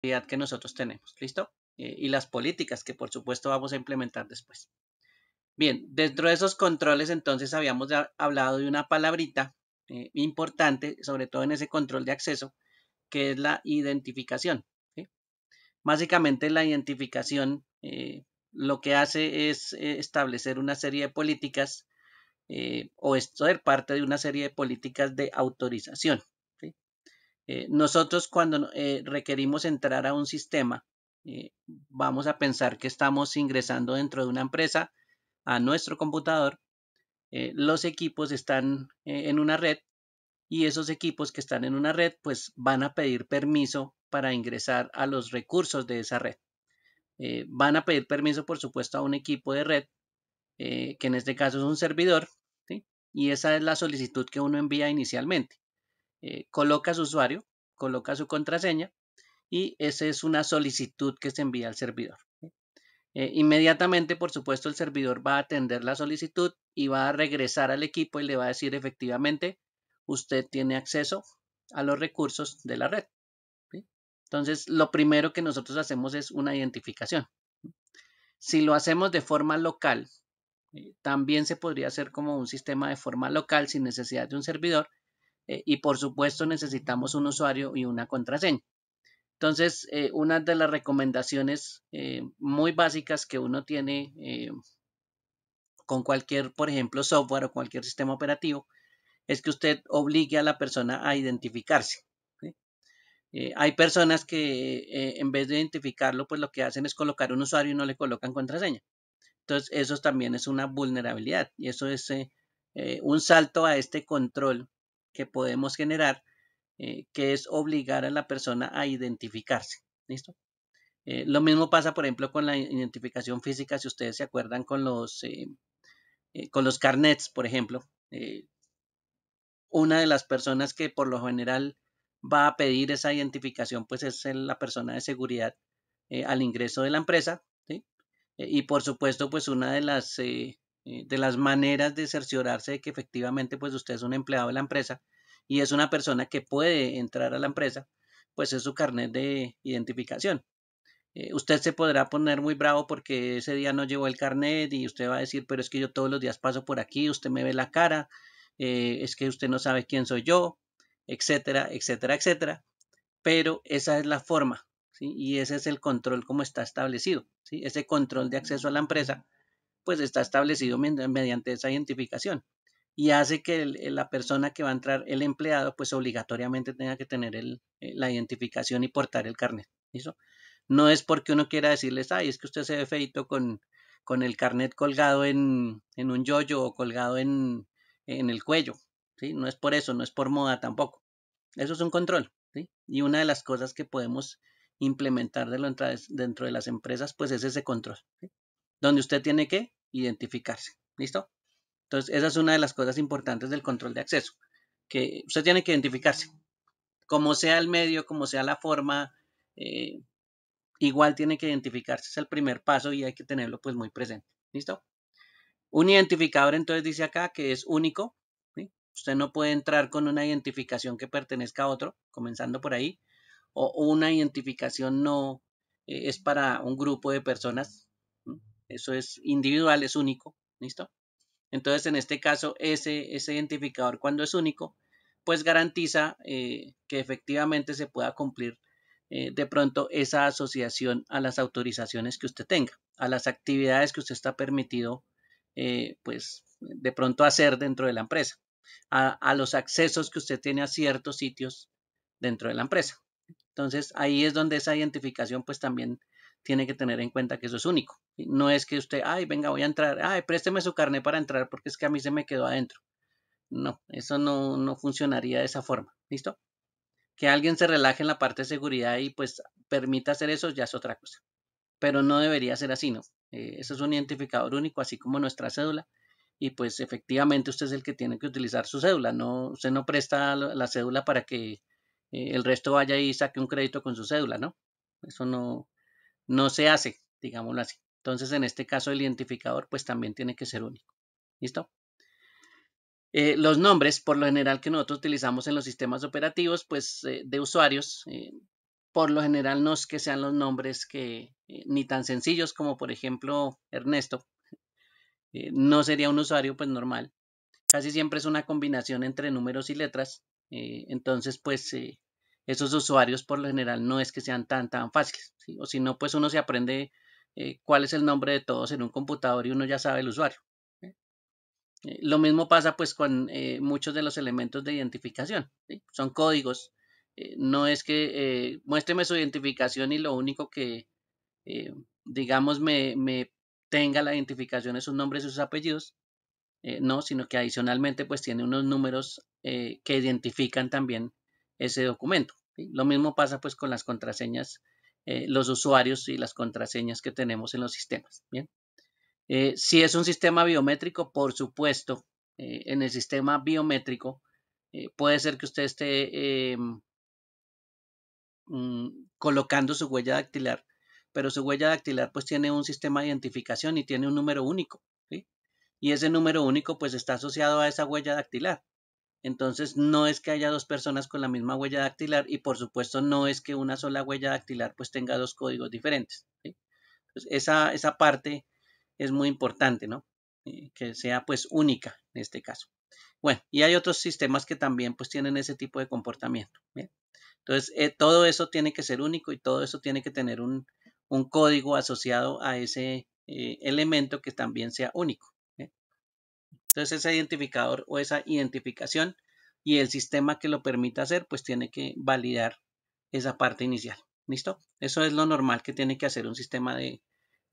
que nosotros tenemos, ¿listo? Y las políticas que por supuesto vamos a implementar después. Bien, dentro de esos controles entonces habíamos hablado de una palabrita importante, sobre todo en ese control de acceso, que es la identificación, ¿sí? Básicamente la identificación lo que hace es establecer una serie de políticas o ser parte de una serie de políticas de autorización, ¿sí? Nosotros cuando requerimos entrar a un sistema, vamos a pensar que estamos ingresando dentro de una empresa a nuestro computador. Los equipos están en una red y esos equipos que están en una red pues van a pedir permiso para ingresar a los recursos de esa red. Van a pedir permiso, por supuesto, a un equipo de red, que en este caso es un servidor, ¿sí? Y esa es la solicitud que uno envía inicialmente. Coloca su usuario, coloca su contraseña y esa es una solicitud que se envía al servidor, ¿sí? Inmediatamente, por supuesto, el servidor va a atender la solicitud y va a regresar al equipo y le va a decir efectivamente, usted tiene acceso a los recursos de la red, ¿sí? Entonces, lo primero que nosotros hacemos es una identificación. Si lo hacemos de forma local, también se podría hacer como un sistema de forma local sin necesidad de un servidor y por supuesto necesitamos un usuario y una contraseña. Entonces, una de las recomendaciones muy básicas que uno tiene con cualquier, por ejemplo, software o cualquier sistema operativo es que usted obligue a la persona a identificarse, ¿sí? Hay personas que en vez de identificarlo, pues lo que hacen es colocar un usuario y no le colocan contraseña. Entonces, eso también es una vulnerabilidad y eso es un salto a este control que podemos generar, que es obligar a la persona a identificarse. ¿Listo? Lo mismo pasa, por ejemplo, con la identificación física, si ustedes se acuerdan con los carnets, por ejemplo. Una de las personas que por lo general va a pedir esa identificación, pues es la persona de seguridad al ingreso de la empresa, ¿sí? Y por supuesto, pues una de las maneras de cerciorarse de que efectivamente pues usted es un empleado de la empresa y es una persona que puede entrar a la empresa, pues es su carnet de identificación. Usted se podrá poner muy bravo porque ese día no llevó el carnet y usted va a decir, pero es que yo todos los días paso por aquí, usted me ve la cara, es que usted no sabe quién soy yo, etcétera, etcétera, etcétera. Pero esa es la forma, ¿sí? Y ese es el control como está establecido, ¿sí? Ese control de acceso a la empresa, pues está establecido mediante esa identificación y hace que la persona que va a entrar, el empleado, pues obligatoriamente tenga que tener la identificación y portar el carnet. ¿Listo? No es porque uno quiera decirles, ay, es que usted se ve feito con el carnet colgado en un yoyo o colgado en el cuello. ¿Sí? No es por eso, no es por moda tampoco. Eso es un control. ¿Sí? Y una de las cosas que podemos implementar dentro de las empresas, pues es ese control. ¿Sí? Donde usted tiene que identificarse. ¿Listo? Entonces, esa es una de las cosas importantes del control de acceso, que usted tiene que identificarse. Como sea el medio, como sea la forma, eh, igual tiene que identificarse. Es el primer paso y hay que tenerlo pues muy presente. ¿Listo? Un identificador entonces dice acá que es único. ¿Sí? Usted no puede entrar con una identificación que pertenezca a otro, comenzando por ahí, o una identificación no es para un grupo de personas. ¿Sí? Eso es individual, es único. ¿Listo? Entonces, en este caso, ese identificador, cuando es único, pues garantiza que efectivamente se pueda cumplir de pronto esa asociación a las autorizaciones que usted tenga, a las actividades que usted está permitido, pues de pronto hacer dentro de la empresa, a los accesos que usted tiene a ciertos sitios dentro de la empresa. Entonces, ahí es donde esa identificación pues también tiene que tener en cuenta que eso es único. ¿Sí? No es que usted, ay, venga, voy a entrar, ay, présteme su carnet para entrar porque es que a mí se me quedó adentro. No, eso no funcionaría de esa forma. ¿Listo? Que alguien se relaje en la parte de seguridad y pues permita hacer eso ya es otra cosa. Pero no debería ser así, ¿no? Eso es un identificador único, así como nuestra cédula. Y pues efectivamente usted es el que tiene que utilizar su cédula. No, usted no presta la cédula para que el resto vaya y saque un crédito con su cédula, ¿no? Eso no se hace, digámoslo así. Entonces, en este caso, el identificador, pues también tiene que ser único. ¿Listo? Los nombres, por lo general, que nosotros utilizamos en los sistemas operativos, pues de usuarios, por lo general no es que sean los nombres que ni tan sencillos como por ejemplo Ernesto, no sería un usuario pues normal. Casi siempre es una combinación entre números y letras. Entonces pues esos usuarios por lo general no es que sean tan fáciles, ¿sí? O si no pues uno se aprende cuál es el nombre de todos en un computador y uno ya sabe el usuario. ¿Sí? Lo mismo pasa pues con muchos de los elementos de identificación, ¿sí? Son códigos. No es que muéstreme su identificación y lo único que eh, digamos me tenga la identificación es sus nombres y sus apellidos. No, sino que adicionalmente pues tiene unos números que identifican también ese documento, ¿sí? Lo mismo pasa pues con las contraseñas, los usuarios y las contraseñas que tenemos en los sistemas. Bien. Si es un sistema biométrico, por supuesto, en el sistema biométrico puede ser que usted esté colocando su huella dactilar, pero su huella dactilar pues tiene un sistema de identificación y tiene un número único, ¿sí? Y ese número único pues está asociado a esa huella dactilar. Entonces no es que haya dos personas con la misma huella dactilar y por supuesto no es que una sola huella dactilar pues tenga dos códigos diferentes, ¿sí? Entonces, esa parte es muy importante, ¿no? Que sea pues única en este caso. Bueno, y hay otros sistemas que también pues tienen ese tipo de comportamiento. ¿Bien? Entonces, todo eso tiene que ser único y todo eso tiene que tener un código asociado a ese elemento que también sea único. ¿Bien? Entonces, ese identificador o esa identificación y el sistema que lo permita hacer, pues tiene que validar esa parte inicial. ¿Listo? Eso es lo normal que tiene que hacer un sistema de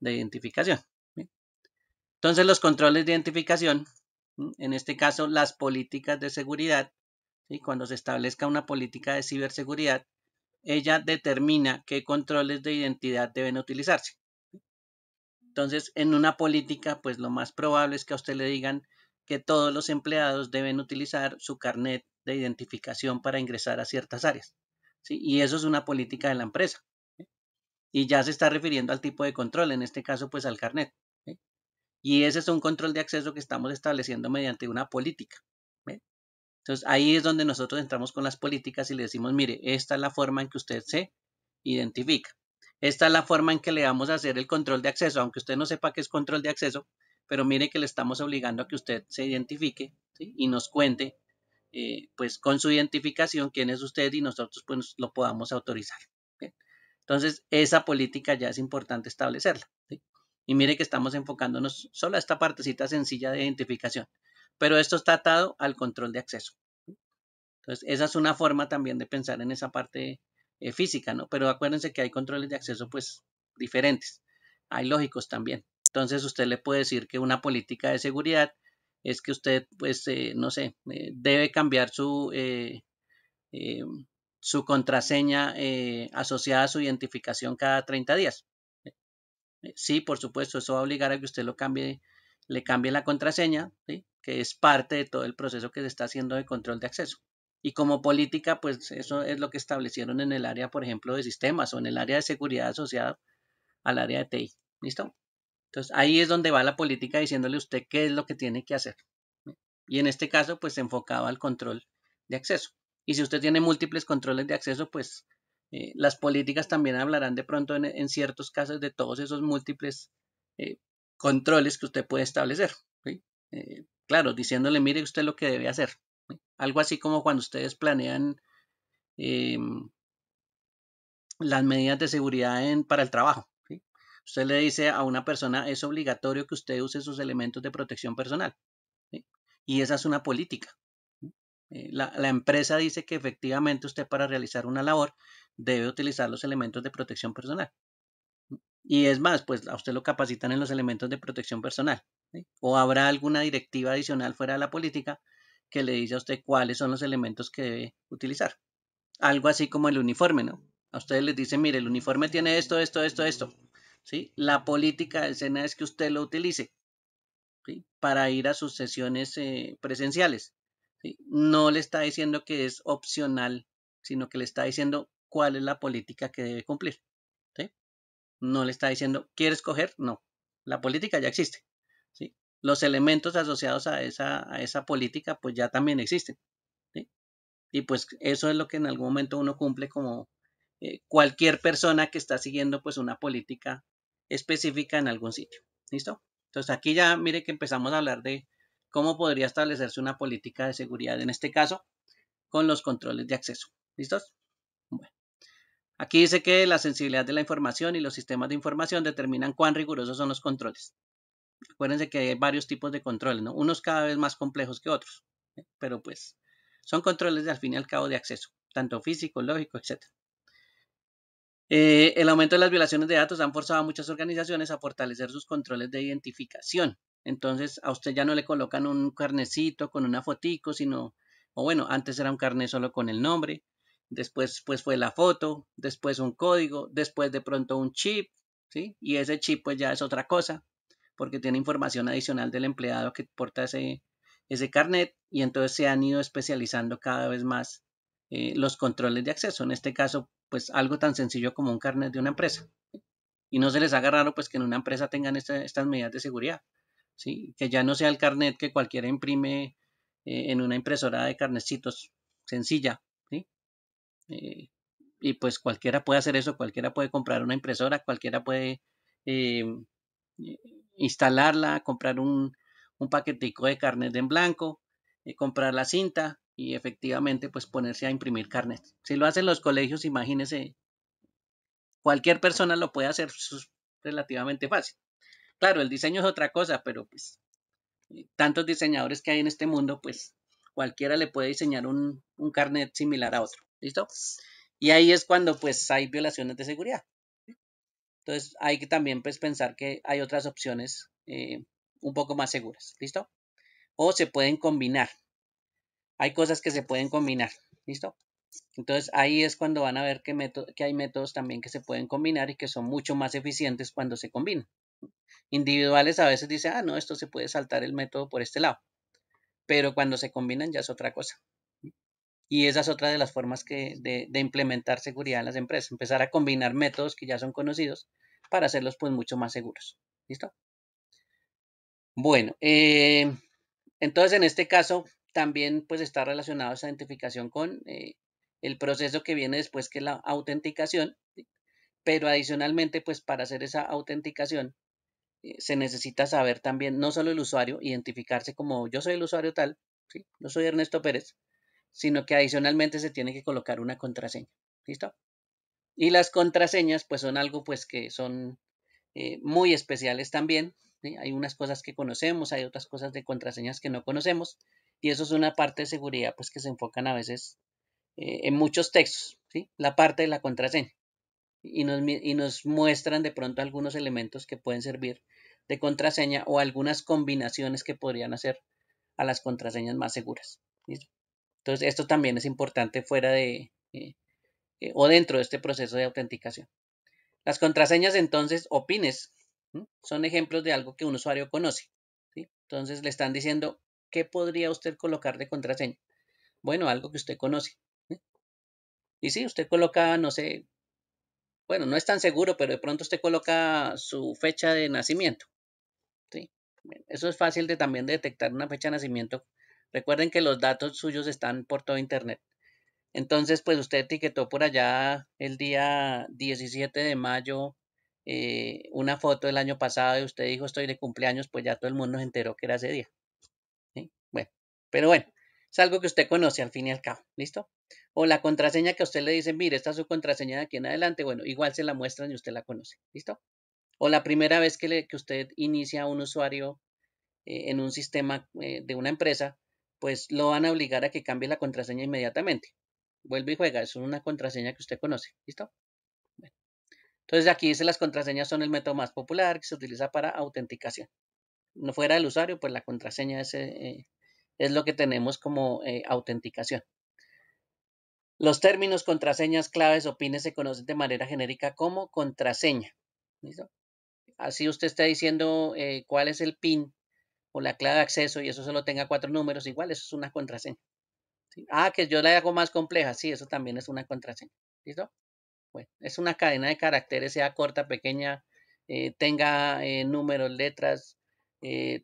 identificación. ¿Bien? Entonces, los controles de identificación, en este caso, las políticas de seguridad, ¿sí? Cuando se establezca una política de ciberseguridad, ella determina qué controles de identidad deben utilizarse. Entonces, en una política, pues lo más probable es que a usted le digan que todos los empleados deben utilizar su carnet de identificación para ingresar a ciertas áreas, ¿sí? Y eso es una política de la empresa, ¿sí? Y ya se está refiriendo al tipo de control, en este caso, pues al carnet, ¿sí? Y ese es un control de acceso que estamos estableciendo mediante una política, ¿sí? Entonces, ahí es donde nosotros entramos con las políticas y le decimos, mire, esta es la forma en que usted se identifica. Esta es la forma en que le vamos a hacer el control de acceso, aunque usted no sepa qué es control de acceso, pero mire que le estamos obligando a que usted se identifique, ¿sí? Y nos cuente, pues con su identificación, quién es usted y nosotros pues lo podamos autorizar. ¿Bien? Entonces, esa política ya es importante establecerla, ¿sí? Y mire que estamos enfocándonos solo a esta partecita sencilla de identificación, pero esto está atado al control de acceso. Entonces, esa es una forma también de pensar en esa parte física, ¿no? Pero acuérdense que hay controles de acceso, pues, diferentes. Hay lógicos también. Entonces, usted le puede decir que una política de seguridad es que usted, pues, no sé, debe cambiar eh, su contraseña asociada a su identificación cada 30 días. Sí, por supuesto, eso va a obligar a que usted lo cambie, le cambie la contraseña, ¿sí? Que es parte de todo el proceso que se está haciendo de control de acceso. Y como política, pues eso es lo que establecieron en el área, por ejemplo, de sistemas o en el área de seguridad asociada al área de TI. ¿Listo? Entonces ahí es donde va la política diciéndole a usted qué es lo que tiene que hacer. Y en este caso, pues enfocado al control de acceso. Y si usted tiene múltiples controles de acceso, pues las políticas también hablarán de pronto en ciertos casos de todos esos múltiples eh, controles que usted puede establecer. ¿Sí? Claro, diciéndole, mire usted lo que debe hacer. ¿Sí? Algo así como cuando ustedes planean eh, las medidas de seguridad para el trabajo. ¿Sí? Usted le dice a una persona, es obligatorio que usted use sus elementos de protección personal. ¿Sí? Y esa es una política. ¿Sí? La empresa dice que efectivamente usted para realizar una labor debe utilizar los elementos de protección personal. Y es más, pues a usted lo capacitan en los elementos de protección personal. ¿Sí? O habrá alguna directiva adicional fuera de la política que le dice a usted cuáles son los elementos que debe utilizar. Algo así como el uniforme, ¿no? A ustedes les dicen, mire, el uniforme tiene esto. ¿Sí? La política de escena es que usted lo utilice. ¿Sí? Para ir a sus sesiones presenciales. ¿Sí? No le está diciendo que es opcional, sino que le está diciendo cuál es la política que debe cumplir. ¿Sí? No le está diciendo, ¿quieres coger? No, la política ya existe. ¿Sí? Los elementos asociados a esa política pues ya también existen. ¿Sí? Y pues eso es lo que en algún momento uno cumple como cualquier persona que está siguiendo pues una política específica en algún sitio. ¿Listo? Entonces aquí ya mire que empezamos a hablar de cómo podría establecerse una política de seguridad, en este caso, con los controles de acceso. ¿Listos? Bueno, aquí dice que la sensibilidad de la información y los sistemas de información determinan cuán rigurosos son los controles. Acuérdense que hay varios tipos de controles, ¿no? Unos cada vez más complejos que otros, pero pues son controles de al fin y al cabo de acceso, tanto físico, lógico, etc. El aumento de las violaciones de datos han forzado a muchas organizaciones a fortalecer sus controles de identificación. Entonces, a usted ya no le colocan un carnecito con una fotico, sino, o bueno, antes era un carnet solo con el nombre, después pues fue la foto, después un código, después de pronto un chip, ¿sí? Y ese chip pues ya es otra cosa, porque tiene información adicional del empleado que porta ese carnet, y entonces se han ido especializando cada vez más los controles de acceso. En este caso, pues algo tan sencillo como un carnet de una empresa. Y no se les haga raro pues que en una empresa tengan estas medidas de seguridad. ¿Sí? Que ya no sea el carnet que cualquiera imprime en una impresora de carnecitos sencilla. ¿Sí? Eh, y pues cualquiera puede hacer eso, cualquiera puede comprar una impresora, cualquiera puede eh, instalarla, comprar un paquetico de carnet en blanco, comprar la cinta y efectivamente pues ponerse a imprimir carnet. Si lo hacen los colegios, imagínense, cualquier persona lo puede hacer, es relativamente fácil. Claro, el diseño es otra cosa, pero pues tantos diseñadores que hay en este mundo, pues cualquiera le puede diseñar un carnet similar a otro. ¿Listo? Y ahí es cuando pues hay violaciones de seguridad. Entonces hay que también pues pensar que hay otras opciones un poco más seguras. ¿Listo? O se pueden combinar. Hay cosas que se pueden combinar. ¿Listo? Entonces ahí es cuando van a ver que hay métodos también que se pueden combinar y que son mucho más eficientes cuando se combinan. Individuales a veces dicen, ah, no, esto se puede saltar el método por este lado. Pero cuando se combinan ya es otra cosa. Y esa es otra de las formas de implementar seguridad en las empresas, empezar a combinar métodos que ya son conocidos para hacerlos pues mucho más seguros. ¿Listo? Bueno, entonces en este caso también pues está relacionado esa identificación con el proceso que viene después, que es la autenticación, ¿sí? Pero adicionalmente pues para hacer esa autenticación se necesita saber también no solo el usuario, identificarse como yo soy el usuario tal, ¿sí? Yo soy Ernesto Pérez, sino que adicionalmente se tiene que colocar una contraseña. ¿Listo? Y las contraseñas pues son algo pues que son muy especiales también. ¿Sí? Hay unas cosas que conocemos, hay otras cosas de contraseñas que no conocemos, y eso es una parte de seguridad pues que se enfocan a veces en muchos textos, ¿sí? La parte de la contraseña, y nos muestran de pronto algunos elementos que pueden servir de contraseña o algunas combinaciones que podrían hacer a las contraseñas más seguras. ¿Listo? Entonces, esto también es importante fuera de o dentro de este proceso de autenticación. Las contraseñas, entonces, o pines, ¿sí? Son ejemplos de algo que un usuario conoce. ¿Sí? Entonces, le están diciendo, ¿qué podría usted colocar de contraseña? Bueno, algo que usted conoce. ¿Sí? Y si usted coloca, no sé, bueno, no es tan seguro, pero de pronto usted coloca su fecha de nacimiento. ¿Sí? Bueno, eso es fácil de también detectar una fecha de nacimiento. Recuerden que los datos suyos están por todo Internet. Entonces, pues usted etiquetó por allá el día 17 de mayo una foto del año pasado y usted dijo estoy de cumpleaños, pues ya todo el mundo se enteró que era ese día. ¿Sí? Bueno, pero bueno, es algo que usted conoce al fin y al cabo, ¿listo? O la contraseña que a usted le dicen, mire, esta es su contraseña de aquí en adelante, bueno, igual se la muestran y usted la conoce, ¿listo? O la primera vez que usted inicia a un usuario en un sistema de una empresa, pues lo van a obligar a que cambie la contraseña inmediatamente. Vuelve y juega, es una contraseña que usted conoce, ¿listo? Bueno, entonces aquí dice las contraseñas son el método más popular que se utiliza para autenticación. No fuera del usuario, pues la contraseña es lo que tenemos como autenticación. Los términos, contraseñas, claves o pines se conocen de manera genérica como contraseña. ¿Listo? Así usted está diciendo cuál es el pin o la clave de acceso y eso solo tenga 4 números, igual eso es una contraseña. ¿Sí? Ah, que yo la hago más compleja, sí, eso también es una contraseña. ¿Listo? Bueno, es una cadena de caracteres, sea corta, pequeña, tenga números, letras,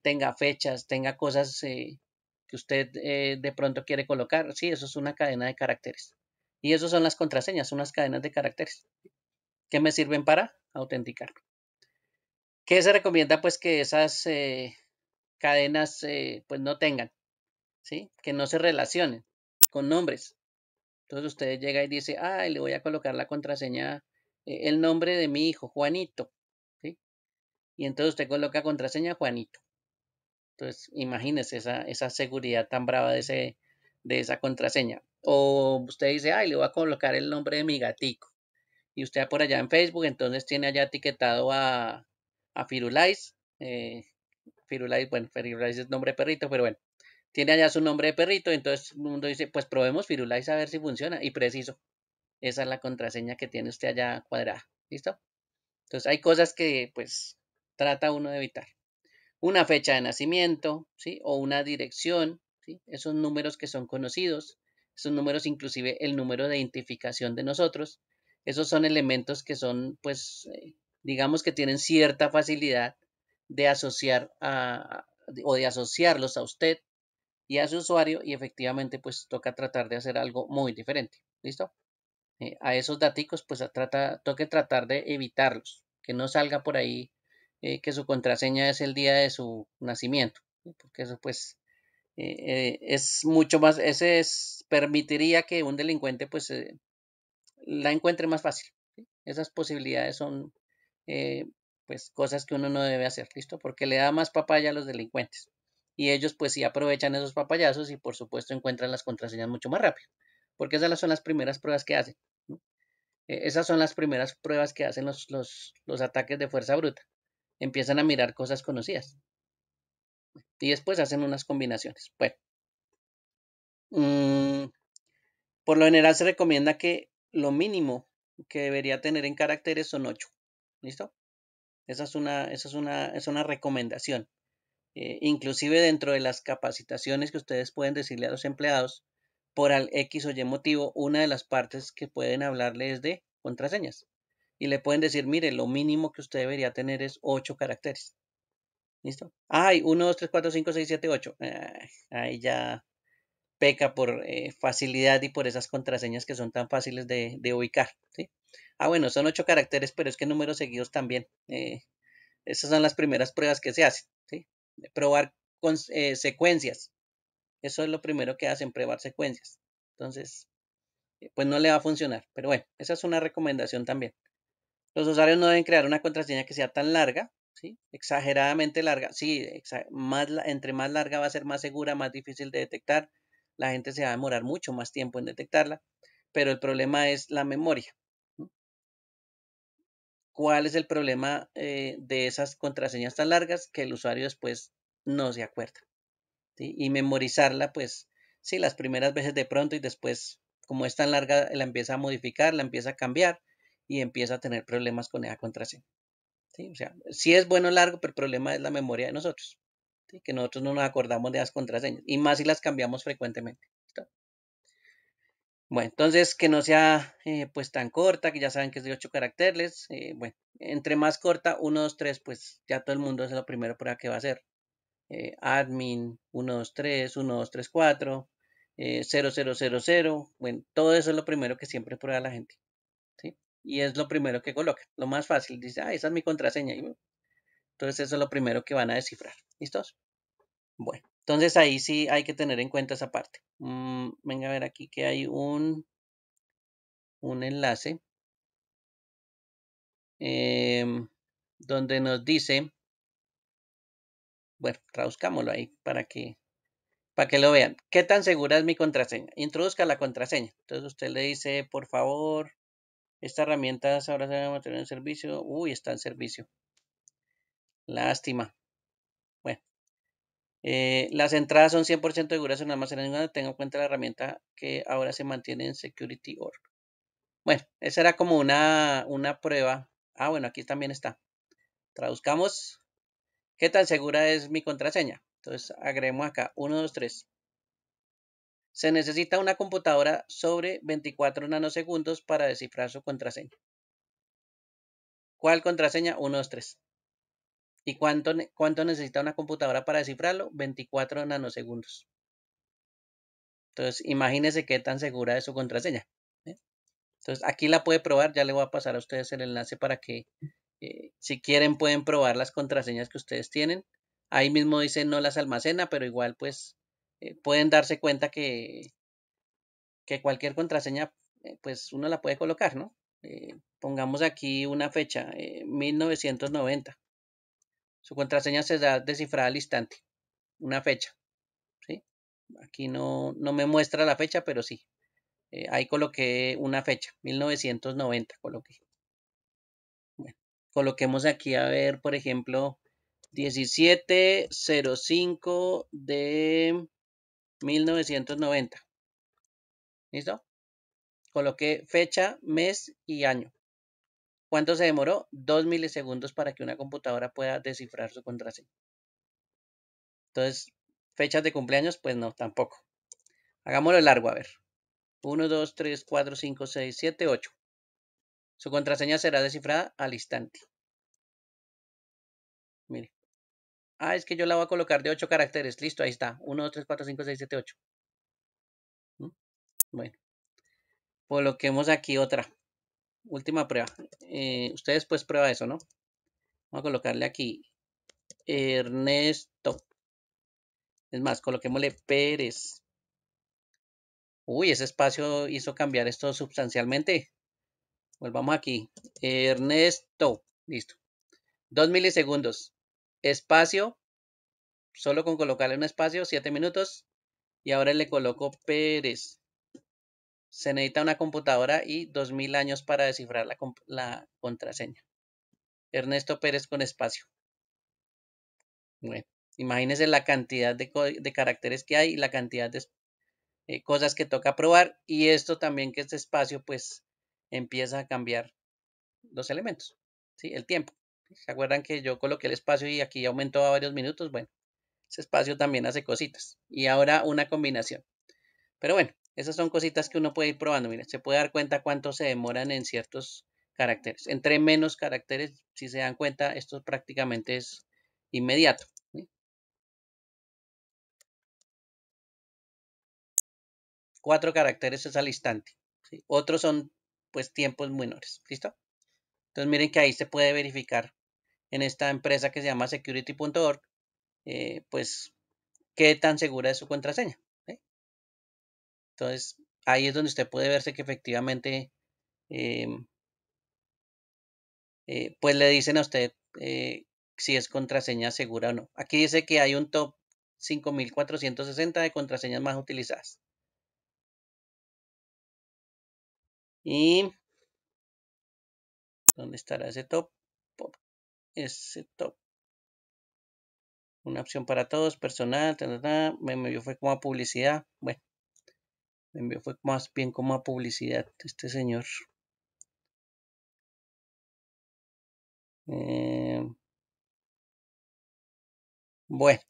tenga fechas, tenga cosas que usted de pronto quiere colocar. Sí, eso es una cadena de caracteres. Y eso son las contraseñas, unas cadenas de caracteres que me sirven para autenticar. ¿Qué se recomienda? Pues que esas cadenas pues no tengan, ¿sí? Que no se relacionen con nombres. Entonces usted llega y dice, ah, le voy a colocar la contraseña, el nombre de mi hijo, Juanito, ¿sí? Y entonces usted coloca contraseña Juanito. Entonces imagínese esa seguridad tan brava de esa contraseña. O usted dice, ay, le voy a colocar el nombre de mi gatico. Y usted por allá en Facebook, entonces tiene allá etiquetado a Firulais. Firulais, bueno, Firulais es nombre de perrito, pero bueno, tiene allá su nombre de perrito. Entonces el mundo dice, pues probemos Firulais a ver si funciona. Y preciso, esa es la contraseña que tiene usted allá cuadrada. ¿Listo? Entonces hay cosas que pues trata uno de evitar. Una fecha de nacimiento, ¿sí? O una dirección, ¿sí? Esos números que son conocidos, esos números inclusive el número de identificación de nosotros, esos son elementos que son pues digamos que tienen cierta facilidad de asociar o de asociarlos a usted y a su usuario y efectivamente pues toca tratar de hacer algo muy diferente. ¿Listo? A esos daticos, pues toque tratar de evitarlos, que no salga por ahí que su contraseña es el día de su nacimiento, ¿sí? Porque eso pues es mucho más, permitiría que un delincuente pues la encuentre más fácil, ¿sí? Esas posibilidades son eh, pues cosas que uno no debe hacer, ¿listo? Porque le da más papaya a los delincuentes. Y ellos pues sí aprovechan esos papayazos y por supuesto encuentran las contraseñas mucho más rápido, porque esas son las primeras pruebas que hacen. ¿No? Esas son las primeras pruebas que hacen los ataques de fuerza bruta. Empiezan a mirar cosas conocidas y después hacen unas combinaciones. Bueno, mmm, por lo general se recomienda que lo mínimo que debería tener en caracteres son 8. ¿Listo? Es una recomendación. Inclusive dentro de las capacitaciones que ustedes pueden decirle a los empleados, por al X o Y motivo, una de las partes que pueden hablarle es de contraseñas. Y le pueden decir, mire, lo mínimo que usted debería tener es 8 caracteres. ¿Listo? Ay, 1, 2, 3, 4, 5, 6, 7, 8. Ahí ya peca por facilidad y por esas contraseñas que son tan fáciles de ubicar. ¿Sí? Ah, bueno, son 8 caracteres, pero es que números seguidos también. Esas son las primeras pruebas que se hacen. ¿Sí? Probar con secuencias. Eso es lo primero que hacen, probar secuencias. Entonces, pues no le va a funcionar. Pero bueno, esa es una recomendación también. Los usuarios no deben crear una contraseña que sea tan larga, ¿sí? Exageradamente larga. Sí, entre más larga va a ser más segura, más difícil de detectar. La gente se va a demorar mucho más tiempo en detectarla, pero el problema es la memoria. ¿No? ¿Cuál es el problema de esas contraseñas tan largas? Que el usuario después no se acuerda, ¿sí? Y memorizarla, pues sí, las primeras veces de pronto y después, como es tan larga, la empieza a modificar, la empieza a cambiar y empieza a tener problemas con esa contraseña. ¿Sí? O sea, sí es bueno largo, pero el problema es la memoria de nosotros, ¿sí? Que nosotros no nos acordamos de las contraseñas y más si las cambiamos frecuentemente. ¿Está? Bueno, entonces que no sea pues tan corta, que ya saben que es de 8 caracteres. Bueno, entre más corta, 1, 2, 3, pues ya todo el mundo es lo primero para que va a hacer. Admin 1, 2, 3, 1, 2, 3, 4, 0, 0, 0, 0. Bueno, todo eso es lo primero que siempre prueba la gente. ¿Sí? Y es lo primero que coloca. Lo más fácil, dice, ah, esa es mi contraseña. Y entonces eso es lo primero que van a descifrar. ¿Listos? Bueno, entonces ahí sí hay que tener en cuenta esa parte. Venga a ver aquí que hay un enlace donde nos dice, bueno, traduzcámoslo ahí para que lo vean. ¿Qué tan segura es mi contraseña? Introduzca la contraseña. Entonces usted le dice, por favor, esta herramienta ahora se va a mantener en servicio. Uy, está en servicio. Lástima. Bueno. Las entradas son 100% seguras en almacenamiento. Tenga en cuenta la herramienta que ahora se mantiene en security.org. Bueno, esa era como una prueba. Ah, bueno, aquí también está. Traduzcamos. ¿Qué tan segura es mi contraseña? Entonces agregamos acá 1, 2, 3. Se necesita una computadora sobre 24 nanosegundos para descifrar su contraseña. ¿Cuál contraseña? 1, 2, 3. ¿Y cuánto necesita una computadora para descifrarlo? 24 nanosegundos. Entonces, imagínese qué tan segura es su contraseña. ¿Eh? Entonces aquí la puede probar, ya le voy a pasar a ustedes el enlace para que si quieren pueden probar las contraseñas que ustedes tienen. Ahí mismo dice no las almacena, pero igual pues pueden darse cuenta que cualquier contraseña pues uno la puede colocar, ¿no? Pongamos aquí una fecha, 1990. Su contraseña se da descifrada al instante, una fecha, ¿sí? Aquí no me muestra la fecha, pero sí. Ahí coloqué una fecha, 1990 coloqué. Bueno, coloquemos aquí a ver, por ejemplo, 17/05 de 1990. ¿Listo? Coloqué fecha, mes y año. ¿Cuánto se demoró? 2 milisegundos para que una computadora pueda descifrar su contraseña. Entonces, fechas de cumpleaños, pues no, tampoco. Hagámoslo largo, a ver. 1, 2, 3, 4, 5, 6, 7, 8. Su contraseña será descifrada al instante. Mire. Ah, es que yo la voy a colocar de 8 caracteres. Listo, ahí está. 1, 2, 3, 4, 5, 6, 7, 8. Bueno, coloquemos aquí otra. Última prueba. Ustedes pues prueba eso, ¿no? Vamos a colocarle aquí Ernesto. Es más, coloquémosle Pérez. Uy, ese espacio hizo cambiar esto sustancialmente. Volvamos aquí. Ernesto. Listo. 2 milisegundos. Espacio. Solo con colocarle un espacio, 7 minutos. Y ahora le coloco Pérez. Se necesita una computadora y 2000 años para descifrar la contraseña. Ernesto Pérez con espacio. Bueno, imagínense la cantidad de caracteres que hay y la cantidad de cosas que toca probar. Y esto también que este espacio pues empieza a cambiar los elementos. ¿Sí? El tiempo. ¿Se acuerdan que yo coloqué el espacio y aquí aumentó a varios minutos? Bueno, ese espacio también hace cositas. Y ahora una combinación. Pero bueno, esas son cositas que uno puede ir probando. Miren, se puede dar cuenta cuánto se demoran en ciertos caracteres. Entre menos caracteres, si se dan cuenta, esto prácticamente es inmediato. ¿Sí? 4 caracteres es al instante. ¿Sí? Otros son pues tiempos menores. ¿Listo? Entonces miren que ahí se puede verificar en esta empresa que se llama security.org, pues qué tan segura es su contraseña. ¿Sí? Entonces ahí es donde usted puede verse que efectivamente eh, pues le dicen a usted si es contraseña segura o no. Aquí dice que hay un top 5460 de contraseñas más utilizadas. ¿Y dónde estará ese top? Ese top. Una opción para todos, personal, me envió fue como a publicidad. Bueno, me envió fue más bien como a publicidad este señor. Eh, bueno,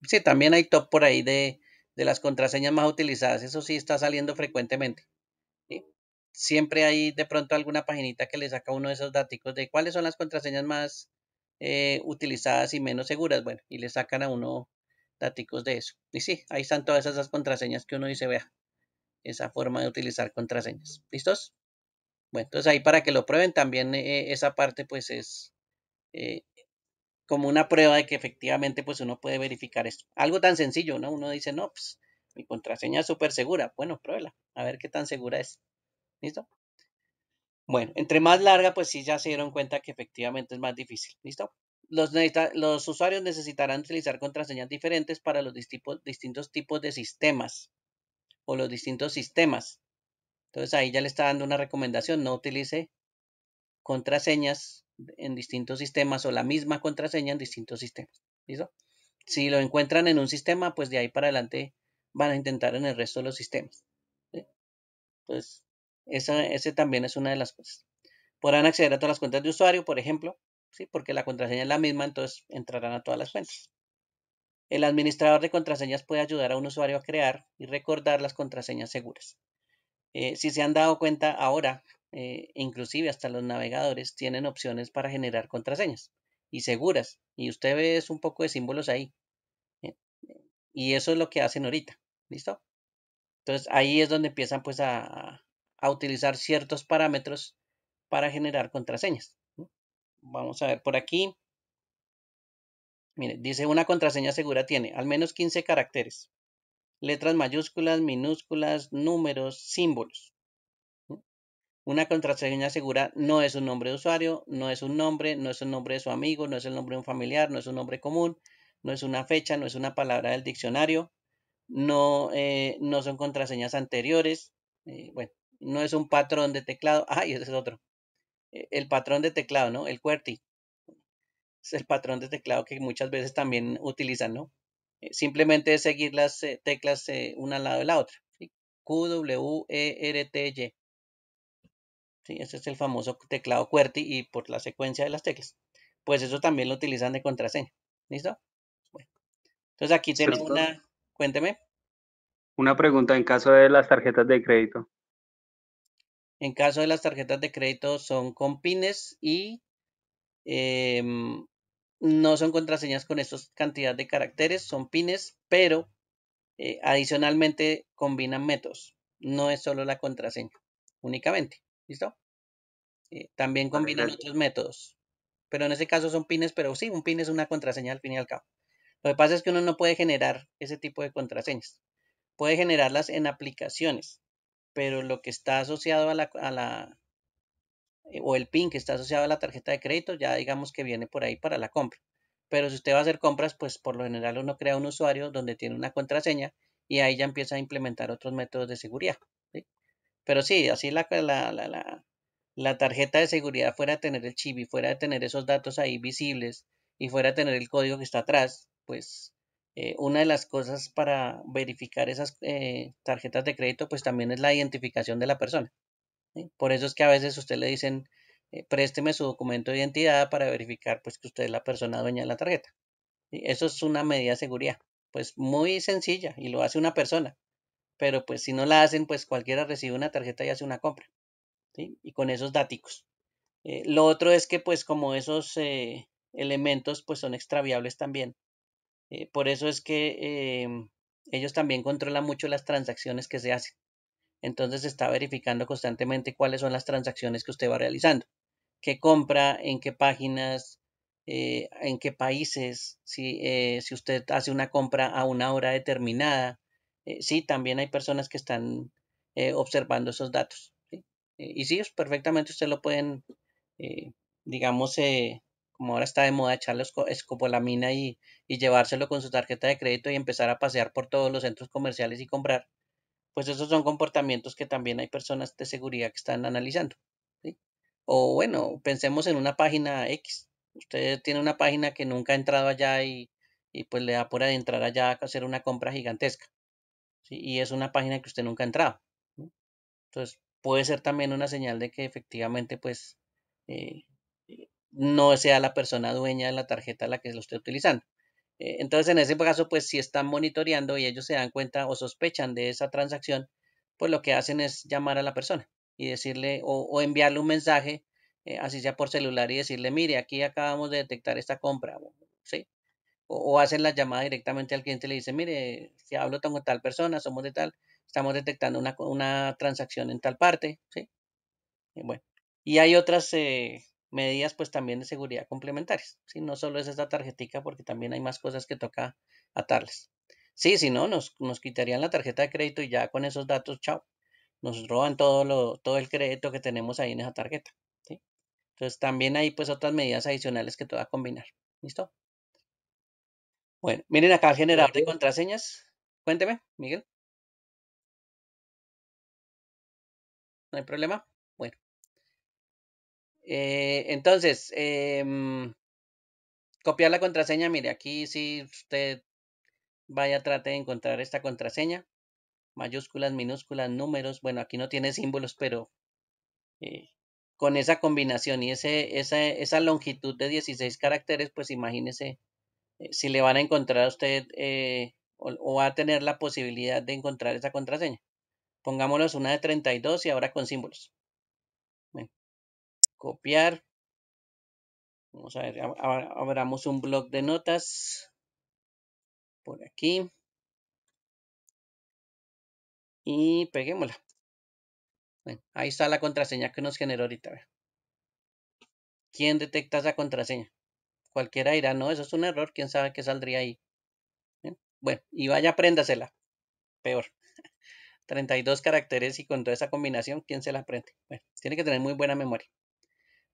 sí, también hay top por ahí de las contraseñas más utilizadas. Eso sí está saliendo frecuentemente. ¿Sí? Siempre hay de pronto alguna paginita que le saca uno de esos datos de cuáles son las contraseñas más utilizadas y menos seguras. Bueno, y le sacan a uno datos de eso. Y sí, ahí están todas esas contraseñas que uno dice, vea, esa forma de utilizar contraseñas. ¿Listos? Bueno, entonces ahí para que lo prueben también esa parte pues es eh, como una prueba de que efectivamente pues uno puede verificar esto. Algo tan sencillo, ¿no? Uno dice, no, pues mi contraseña es súper segura. Bueno, pruébela, a ver qué tan segura es. ¿Listo? Bueno, entre más larga, pues sí ya se dieron cuenta que efectivamente es más difícil. ¿Listo? Los usuarios necesitarán utilizar contraseñas diferentes para los distintos tipos de sistemas o los distintos sistemas. Entonces ahí ya le está dando una recomendación, no utilice contraseñas en distintos sistemas o la misma contraseña en distintos sistemas. ¿Listo? Si lo encuentran en un sistema, pues de ahí para adelante van a intentar en el resto de los sistemas. ¿Sí? Entonces, ese también es una de las cosas. Podrán acceder a todas las cuentas de usuario, por ejemplo, ¿sí? Porque la contraseña es la misma, entonces entrarán a todas las cuentas. El administrador de contraseñas puede ayudar a un usuario a crear y recordar las contraseñas seguras. Si se han dado cuenta ahora, inclusive hasta los navegadores tienen opciones para generar contraseñas y seguras. Y usted ve un poco de símbolos ahí. ¿Eh? Y eso es lo que hacen ahorita. ¿Listo? Entonces ahí es donde empiezan pues a utilizar ciertos parámetros para generar contraseñas. Vamos a ver por aquí. Mire, dice una contraseña segura tiene al menos 15 caracteres, letras mayúsculas, minúsculas, números, símbolos. Una contraseña segura no es un nombre de usuario, no es un nombre, no es el nombre de su amigo, no es el nombre de un familiar, no es un nombre común, no es una fecha, no es una palabra del diccionario, no son contraseñas anteriores, bueno, no es un patrón de teclado. Y ese es otro. El patrón de teclado, ¿no? El QWERTY es el patrón de teclado que muchas veces también utilizan, ¿no? Simplemente es seguir las teclas una al lado de la otra. ¿Sí? Q, W, E, R, T, Y. ¿Sí? Ese es el famoso teclado QWERTY y por la secuencia de las teclas. Pues eso también lo utilizan de contraseña. ¿Listo? Bueno, entonces aquí tengo ¿Cierto? una, cuénteme, Una pregunta en caso de las tarjetas de crédito. en caso de las tarjetas de crédito son con pines y no son contraseñas con estas cantidad de caracteres, son pines, pero adicionalmente combinan métodos. No es solo la contraseña, únicamente. ¿Listo? También Vale, combinan otros métodos. Pero en ese caso son pines, pero sí, un pin es una contraseña al fin y al cabo. Lo que pasa es que uno no puede generar ese tipo de contraseñas. Puede generarlas en aplicaciones, pero lo que está asociado o el PIN que está asociado a la tarjeta de crédito, ya digamos que viene por ahí para la compra. Pero si usted va a hacer compras, pues por lo general uno crea un usuario donde tiene una contraseña y ahí ya empieza a implementar otros métodos de seguridad. ¿Sí? Pero sí, así la tarjeta de seguridad fuera de tener el chip y fuera de tener esos datos ahí visibles y fuera de tener el código que está atrás, pues una de las cosas para verificar esas tarjetas de crédito, pues también es la identificación de la persona. ¿Sí? Por eso es que a veces usted le dicen, présteme su documento de identidad para verificar pues que usted es la persona dueña de la tarjeta. ¿Sí? Eso es una medida de seguridad, pues muy sencilla y lo hace una persona, pero pues si no la hacen, pues cualquiera recibe una tarjeta y hace una compra. ¿Sí? Y con esos datos. Lo otro es que pues como esos elementos pues son extraviables también. Por eso es que ellos también controlan mucho las transacciones que se hacen. Entonces se está verificando constantemente cuáles son las transacciones que usted va realizando, qué compra, en qué páginas, en qué países, si usted hace una compra a una hora determinada. Sí, también hay personas que están observando esos datos. ¿Sí? Y sí, perfectamente usted lo pueden, eh, digamos, como ahora está de moda, echarle escopolamina y llevárselo con su tarjeta de crédito y empezar a pasear por todos los centros comerciales y comprar, pues esos son comportamientos que también hay personas de seguridad que están analizando. ¿Sí? O bueno, pensemos en una página X. Usted tiene una página que nunca ha entrado allá y pues le da por adentrar allá a hacer una compra gigantesca. ¿Sí? Y es una página que usted nunca ha entrado. ¿No? Entonces puede ser también una señal de que efectivamente pues eh, no sea la persona dueña de la tarjeta la que lo esté utilizando. Entonces, en ese caso, pues si están monitoreando y ellos se dan cuenta o sospechan de esa transacción, pues lo que hacen es llamar a la persona y decirle o enviarle un mensaje, así sea por celular, y decirle, mire, aquí acabamos de detectar esta compra, ¿sí? O hacen la llamada directamente al cliente y le dicen, mire, si hablo con tal persona, somos de tal, estamos detectando una transacción en tal parte, ¿sí? Bueno, y hay otras medidas pues también de seguridad complementarias, ¿sí? No solo es esta tarjetica porque también hay más cosas que toca atarles. Sí, si no, nos quitarían la tarjeta de crédito y ya con esos datos, chao, nos roban todo el crédito que tenemos ahí en esa tarjeta, ¿sí? Entonces también hay pues otras medidas adicionales que toca combinar. ¿Listo? Bueno, miren acá el generador de Gracias. contraseñas. Cuénteme, Miguel, no hay problema. Bueno, entonces, copiar la contraseña, mire, aquí si usted vaya, trate de encontrar esta contraseña, mayúsculas, minúsculas, números, bueno, aquí no tiene símbolos, pero eh, con esa combinación y esa longitud de 16 caracteres, pues imagínese si le van a encontrar a usted o va a tener la posibilidad de encontrar esa contraseña. Pongámonos una de 32 y ahora con símbolos. Bueno, copiar, vamos a ver, abramos un bloc de notas por aquí y peguémosla. Bueno, ahí está la contraseña que nos generó ahorita. Vea. ¿Quién detecta esa contraseña? Cualquiera dirá, no, eso es un error, quién sabe qué saldría ahí. ¿Bien? Bueno, y vaya, préndasela. Peor. 32 caracteres y con toda esa combinación, ¿quién se la aprende? Bueno, tiene que tener muy buena memoria.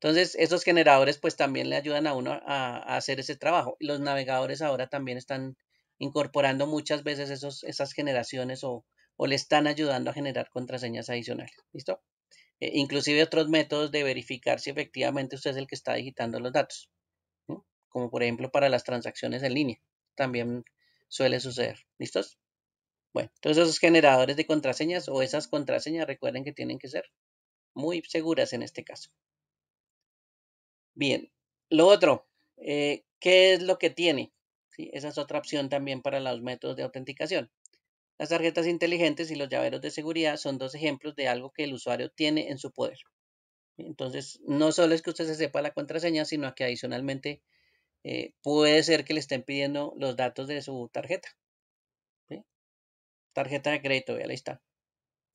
Entonces, esos generadores pues también le ayudan a uno a hacer ese trabajo. Los navegadores ahora también están incorporando muchas veces esas generaciones o le están ayudando a generar contraseñas adicionales. ¿Listo? Inclusive otros métodos de verificar si efectivamente usted es el que está digitando los datos, ¿no? Como por ejemplo para las transacciones en línea. También suele suceder. ¿Listos? Bueno, entonces esos generadores de contraseñas o esas contraseñas recuerden que tienen que ser muy seguras en este caso. Bien, lo otro, ¿qué es lo que tiene? ¿Sí? Esa es otra opción también para los métodos de autenticación. Las tarjetas inteligentes y los llaveros de seguridad son dos ejemplos de algo que el usuario tiene en su poder. Entonces, no solo es que usted se sepa la contraseña, sino que adicionalmente puede ser que le estén pidiendo los datos de su tarjeta. ¿Sí? Tarjeta de crédito, ahí está.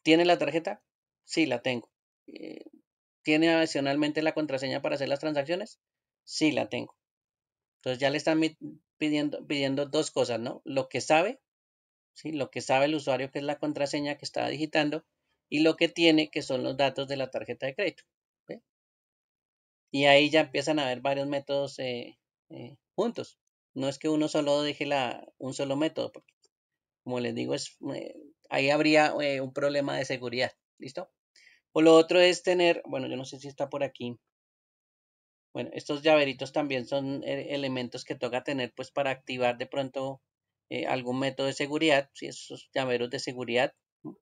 ¿Tiene la tarjeta? Sí, la tengo. Eh, ¿Tiene adicionalmente la contraseña para hacer las transacciones? Sí, la tengo. Entonces ya le están pidiendo dos cosas, ¿no? Lo que sabe, ¿sí? Lo que sabe el usuario que es la contraseña que está digitando y lo que tiene que son los datos de la tarjeta de crédito. ¿Sí? Y ahí ya empiezan a haber varios métodos juntos. No es que uno solo deje un solo método, porque como les digo, ahí habría un problema de seguridad. ¿Listo? O lo otro es tener, bueno, yo no sé si está por aquí. Bueno, estos llaveritos también son elementos que toca tener pues para activar de pronto algún método de seguridad. Si esos llaveros de seguridad, ¿no?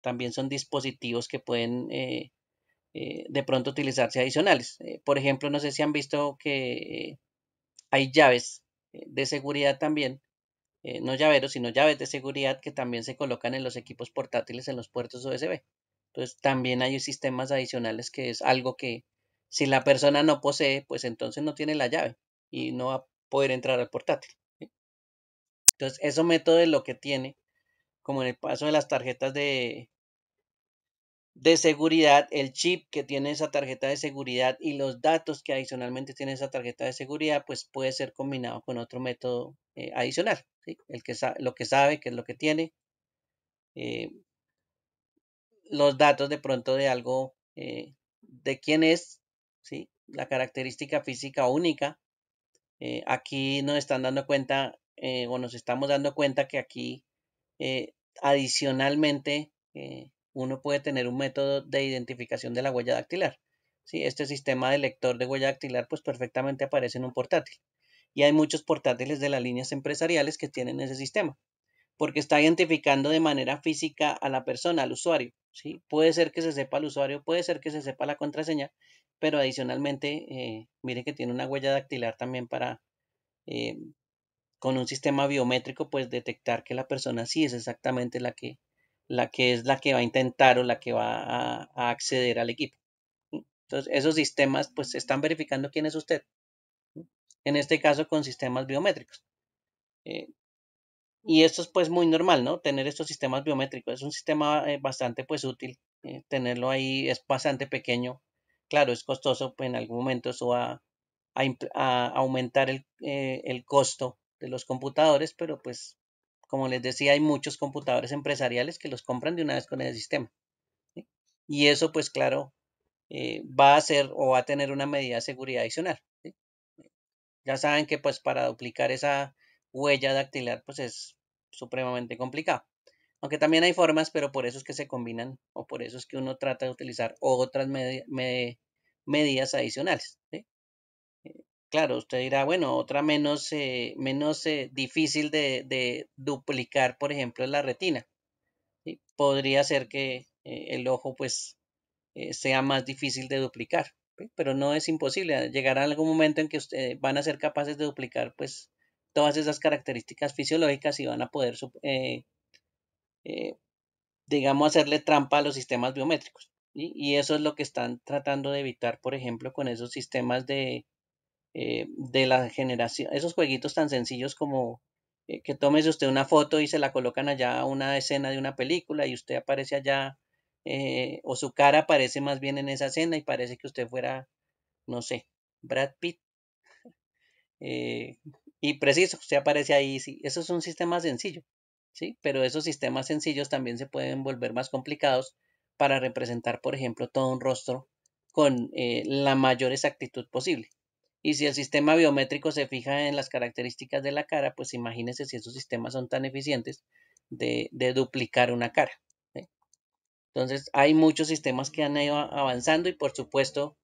También son dispositivos que pueden de pronto utilizarse adicionales. Por ejemplo, no sé si han visto que hay llaves de seguridad también, no llaveros, sino llaves de seguridad que también se colocan en los equipos portátiles en los puertos USB. Entonces, también hay sistemas adicionales que es algo que si la persona no posee, pues entonces no tiene la llave y no va a poder entrar al portátil. ¿Sí? Entonces, eso método de lo que tiene, como en el caso de las tarjetas de seguridad, el chip que tiene esa tarjeta de seguridad y los datos que adicionalmente tiene esa tarjeta de seguridad, pues puede ser combinado con otro método adicional. ¿Sí? Lo que sabe, que es lo que tiene, eh, los datos de pronto de algo, de quién es, ¿sí? La característica física única. Aquí nos están dando cuenta o nos estamos dando cuenta que aquí adicionalmente uno puede tener un método de identificación de la huella dactilar. ¿Sí? Este sistema de lector de huella dactilar pues perfectamente aparece en un portátil. Y hay muchos portátiles de las líneas empresariales que tienen ese sistema porque está identificando de manera física a la persona, al usuario. ¿Sí? Puede ser que se sepa el usuario, puede ser que se sepa la contraseña, pero adicionalmente, mire que tiene una huella dactilar también para, eh, con un sistema biométrico, pues detectar que la persona sí es exactamente la que va a intentar o la que va a acceder al equipo. ¿Sí? Entonces, esos sistemas, pues, están verificando quién es usted. ¿Sí? En este caso, con sistemas biométricos. Eh, Y esto es pues muy normal, ¿no? Tener estos sistemas biométricos. Es un sistema bastante pues útil. Tenerlo ahí es bastante pequeño. Claro, es costoso, pues en algún momento eso va a aumentar el costo de los computadores, pero pues como les decía, hay muchos computadores empresariales que los compran de una vez con el sistema. ¿Sí? Y eso pues claro, va a ser o va a tener una medida de seguridad adicional. ¿Sí? Ya saben que pues para duplicar esa huella dactilar pues es supremamente complicado. Aunque también hay formas, pero por eso es que se combinan o por eso es que uno trata de utilizar otras medidas adicionales. ¿Sí? Claro, usted dirá, bueno, otra menos difícil de duplicar, por ejemplo, es la retina. ¿Sí? Podría ser que el ojo pues sea más difícil de duplicar, ¿sí? Pero no es imposible. Llegará algún momento en que ustedes van a ser capaces de duplicar pues todas esas características fisiológicas y van a poder, eh, digamos, hacerle trampa a los sistemas biométricos. ¿Sí? Y eso es lo que están tratando de evitar, por ejemplo, con esos sistemas de la generación, esos jueguitos tan sencillos como que tómese usted una foto y se la colocan allá a una escena de una película y usted aparece allá o su cara aparece más bien en esa escena y parece que usted fuera, no sé, Brad Pitt. eh, y preciso, usted aparece ahí, sí. Eso es un sistema sencillo, ¿sí? Pero esos sistemas sencillos también se pueden volver más complicados para representar, por ejemplo, todo un rostro con la mayor exactitud posible. Y si el sistema biométrico se fija en las características de la cara, pues imagínense si esos sistemas son tan eficientes de duplicar una cara, ¿sí? Entonces, hay muchos sistemas que han ido avanzando y por supuesto,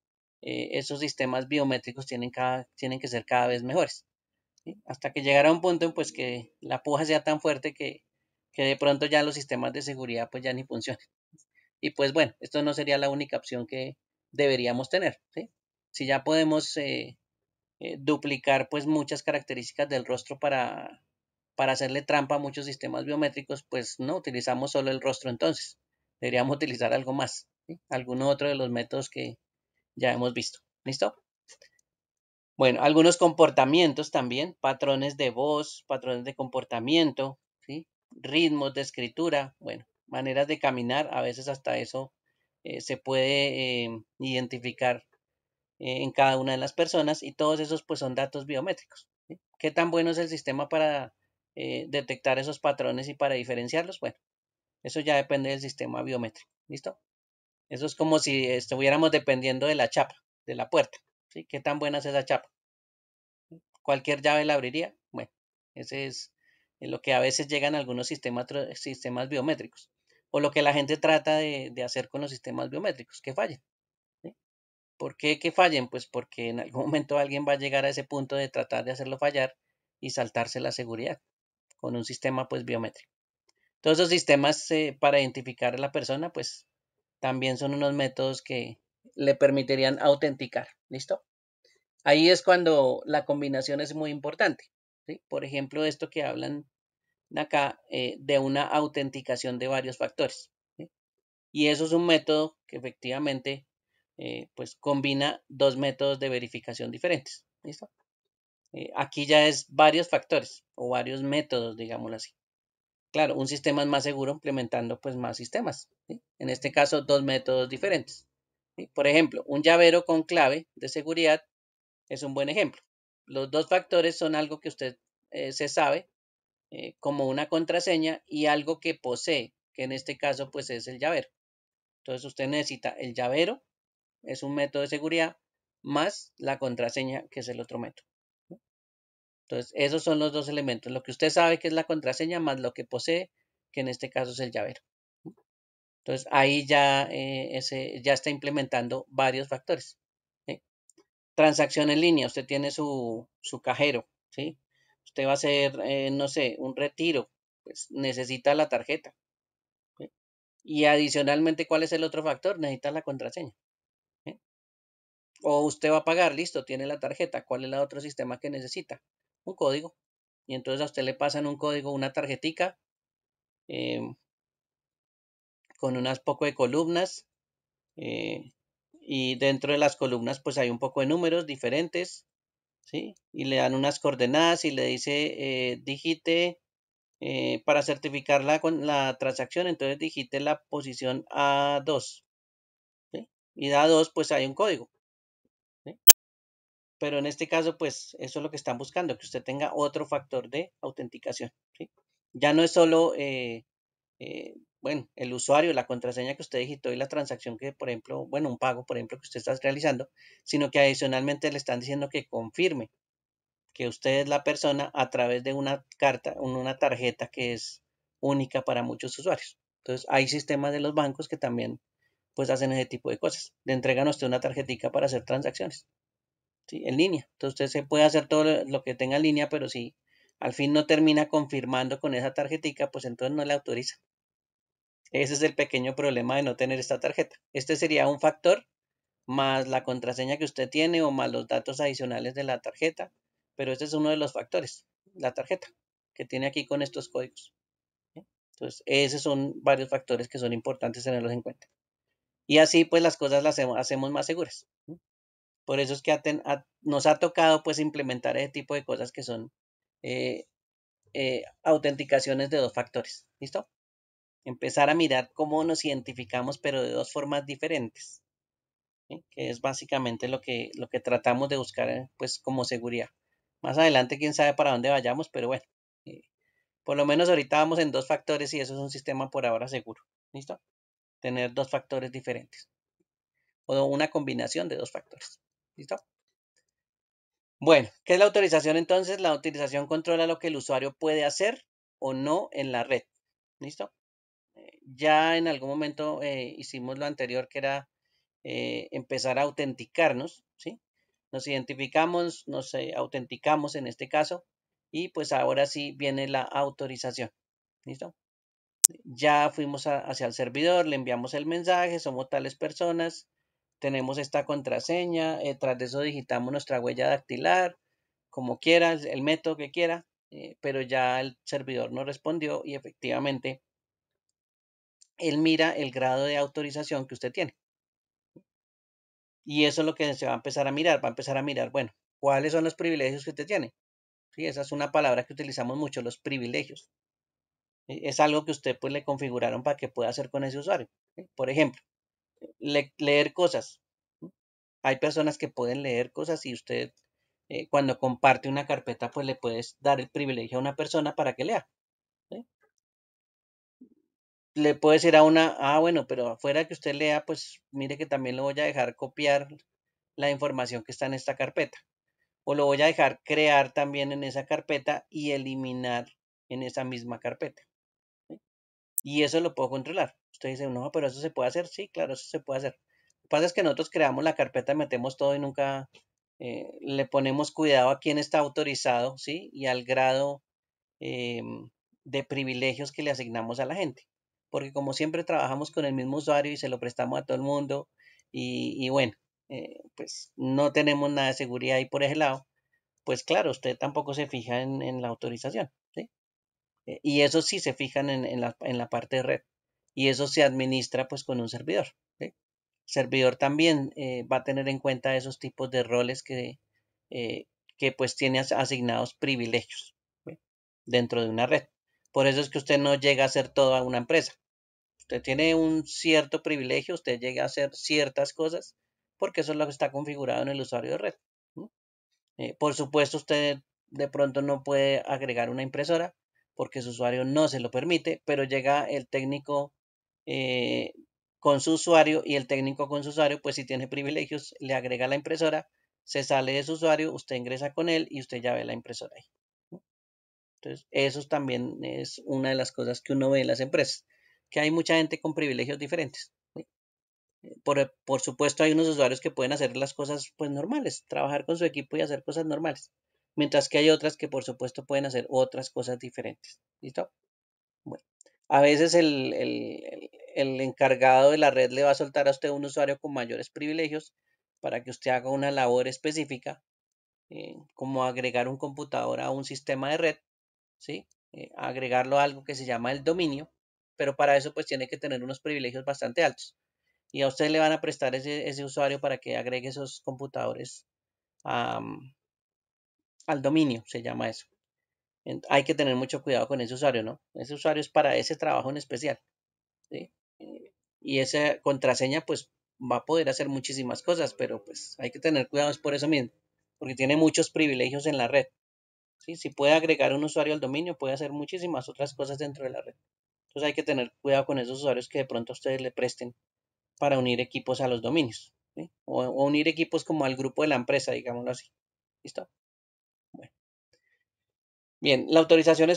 esos sistemas biométricos tienen que ser cada vez mejores, ¿sí? Hasta que llegará un punto en pues que la puja sea tan fuerte que de pronto ya los sistemas de seguridad pues ya ni funcionen. Y pues bueno, esto no sería la única opción que deberíamos tener, ¿sí? Si ya podemos duplicar pues muchas características del rostro para hacerle trampa a muchos sistemas biométricos, pues no utilizamos solo el rostro entonces. Deberíamos utilizar algo más, ¿sí? Alguno otro de los métodos que ya hemos visto. ¿Listo? Bueno, algunos comportamientos también, patrones de voz, patrones de comportamiento, ¿sí? Ritmos de escritura, bueno, maneras de caminar, a veces hasta eso se puede identificar en cada una de las personas y todos esos pues son datos biométricos, ¿sí? ¿Qué tan bueno es el sistema para detectar esos patrones y para diferenciarlos? Bueno, eso ya depende del sistema biométrico, ¿listo? Eso es como si estuviéramos dependiendo de la chapa, de la puerta, ¿sí? ¿Qué tan buena es esa chapa? ¿Cualquier llave la abriría? Bueno, ese es lo que a veces llegan algunos sistemas biométricos o lo que la gente trata de hacer con los sistemas biométricos, que fallen, ¿sí? ¿Por qué que fallen? Pues porque en algún momento alguien va a llegar a ese punto de tratar de hacerlo fallar y saltarse la seguridad con un sistema pues biométrico. Todos esos sistemas para identificar a la persona pues también son unos métodos que le permitirían autenticar. ¿Listo? Ahí es cuando la combinación es muy importante, ¿sí? Por ejemplo, esto que hablan acá de una autenticación de varios factores, ¿sí? Y eso es un método que efectivamente pues combina dos métodos de verificación diferentes. ¿Listo? Aquí ya es varios factores o varios métodos, digámoslo así. Claro, un sistema es más seguro implementando pues más sistemas, ¿sí? En este caso, dos métodos diferentes, ¿sí? Por ejemplo, un llavero con clave de seguridad es un buen ejemplo. Los dos factores son algo que usted se sabe como una contraseña y algo que posee, que en este caso pues es el llavero. Entonces usted necesita el llavero, es un método de seguridad, más la contraseña, que es el otro método. Entonces esos son los dos elementos, lo que usted sabe que es la contraseña más lo que posee, que en este caso es el llavero. Entonces ahí ya, ya está implementando varios factores, ¿sí? Transacción en línea, usted tiene su cajero, ¿sí? Usted va a hacer, no sé, un retiro, pues necesita la tarjeta, ¿sí? Y adicionalmente, ¿cuál es el otro factor? Necesita la contraseña, ¿sí? O usted va a pagar, listo, tiene la tarjeta, ¿cuál es el otro sistema que necesita? Un código. Y entonces a usted le pasan un código, una tarjetica, eh, con unas poco de columnas, eh, y dentro de las columnas pues hay un poco de números diferentes, ¿sí? Y le dan unas coordenadas y le dice, digite, para certificar la transacción, entonces digite la posición A2, ¿sí? Y de A2 pues hay un código, ¿sí? Pero en este caso pues eso es lo que están buscando, que usted tenga otro factor de autenticación, ¿sí? Ya no es solo, bueno, el usuario, la contraseña que usted digitó y la transacción que, por ejemplo, bueno, un pago, por ejemplo, que usted está realizando, sino que adicionalmente le están diciendo que confirme que usted es la persona a través de una carta, una tarjeta que es única para muchos usuarios. Entonces, hay sistemas de los bancos que también pues hacen ese tipo de cosas. Le entregan a usted una tarjetita para hacer transacciones, ¿sí? En línea. Entonces, usted se puede hacer todo lo que tenga en línea, pero si al fin no termina confirmando con esa tarjetita, pues entonces no le autoriza. Ese es el pequeño problema de no tener esta tarjeta. Este sería un factor más la contraseña que usted tiene o más los datos adicionales de la tarjeta, pero este es uno de los factores, la tarjeta que tiene aquí con estos códigos, ¿sí? Entonces, esos son varios factores que son importantes tenerlos en cuenta. Y así pues las cosas las hacemos más seguras, ¿sí? Por eso es que nos ha tocado pues implementar ese tipo de cosas que son eh, autenticaciones de dos factores. ¿Listo? empezar a mirar cómo nos identificamos, pero de dos formas diferentes, ¿sí? Que es básicamente lo que tratamos de buscar, pues como seguridad. Más adelante, quién sabe para dónde vayamos, pero bueno, eh, por lo menos ahorita vamos en dos factores y eso es un sistema por ahora seguro. ¿Listo? Tener dos factores diferentes o una combinación de dos factores. ¿Listo? Bueno, ¿qué es la autorización entonces? La autorización controla lo que el usuario puede hacer o no en la red. ¿Listo? Ya en algún momento hicimos lo anterior que era empezar a autenticarnos, ¿sí? Nos identificamos, nos autenticamos en este caso y pues ahora sí viene la autorización. ¿Listo? Ya fuimos hacia el servidor, le enviamos el mensaje, somos tales personas, tenemos esta contraseña, tras de eso digitamos nuestra huella dactilar, como quiera, el método que quiera, pero ya el servidor nos respondió y efectivamente él mira el grado de autorización que usted tiene. Y eso es lo que se va a empezar a mirar, va a empezar a mirar, bueno, ¿cuáles son los privilegios que usted tiene? Sí, esa es una palabra que utilizamos mucho, los privilegios. Es algo que usted pues le configuraron para que pueda hacer con ese usuario. ¿Sí? Por ejemplo, leer cosas. Hay personas que pueden leer cosas y usted cuando comparte una carpeta pues le puedes dar el privilegio a una persona para que lea. ¿Sí? Le puede decir a una, bueno, pero afuera que usted lea pues mire que también lo voy a dejar copiar la información que está en esta carpeta. O lo voy a dejar crear también en esa carpeta y eliminar en esa misma carpeta. ¿Sí? Y eso lo puedo controlar. Usted dice, no, pero eso se puede hacer. Sí, claro, eso se puede hacer. Lo que pasa es que nosotros creamos la carpeta, metemos todo y nunca le ponemos cuidado a quién está autorizado, ¿sí? Y al grado eh, de privilegios que le asignamos a la gente. Porque como siempre trabajamos con el mismo usuario y se lo prestamos a todo el mundo y bueno, pues no tenemos nada de seguridad ahí por ese lado, pues claro, usted tampoco se fija en la autorización, ¿sí? Y eso sí se fijan en la parte de red. Y eso se administra pues con un servidor, ¿sí? El servidor también va a tener en cuenta esos tipos de roles eh, que pues tiene asignados privilegios, ¿sí? Dentro de una red. Por eso es que usted no llega a hacer todo a una empresa. Usted tiene un cierto privilegio, usted llega a hacer ciertas cosas, porque eso es lo que está configurado en el usuario de red. ¿Sí? Por supuesto, usted de pronto no puede agregar una impresora porque su usuario no se lo permite, pero llega el técnico eh, con su usuario y el técnico con su usuario, pues si tiene privilegios, le agrega la impresora, se sale de su usuario, usted ingresa con él y usted ya ve la impresora ahí. Entonces, eso también es una de las cosas que uno ve en las empresas, que hay mucha gente con privilegios diferentes. ¿Sí? Por supuesto, hay unos usuarios que pueden hacer las cosas pues normales, trabajar con su equipo y hacer cosas normales, mientras que hay otras que por supuesto pueden hacer otras cosas diferentes. ¿Listo? Bueno, a veces el encargado de la red le va a soltar a usted un usuario con mayores privilegios para que usted haga una labor específica, como agregar un computador a un sistema de red, ¿sí? Agregarlo a algo que se llama el dominio, pero para eso pues tiene que tener unos privilegios bastante altos y a usted le van a prestar ese usuario para que agregue esos computadores a, al dominio, se llama eso. Hay que tener mucho cuidado con ese usuario, ¿no? Ese usuario es para ese trabajo en especial, ¿sí? Y esa contraseña pues va a poder hacer muchísimas cosas, pero pues hay que tener cuidado por eso mismo, porque tiene muchos privilegios en la red, ¿sí? Si puede agregar un usuario al dominio, puede hacer muchísimas otras cosas dentro de la red. Entonces hay que tener cuidado con esos usuarios que de pronto a ustedes le presten para unir equipos a los dominios, ¿sí? O unir equipos como al grupo de la empresa, digámoslo así. ¿Listo? Bueno. Bien, la autorización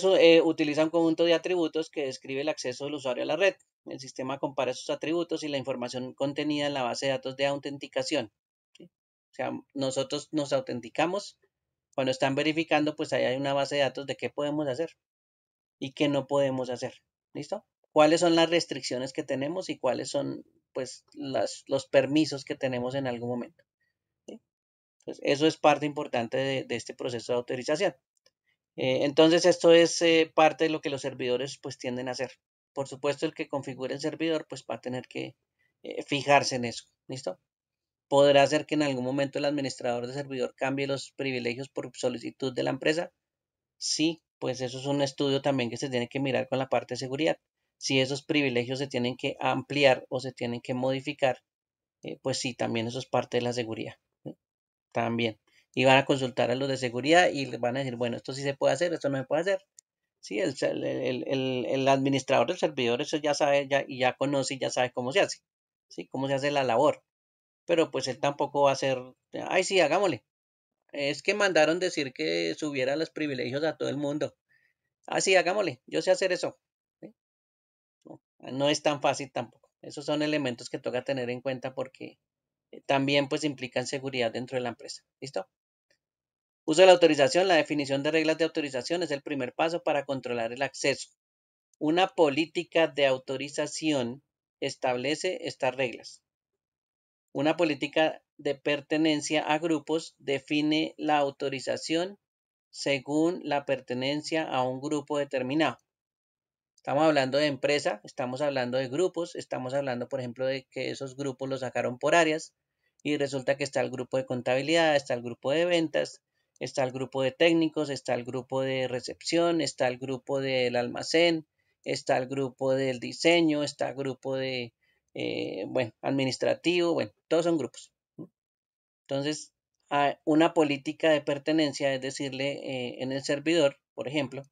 utiliza un conjunto de atributos que describe el acceso del usuario a la red. El sistema compara esos atributos y la información contenida en la base de datos de autenticación. ¿Sí? O sea, nosotros nos autenticamos. Cuando están verificando, pues ahí hay una base de datos de qué podemos hacer y qué no podemos hacer. ¿Listo? ¿Cuáles son las restricciones que tenemos y cuáles son pues los permisos que tenemos en algún momento? ¿Sí? Entonces, eso es parte importante de este proceso de autorización. Entonces, esto es parte de lo que los servidores pues tienden a hacer. Por supuesto, el que configure el servidor pues va a tener que fijarse en eso. ¿Listo? ¿Podrá ser que en algún momento el administrador de servidor cambie los privilegios por solicitud de la empresa? Sí, pues eso es un estudio también que se tiene que mirar con la parte de seguridad. si esos privilegios se tienen que ampliar o se tienen que modificar, pues sí, también eso es parte de la seguridad. ¿Sí? También. Y van a consultar a los de seguridad y les van a decir, bueno, esto sí se puede hacer, esto no se puede hacer. Sí, el administrador del servidor eso ya sabe y ya conoce y ya sabe cómo se hace. ¿Sí? Cómo se hace la labor. Pero pues él tampoco va a hacer, ay, sí, hagámosle. Es que mandaron decir que subiera los privilegios a todo el mundo. Ah, sí, hagámosle. Yo sé hacer eso. ¿Sí? No, no es tan fácil tampoco. Esos son elementos que toca tener en cuenta porque también pues implican seguridad dentro de la empresa. ¿Listo? Uso de la autorización. La definición de reglas de autorización es el primer paso para controlar el acceso. Una política de autorización establece estas reglas. Una política de pertenencia a grupos define la autorización según la pertenencia a un grupo determinado. Estamos hablando de empresa, estamos hablando de grupos, estamos hablando, por ejemplo, de que esos grupos los sacaron por áreas y resulta que está el grupo de contabilidad, está el grupo de ventas, está el grupo de técnicos, está el grupo de recepción, está el grupo del almacén, está el grupo del diseño, está el grupo de, bueno, administrativo, bueno, todos son grupos. Entonces, una política de pertenencia es decirle en el servidor, por ejemplo,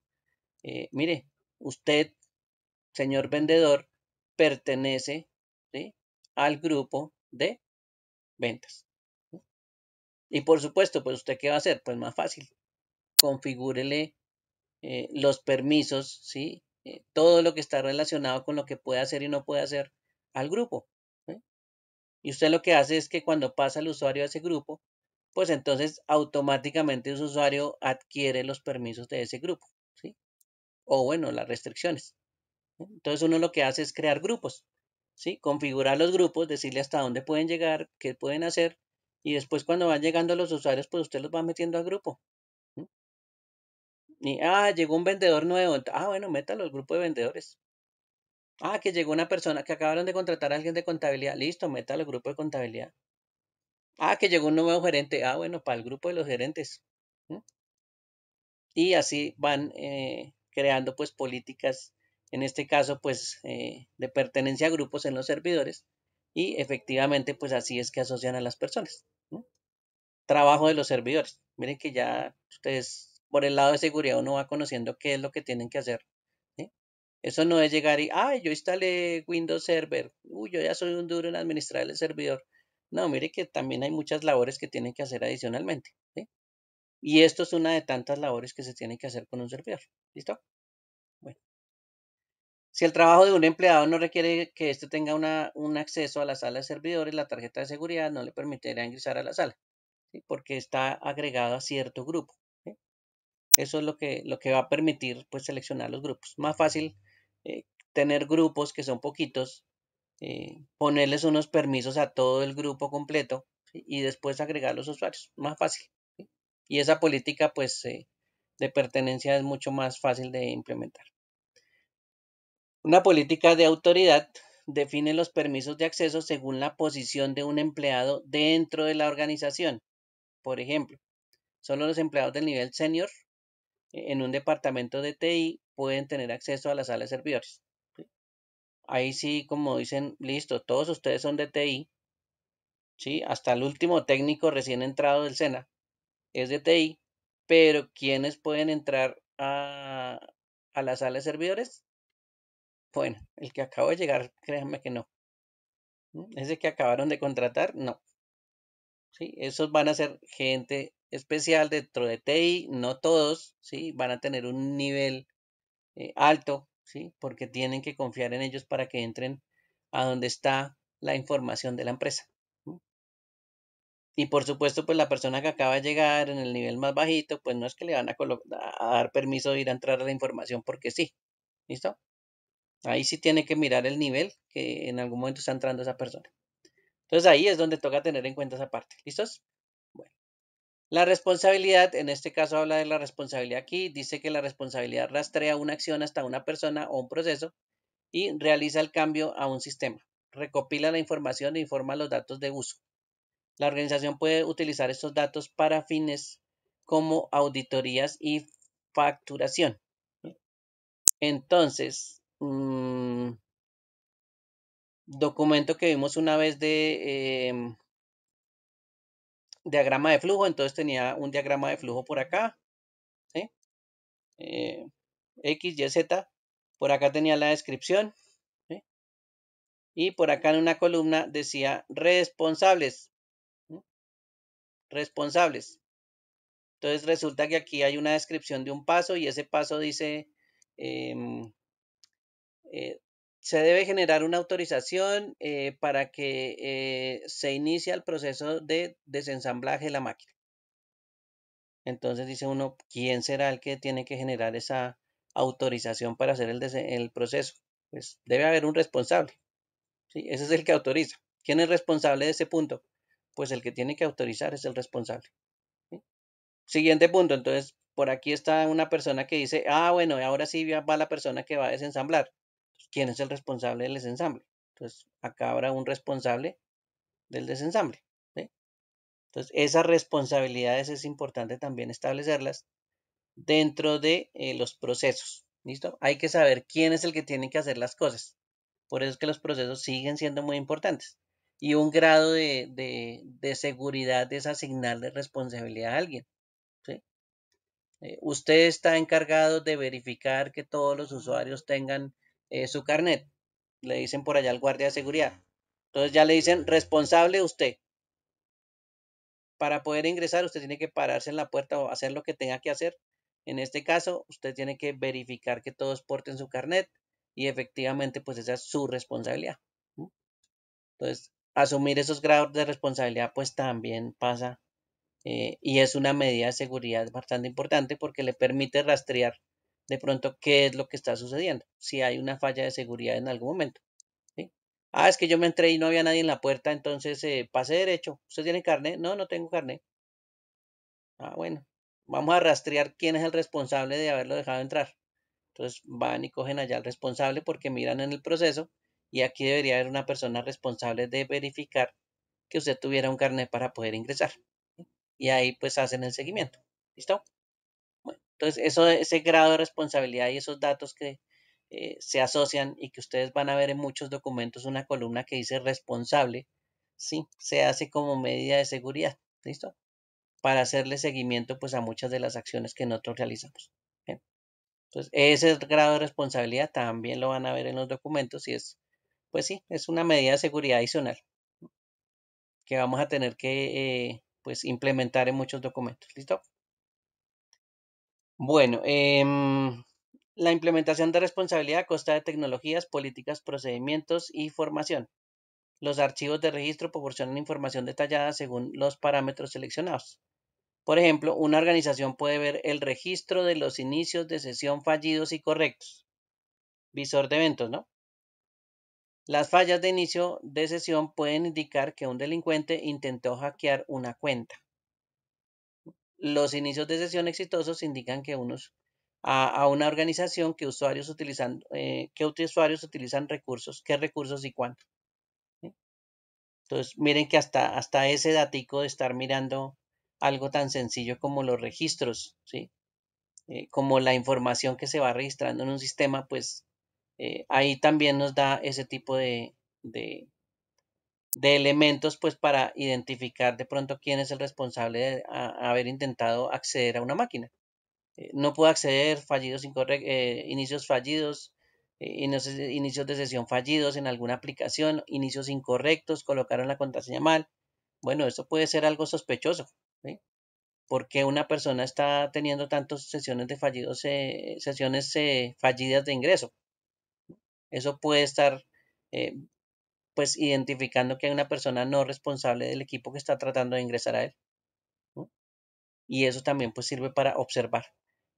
mire, usted señor vendedor, pertenece, ¿sí?, al grupo de ventas. Y por supuesto, pues usted qué va a hacer, pues más fácil, configúrele los permisos, ¿sí? Todo lo que está relacionado con lo que puede hacer y no puede hacer al grupo. ¿Sí? Y usted lo que hace es que cuando pasa el usuario a ese grupo, pues entonces automáticamente ese usuario adquiere los permisos de ese grupo, ¿sí? O bueno, las restricciones. Entonces uno lo que hace es crear grupos, ¿sí? Configurar los grupos, decirle hasta dónde pueden llegar, qué pueden hacer, y después cuando van llegando los usuarios, pues usted los va metiendo al grupo. ¿Sí? Y, llegó un vendedor nuevo, bueno, métalo al grupo de vendedores. Que llegó una persona que acabaron de contratar a alguien de contabilidad, listo, métalo al grupo de contabilidad. Que llegó un nuevo gerente, bueno, para el grupo de los gerentes. ¿Sí? Y así van creando pues políticas, en este caso pues de pertenencia a grupos en los servidores y efectivamente pues así es que asocian a las personas. ¿No? Trabajo de los servidores. Miren que ya ustedes por el lado de seguridad uno va conociendo qué es lo que tienen que hacer. ¿Sí? Eso no es llegar y, yo instalé Windows Server, yo ya soy un duro en administrar el servidor. No, mire que también hay muchas labores que tienen que hacer adicionalmente. ¿Sí? Y esto es una de tantas labores que se tienen que hacer con un servidor. ¿Listo? Bueno. Si el trabajo de un empleado no requiere que éste tenga un acceso a la sala de servidores, la tarjeta de seguridad no le permitirá ingresar a la sala, ¿sí? Porque está agregado a cierto grupo. ¿Sí? Eso es lo que va a permitir pues, seleccionar los grupos. Más fácil tener grupos que son poquitos, ponerles unos permisos a todo el grupo completo, ¿sí? Y después agregar los usuarios. Más fácil. ¿Sí? Y esa política pues de pertenencia es mucho más fácil de implementar. Una política de autoridad define los permisos de acceso según la posición de un empleado dentro de la organización. Por ejemplo, solo los empleados del nivel senior en un departamento de TI pueden tener acceso a la sala de servidores. ¿Sí? Ahí sí, como dicen, listo, todos ustedes son de TI, ¿sí? Hasta el último técnico recién entrado del SENA es de TI, pero ¿quiénes pueden entrar a la sala de servidores? Bueno, el que acabo de llegar, créanme que no. Ese que acabaron de contratar, no. ¿Sí? Esos van a ser gente especial dentro de TI, no todos, ¿sí? Van a tener un nivel alto, ¿sí? Porque tienen que confiar en ellos para que entren a donde está la información de la empresa. ¿Sí? Y por supuesto, pues la persona que acaba de llegar en el nivel más bajito, pues no es que le van a dar permiso de ir a entrar a la información porque sí. ¿Listo? Ahí sí tiene que mirar el nivel que en algún momento está entrando esa persona. Entonces ahí es donde toca tener en cuenta esa parte. ¿Listos? Bueno. La responsabilidad, en este caso habla de la responsabilidad aquí, dice que la responsabilidad rastrea una acción hasta una persona o un proceso y realiza el cambio a un sistema. Recopila la información e informa los datos de uso. La organización puede utilizar estos datos para fines como auditorías y facturación. Entonces, documento que vimos una vez de diagrama de flujo, entonces tenía un diagrama de flujo por acá, ¿sí? X, Y, Z, por acá tenía la descripción, ¿sí? Y por acá en una columna decía responsables, ¿sí? Responsables. Entonces resulta que aquí hay una descripción de un paso y ese paso dice, em, se debe generar una autorización para que se inicie el proceso de desensamblaje de la máquina. Entonces dice uno, ¿quién será el que tiene que generar esa autorización para hacer el proceso? Pues debe haber un responsable, ¿sí? Ese es el que autoriza. ¿Quién es responsable de ese punto? Pues el que tiene que autorizar es el responsable, ¿sí? Siguiente punto, entonces por aquí está una persona que dice, bueno, ahora sí va la persona que va a desensamblar. ¿Quién es el responsable del desensamble? Entonces acá habrá un responsable del desensamble, ¿sí? Entonces esas responsabilidades es importante también establecerlas dentro de los procesos. ¿Listo? Hay que saber quién es el que tiene que hacer las cosas. Por eso es que los procesos siguen siendo muy importantes. Y un grado de seguridad es asignarle responsabilidad a alguien, ¿sí? Usted está encargado de verificar que todos los usuarios tengan su carnet. Le dicen por allá al guardia de seguridad. Entonces ya le dicen responsable usted. Para poder ingresar, usted tiene que pararse en la puerta o hacer lo que tenga que hacer. En este caso, usted tiene que verificar que todos porten su carnet y efectivamente, pues esa es su responsabilidad. Entonces, asumir esos grados de responsabilidad, pues también pasa y es una medida de seguridad bastante importante porque le permite rastrear de pronto qué es lo que está sucediendo, si hay una falla de seguridad en algún momento, ¿sí? Es que yo me entré y no había nadie en la puerta, entonces pase derecho. ¿Usted tiene carnet? No, no tengo carnet. Bueno, vamos a rastrear quién es el responsable de haberlo dejado entrar. Entonces van y cogen allá al responsable porque miran en el proceso y aquí debería haber una persona responsable de verificar que usted tuviera un carnet para poder ingresar. Y ahí pues hacen el seguimiento. ¿Listo? Bueno, entonces ese grado de responsabilidad y esos datos que se asocian y que ustedes van a ver en muchos documentos una columna que dice responsable, sí, se hace como medida de seguridad. ¿Listo? Para hacerle seguimiento pues a muchas de las acciones que nosotros realizamos. ¿Bien? Entonces, ese grado de responsabilidad también lo van a ver en los documentos y es, pues sí, es una medida de seguridad adicional que vamos a tener que pues implementar en muchos documentos. ¿Listo? Bueno, la implementación de responsabilidad consta de tecnologías, políticas, procedimientos y formación. Los archivos de registro proporcionan información detallada según los parámetros seleccionados. Por ejemplo, una organización puede ver el registro de los inicios de sesión fallidos y correctos. Visor de eventos, ¿no? Las fallas de inicio de sesión pueden indicar que un delincuente intentó hackear una cuenta. Los inicios de sesión exitosos indican que a una organización que usuarios utilizan recursos, qué recursos y cuánto, ¿sí? Entonces, miren que hasta ese datico de estar mirando algo tan sencillo como los registros, ¿sí? Como la información que se va registrando en un sistema, pues ahí también nos da ese tipo de, de elementos pues para identificar de pronto quién es el responsable de haber intentado acceder a una máquina. No pudo acceder, inicios fallidos, inicios de sesión fallidos en alguna aplicación, inicios incorrectos, colocaron la contraseña mal. Bueno, eso puede ser algo sospechoso, ¿sí? Porque una persona está teniendo tantas sesiones de fallidos, sesiones fallidas de ingreso. Eso puede estar eh, pues identificando que hay una persona no responsable del equipo que está tratando de ingresar a él, ¿no? Y eso también pues sirve para observar.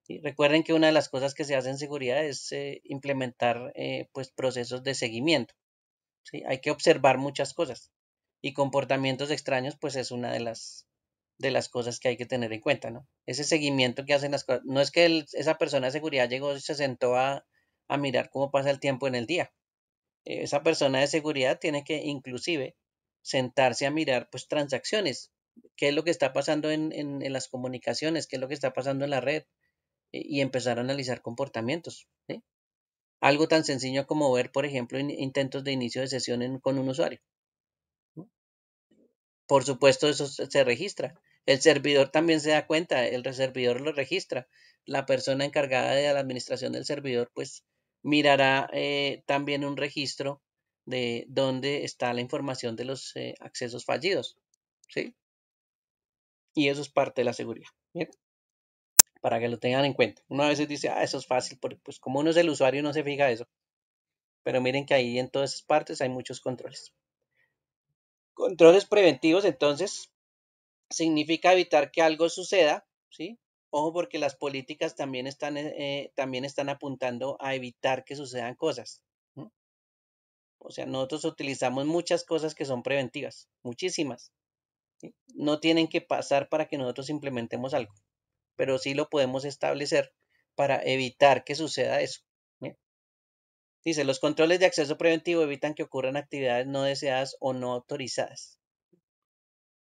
¿Sí? Recuerden que una de las cosas que se hace en seguridad es implementar pues procesos de seguimiento, ¿sí? Hay que observar muchas cosas y comportamientos extraños pues es una de las cosas que hay que tener en cuenta, ¿no? Ese seguimiento que hacen las cosas, no es que esa persona de seguridad llegó y se sentó a mirar cómo pasa el tiempo en el día. Esa persona de seguridad tiene que inclusive sentarse a mirar pues transacciones, qué es lo que está pasando en las comunicaciones, qué es lo que está pasando en la red y empezar a analizar comportamientos, ¿sí? Algo tan sencillo como ver, por ejemplo, intentos de inicio de sesión con un usuario. Por supuesto, eso se registra. El servidor también se da cuenta, el servidor lo registra. La persona encargada de la administración del servidor, pues mirará también un registro de dónde está la información de los accesos fallidos. ¿Sí? Y eso es parte de la seguridad. ¿Bien? Para que lo tengan en cuenta. Uno a veces dice, eso es fácil, porque pues como uno es el usuario no se fija eso. Pero miren que ahí en todas esas partes hay muchos controles. Controles preventivos, entonces, significa evitar que algo suceda, ¿sí? Ojo porque las políticas también están apuntando a evitar que sucedan cosas. ¿No? O sea, nosotros utilizamos muchas cosas que son preventivas, muchísimas. ¿Sí? No tienen que pasar para que nosotros implementemos algo, pero sí lo podemos establecer para evitar que suceda eso. ¿Sí? Dice, los controles de acceso preventivo evitan que ocurran actividades no deseadas o no autorizadas.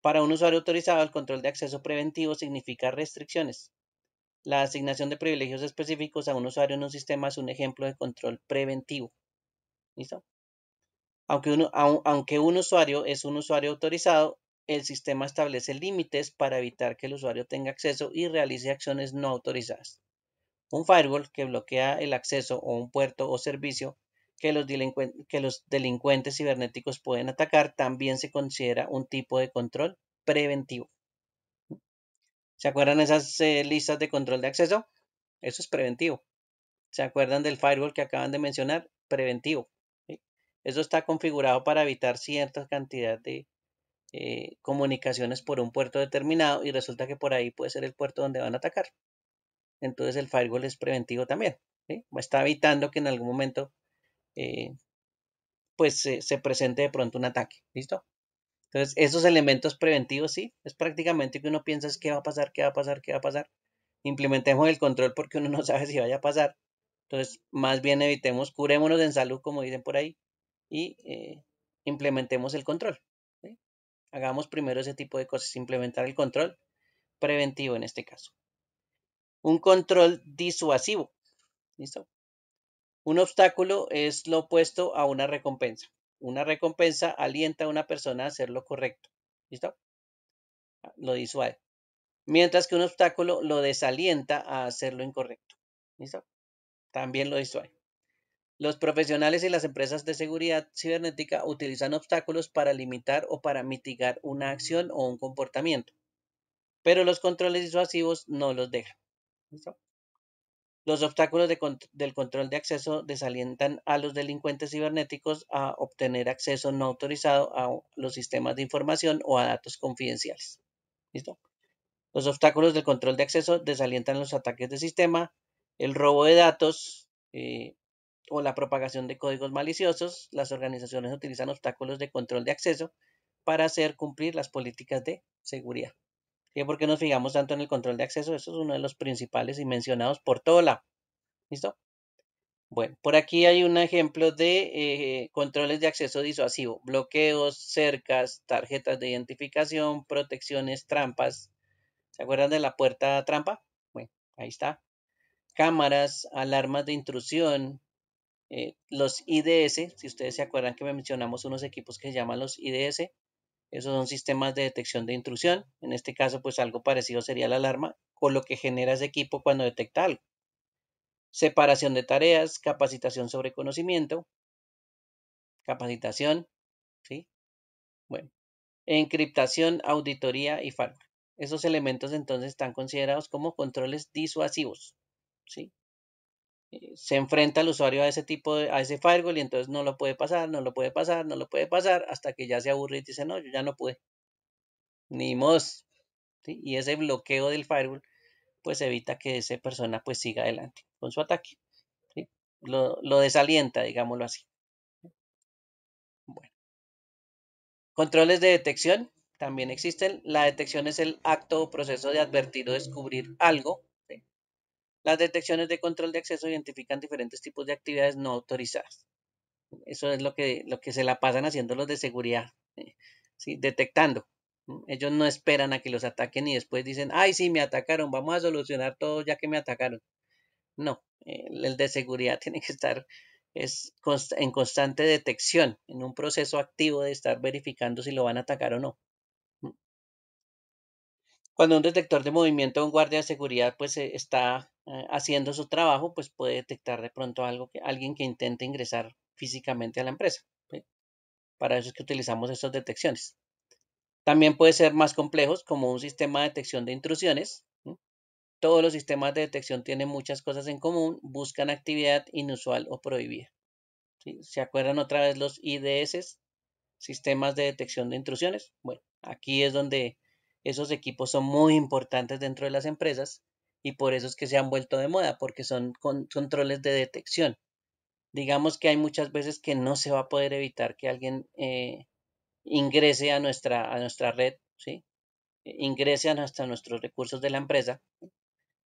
Para un usuario autorizado, el control de acceso preventivo significa restricciones. La asignación de privilegios específicos a un usuario en un sistema es un ejemplo de control preventivo. ¿Listo? Aunque un usuario es un usuario autorizado, el sistema establece límites para evitar que el usuario tenga acceso y realice acciones no autorizadas. Un firewall que bloquea el acceso o un puerto o servicio que los delincuentes cibernéticos pueden atacar también se considera un tipo de control preventivo. ¿Se acuerdan esas listas de control de acceso? Eso es preventivo. ¿Se acuerdan del firewall que acaban de mencionar? Preventivo. ¿Sí? Eso está configurado para evitar cierta cantidad de comunicaciones por un puerto determinado y resulta que por ahí puede ser el puerto donde van a atacar. Entonces el firewall es preventivo también. ¿Sí? Está evitando que en algún momento eh, pues se presente de pronto un ataque. ¿Listo? Entonces esos elementos preventivos sí, es prácticamente que uno piensa es qué va a pasar, qué va a pasar, qué va a pasar. Implementemos el control porque uno no sabe si vaya a pasar. Entonces, más bien evitemos, curémonos en salud, como dicen por ahí, y implementemos el control. ¿Sí? Hagamos primero ese tipo de cosas, implementar el control preventivo en este caso. Un control disuasivo. ¿Listo? Un obstáculo es lo opuesto a una recompensa. Una recompensa alienta a una persona a hacer lo correcto. ¿Listo? Lo disuade. Mientras que un obstáculo lo desalienta a hacer lo incorrecto. ¿Listo? También lo disuade. Los profesionales y las empresas de seguridad cibernética utilizan obstáculos para limitar o para mitigar una acción o un comportamiento, pero los controles disuasivos no los dejan. ¿Listo? Los obstáculos del control de acceso desalientan a los delincuentes cibernéticos a obtener acceso no autorizado a los sistemas de información o a datos confidenciales. ¿Listo? Los obstáculos del control de acceso desalientan los ataques de sistema, el robo de datos, o la propagación de códigos maliciosos. Las organizaciones utilizan obstáculos de control de acceso para hacer cumplir las políticas de seguridad. ¿Sí? ¿Por qué nos fijamos tanto en el control de acceso? Eso es uno de los principales y mencionados por todo lado. ¿Listo? Bueno, por aquí hay un ejemplo de controles de acceso disuasivo, bloqueos, cercas, tarjetas de identificación, protecciones, trampas. ¿Se acuerdan de la puerta trampa? Bueno, ahí está. Cámaras, alarmas de intrusión, los IDS, si ustedes se acuerdan que mencionamos unos equipos que se llaman los IDS, esos son sistemas de detección de intrusión. En este caso, pues algo parecido sería la alarma, con lo que genera ese equipo cuando detecta algo. Separación de tareas, capacitación sobre conocimiento, capacitación, ¿sí? Bueno, encriptación, auditoría y firewall. Esos elementos entonces están considerados como controles disuasivos, ¿sí? Se enfrenta el usuario a ese a ese firewall y entonces no lo puede pasar, no lo puede pasar, no lo puede pasar, hasta que ya se aburre y dice, no, yo ya no pude, ni más. ¿Sí? Y ese bloqueo del firewall, pues evita que esa persona pues siga adelante con su ataque. ¿Sí? Lo desalienta, digámoslo así. Bueno, controles de detección también existen. La detección es el acto o proceso de advertir o descubrir algo. ¿Sí? Las detecciones de control de acceso identifican diferentes tipos de actividades no autorizadas. Eso es lo que se la pasan haciendo los de seguridad, ¿sí? Detectando. Ellos no esperan a que los ataquen y después dicen, ay, sí, me atacaron, vamos a solucionar todo ya que me atacaron. No, el de seguridad tiene que estar en constante detección, en un proceso activo de estar verificando si lo van a atacar o no. Cuando un detector de movimiento o un guardia de seguridad pues está haciendo su trabajo, pues puede detectar de pronto alguien que intente ingresar físicamente a la empresa. ¿Sí? Para eso es que utilizamos estas detecciones. También puede ser más complejos, como un sistema de detección de intrusiones. ¿Sí? Todos los sistemas de detección tienen muchas cosas en común, buscan actividad inusual o prohibida. ¿Sí? ¿Se acuerdan otra vez los IDS? Sistemas de detección de intrusiones. Bueno, aquí es donde esos equipos son muy importantes dentro de las empresas y por eso es que se han vuelto de moda, porque son controles de detección. Digamos que hay muchas veces que no se va a poder evitar que alguien ingrese a nuestra red, ¿sí? Ingrese hasta nuestros recursos de la empresa,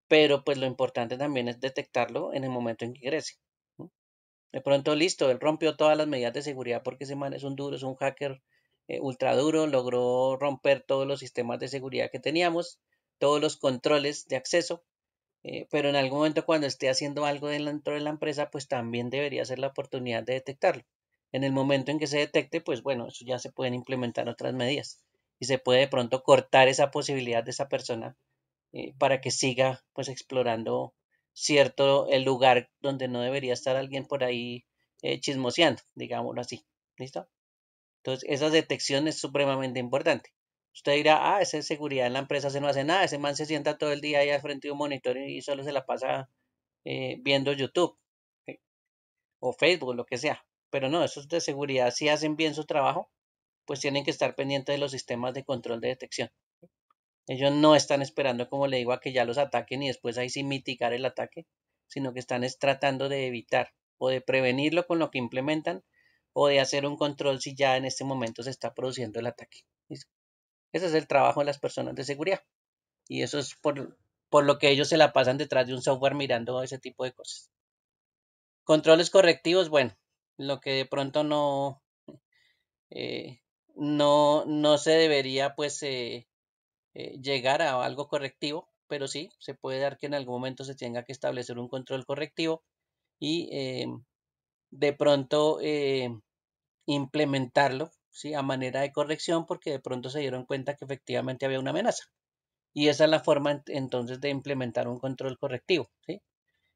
pero pues lo importante también es detectarlo en el momento en que ingrese. ¿Sí? De pronto, listo, él rompió todas las medidas de seguridad porque ese man es un duro, es un hacker ultra duro, logró romper todos los sistemas de seguridad que teníamos, todos los controles de acceso, pero en algún momento cuando esté haciendo algo dentro de la empresa, pues también debería ser la oportunidad de detectarlo. En el momento en que se detecte, pues bueno, eso ya se pueden implementar otras medidas y se puede de pronto cortar esa posibilidad de esa persona para que siga pues explorando cierto el lugar donde no debería estar alguien por ahí chismoseando, digámoslo así. ¿Listo? Entonces, esa detección es supremamente importante. Usted dirá, esa es seguridad en la empresa, se no hace nada, ese man se sienta todo el día ahí al frente de un monitor y solo se la pasa viendo YouTube, ¿sí? O Facebook, lo que sea. Pero no, esos de seguridad, si hacen bien su trabajo, pues tienen que estar pendientes de los sistemas de control de detección. Ellos no están esperando, como le digo, a que ya los ataquen y después ahí sí mitigar el ataque, sino que están tratando de evitar o de prevenirlo con lo que implementan o de hacer un control si ya en este momento se está produciendo el ataque. ¿Listo? Ese es el trabajo de las personas de seguridad y eso es por lo que ellos se la pasan detrás de un software mirando ese tipo de cosas. Controles correctivos, bueno, lo que de pronto eh, no se debería pues llegar a algo correctivo, pero sí, se puede dar que en algún momento se tenga que establecer un control correctivo y de pronto implementarlo, ¿sí? A manera de corrección porque de pronto se dieron cuenta que efectivamente había una amenaza. Y esa es la forma entonces de implementar un control correctivo, ¿sí?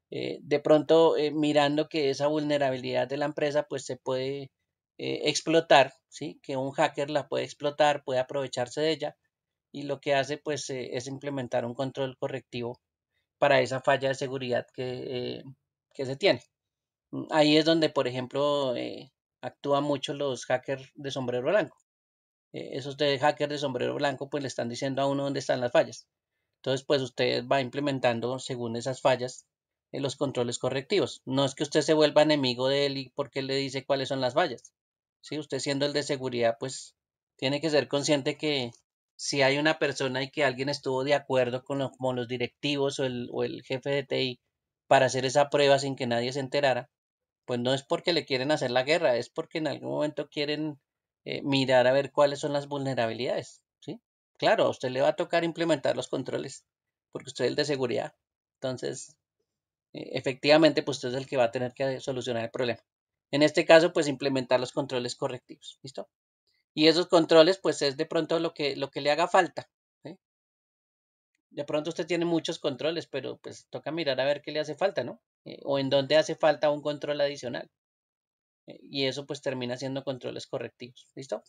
De pronto mirando que esa vulnerabilidad de la empresa pues se puede explotar, ¿sí? Que un hacker la puede explotar, puede aprovecharse de ella y lo que hace pues es implementar un control correctivo para esa falla de seguridad que se tiene. Ahí es donde, por ejemplo, actúan mucho los hackers de sombrero blanco. Esos de hackers de sombrero blanco pues le están diciendo a uno dónde están las fallas. Entonces pues usted va implementando según esas fallas los controles correctivos. No es que usted se vuelva enemigo de él y porque él le dice cuáles son las fallas. ¿Sí? Usted siendo el de seguridad pues tiene que ser consciente que si hay una persona y que alguien estuvo de acuerdo con los directivos o el jefe de TI para hacer esa prueba sin que nadie se enterara, pues no es porque le quieren hacer la guerra, es porque en algún momento quieren mirar a ver cuáles son las vulnerabilidades, ¿sí? Claro, a usted le va a tocar implementar los controles, porque usted es el de seguridad. Entonces, efectivamente, pues usted es el que va a tener que solucionar el problema. En este caso, pues implementar los controles correctivos, ¿listo? Y esos controles, pues es de pronto lo que le haga falta, ¿sí? De pronto usted tiene muchos controles, pero pues toca mirar a ver qué le hace falta, ¿no? O en dónde hace falta un control adicional. Y eso pues termina siendo controles correctivos. ¿Listo?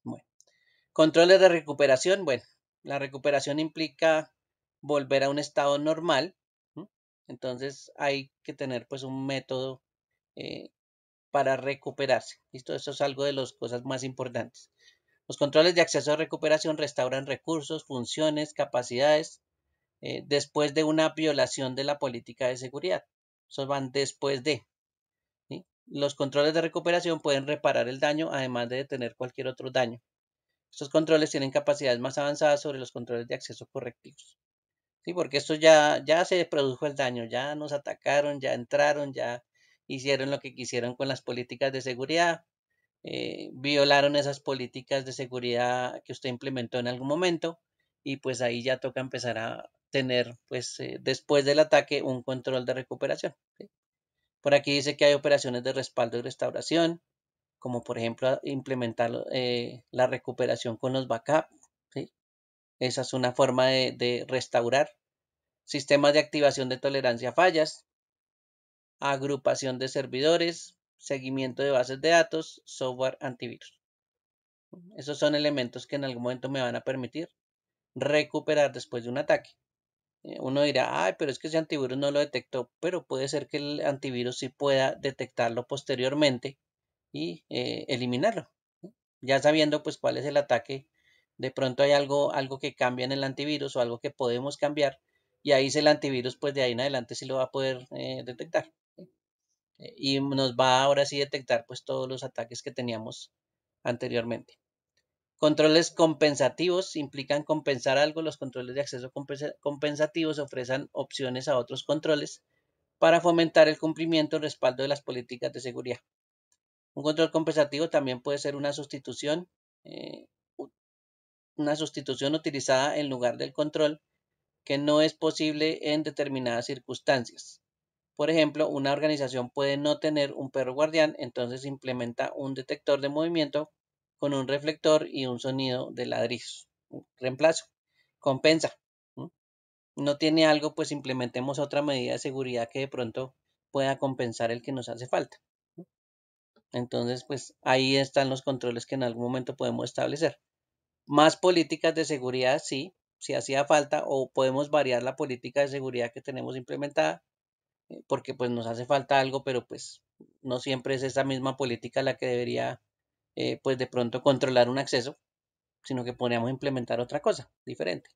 Bueno, controles de recuperación. Bueno, la recuperación implica volver a un estado normal. ¿Sí? Entonces hay que tener pues un método eh, para recuperarse. ¿Listo? Eso es algo de las cosas más importantes. Los controles de acceso a recuperación restauran recursos, funciones, capacidades después de una violación de la política de seguridad. Esos van después de. ¿Sí? Los controles de recuperación pueden reparar el daño, además de detener cualquier otro daño. Estos controles tienen capacidades más avanzadas sobre los controles de acceso correctivos. ¿Sí? Porque esto ya se produjo el daño, ya nos atacaron, ya entraron, ya hicieron lo que quisieron con las políticas de seguridad, violaron esas políticas de seguridad que usted implementó en algún momento y pues ahí ya toca empezar tener, pues, después del ataque, un control de recuperación. ¿Sí? Por aquí dice que hay operaciones de respaldo y restauración, como por ejemplo implementar la recuperación con los backups. ¿Sí? Esa es una forma de restaurar. Sistemas de activación de tolerancia a fallas, agrupación de servidores, seguimiento de bases de datos, software antivirus. Esos son elementos que en algún momento me van a permitir recuperar después de un ataque. Uno dirá, ay, pero es que ese antivirus no lo detectó, pero puede ser que el antivirus sí pueda detectarlo posteriormente y eliminarlo. Ya sabiendo pues cuál es el ataque, de pronto hay algo que cambia en el antivirus o algo que podemos cambiar y ahí el antivirus pues de ahí en adelante sí lo va a poder detectar. Y nos va ahora sí detectar pues todos los ataques que teníamos anteriormente. Controles compensativos implican compensar algo. Los controles de acceso compensativos ofrecen opciones a otros controles para fomentar el cumplimiento y respaldo de las políticas de seguridad. Un control compensativo también puede ser eh, una sustitución utilizada en lugar del control que no es posible en determinadas circunstancias. Por ejemplo, una organización puede no tener un perro guardián, entonces implementa un detector de movimiento con un reflector y un sonido de ladrillos. Reemplazo. Compensa. No tiene algo, pues implementemos otra medida de seguridad que de pronto pueda compensar el que nos hace falta. Entonces, pues ahí están los controles que en algún momento podemos establecer. Más políticas de seguridad, sí, si hacía falta, o podemos variar la política de seguridad que tenemos implementada porque pues nos hace falta algo, pero pues no siempre es esa misma política la que debería pues de pronto controlar un acceso, sino que podríamos implementar otra cosa diferente.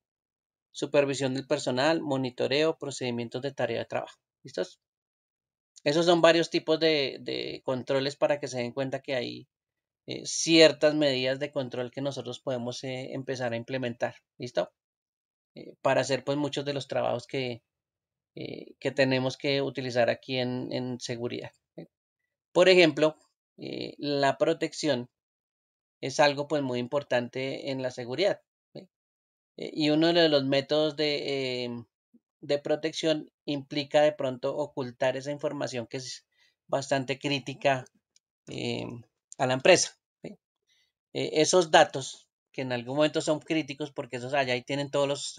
Supervisión del personal, monitoreo, procedimientos de tarea de trabajo. ¿Listos? Esos son varios tipos de controles para que se den cuenta que hay ciertas medidas de control que nosotros podemos empezar a implementar. ¿Listo? Para hacer pues muchos de los trabajos que tenemos que utilizar aquí en seguridad. Por ejemplo, la protección es algo pues muy importante en la seguridad. ¿Sí? Y uno de los métodos de protección implica de pronto ocultar esa información que es bastante crítica eh, a la empresa. ¿Sí? Esos datos que en algún momento son críticos porque esos allá ahí tienen todos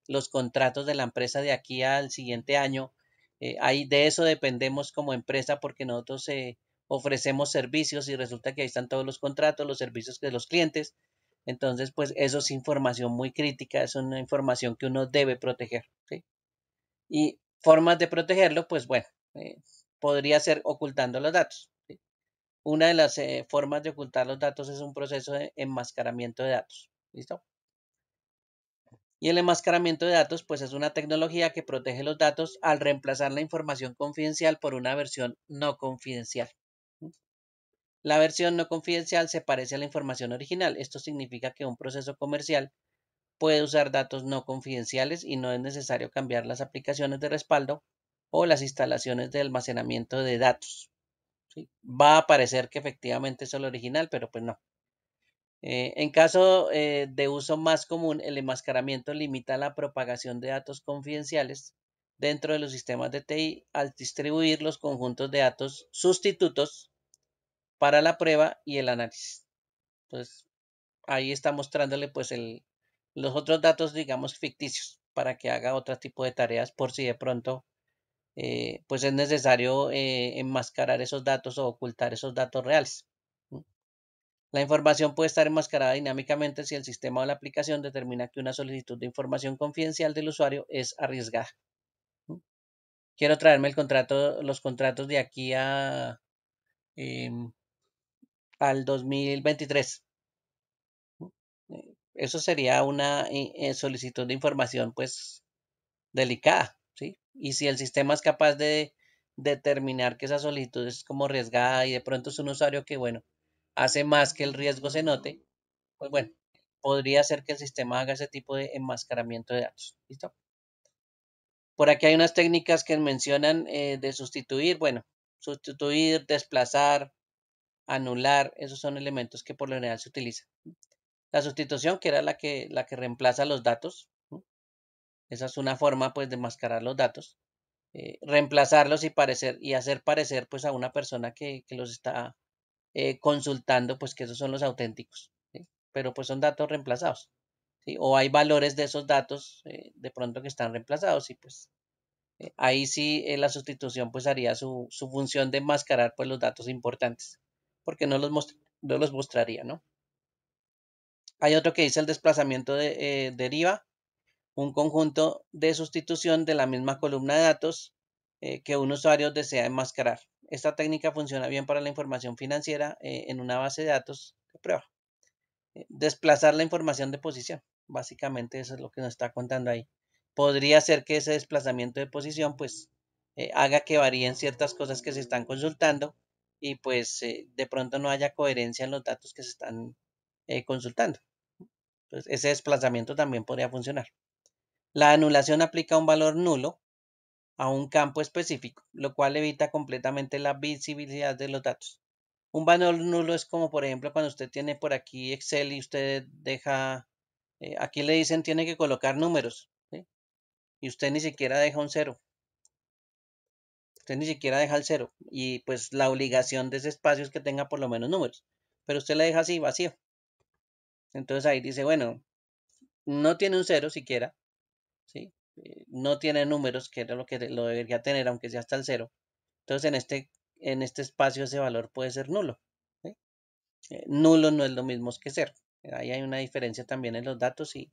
los contratos de la empresa de aquí al siguiente año. Ahí de eso dependemos como empresa porque nosotros ofrecemos servicios y resulta que ahí están todos los contratos, los servicios de los clientes. Entonces, pues eso es información muy crítica, es una información que uno debe proteger. ¿Sí? Y formas de protegerlo, pues bueno, podría ser ocultando los datos. ¿Sí? Una de las formas de ocultar los datos es un proceso de enmascaramiento de datos. ¿Listo? Y el enmascaramiento de datos, pues es una tecnología que protege los datos al reemplazar la información confidencial por una versión no confidencial. La versión no confidencial se parece a la información original. Esto significa que un proceso comercial puede usar datos no confidenciales y no es necesario cambiar las aplicaciones de respaldo o las instalaciones de almacenamiento de datos. ¿Sí? Va a parecer que efectivamente es el original, pero pues no. En caso de uso más común, el enmascaramiento limita la propagación de datos confidenciales dentro de los sistemas de TI al distribuir los conjuntos de datos sustitutos para la prueba y el análisis. Entonces, ahí está mostrándole pues los otros datos, digamos, ficticios para que haga otro tipo de tareas por si de pronto pues es necesario enmascarar esos datos o ocultar esos datos reales. La información puede estar enmascarada dinámicamente si el sistema o la aplicación determina que una solicitud de información confidencial del usuario es arriesgada. Quiero traerme los contratos de aquí al 2023. Eso sería una solicitud de información pues delicada, ¿sí? Y si el sistema es capaz de determinar que esa solicitud es como arriesgada y de pronto es un usuario que, bueno, hace más que el riesgo se note, pues bueno, podría ser que el sistema haga ese tipo de enmascaramiento de datos. ¿Listo? Por aquí hay unas técnicas que mencionan de sustituir, bueno, sustituir, desplazar, anular, esos son elementos que por lo general se utilizan. La sustitución, que era la que reemplaza los datos, ¿no? Esa es una forma pues de mascarar los datos, reemplazarlos y hacer parecer pues a una persona que los está consultando, pues que esos son los auténticos, ¿sí? Pero pues son datos reemplazados, ¿sí? O hay valores de esos datos de pronto que están reemplazados y pues ahí sí la sustitución pues haría su función de enmascarar pues los datos importantes, porque no los mostraría, ¿no? Hay otro que dice el desplazamiento deriva un conjunto de sustitución de la misma columna de datos que un usuario desea enmascarar. Esta técnica funciona bien para la información financiera en una base de datos de prueba. Desplazar la información de posición. Básicamente eso es lo que nos está contando ahí. Podría ser que ese desplazamiento de posición pues haga que varíen ciertas cosas que se están consultando y pues de pronto no haya coherencia en los datos que se están consultando. Entonces ese desplazamiento también podría funcionar. La anulación aplica un valor nulo a un campo específico, lo cual evita completamente la visibilidad de los datos. Un valor nulo es como, por ejemplo, cuando usted tiene por aquí Excel y usted deja, aquí le dicen tiene que colocar números, ¿sí? Y usted ni siquiera deja un cero, usted ni siquiera deja el cero. Y pues la obligación de ese espacio es que tenga por lo menos números, pero usted le deja así vacío. Entonces ahí dice, bueno, no tiene un cero siquiera, ¿sí? No tiene números, que era lo que lo debería tener, aunque sea hasta el cero. Entonces en este espacio ese valor puede ser nulo, ¿sí? Nulo no es lo mismo que cero. Ahí hay una diferencia también en los datos y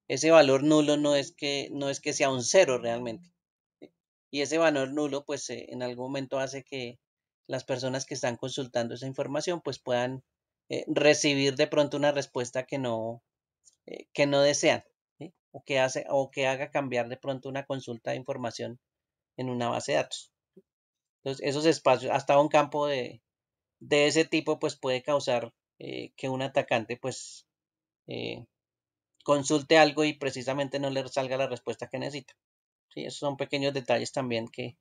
ese valor nulo no es que sea un cero realmente, ¿sí? Y ese valor nulo pues en algún momento hace que las personas que están consultando esa información pues puedan recibir de pronto una respuesta que no desean, ¿sí? O que haga cambiar de pronto una consulta de información en una base de datos. Entonces, esos espacios, hasta un campo de ese tipo, pues puede causar que un atacante, pues, eh, consulte algo y precisamente no le salga la respuesta que necesita. ¿Sí? Esos son pequeños detalles también que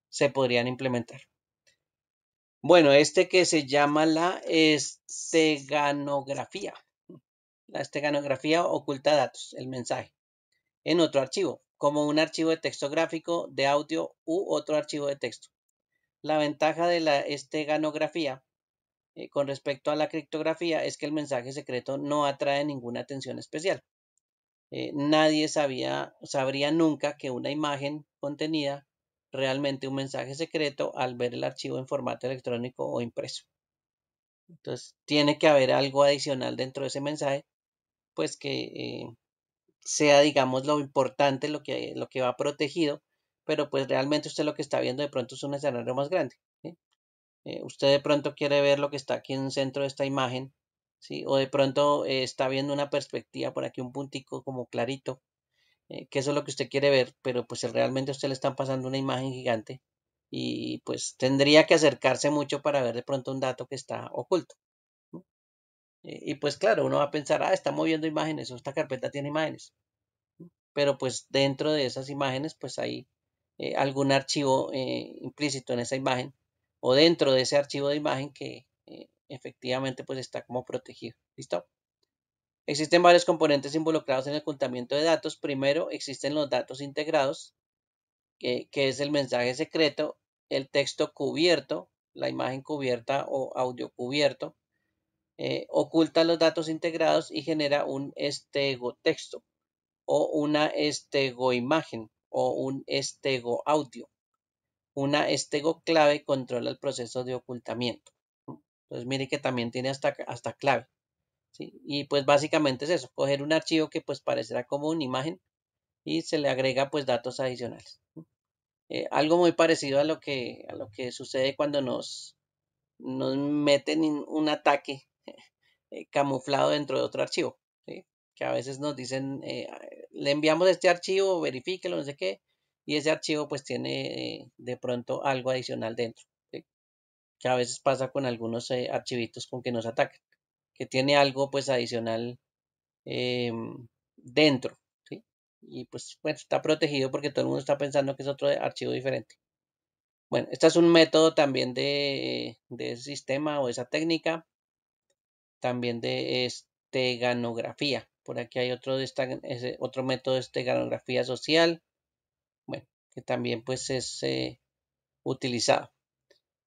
se podrían implementar. Bueno, este que se llama la esteganografía. La esteganografía oculta datos, el mensaje, en otro archivo, como un archivo de texto gráfico, de audio u otro archivo de texto. La ventaja de la esteganografía con respecto a la criptografía es que el mensaje secreto no atrae ninguna atención especial. Nadie sabría nunca que una imagen contenía realmente un mensaje secreto al ver el archivo en formato electrónico o impreso. Entonces, tiene que haber algo adicional dentro de ese mensaje, pues que sea, digamos, lo importante, lo que va protegido, pero pues realmente usted lo que está viendo de pronto es un escenario más grande, ¿sí? Usted de pronto quiere ver lo que está aquí en el centro de esta imagen, ¿sí? O de pronto está viendo una perspectiva por aquí, un puntico como clarito, que eso es lo que usted quiere ver, pero pues realmente a usted le están pasando una imagen gigante y pues tendría que acercarse mucho para ver de pronto un dato que está oculto, ¿no? Y pues claro, uno va a pensar, ah, está moviendo imágenes o esta carpeta tiene imágenes, pero pues dentro de esas imágenes pues hay algún archivo implícito en esa imagen o dentro de ese archivo de imagen que efectivamente pues está como protegido. ¿Listo? Existen varios componentes involucrados en el ocultamiento de datos. Primero existen los datos integrados, que es el mensaje secreto, el texto cubierto, la imagen cubierta o audio cubierto, oculta los datos integrados y genera un estegotexto o una estegoimagen o un estegoaudio. Una estego clave controla el proceso de ocultamiento. Entonces mire que también tiene hasta clave, ¿sí? Y pues básicamente es eso, coger un archivo que pues parecerá como una imagen y se le agrega pues datos adicionales. Algo muy parecido a lo que sucede cuando nos meten en un ataque camuflado dentro de otro archivo, ¿sí? Que a veces nos dicen, le enviamos este archivo, verifíquelo, no sé qué, y ese archivo pues tiene de pronto algo adicional dentro, ¿sí? Que a veces pasa con algunos archivitos con que nos atacan, que tiene algo pues adicional eh, dentro, ¿sí? Y pues bueno, está protegido porque todo el mundo está pensando que es otro archivo diferente. Bueno, este es un método también de ese sistema o esa técnica, también de esteganografía. Por aquí hay otro método de esteganografía social, bueno, que también pues es utilizado.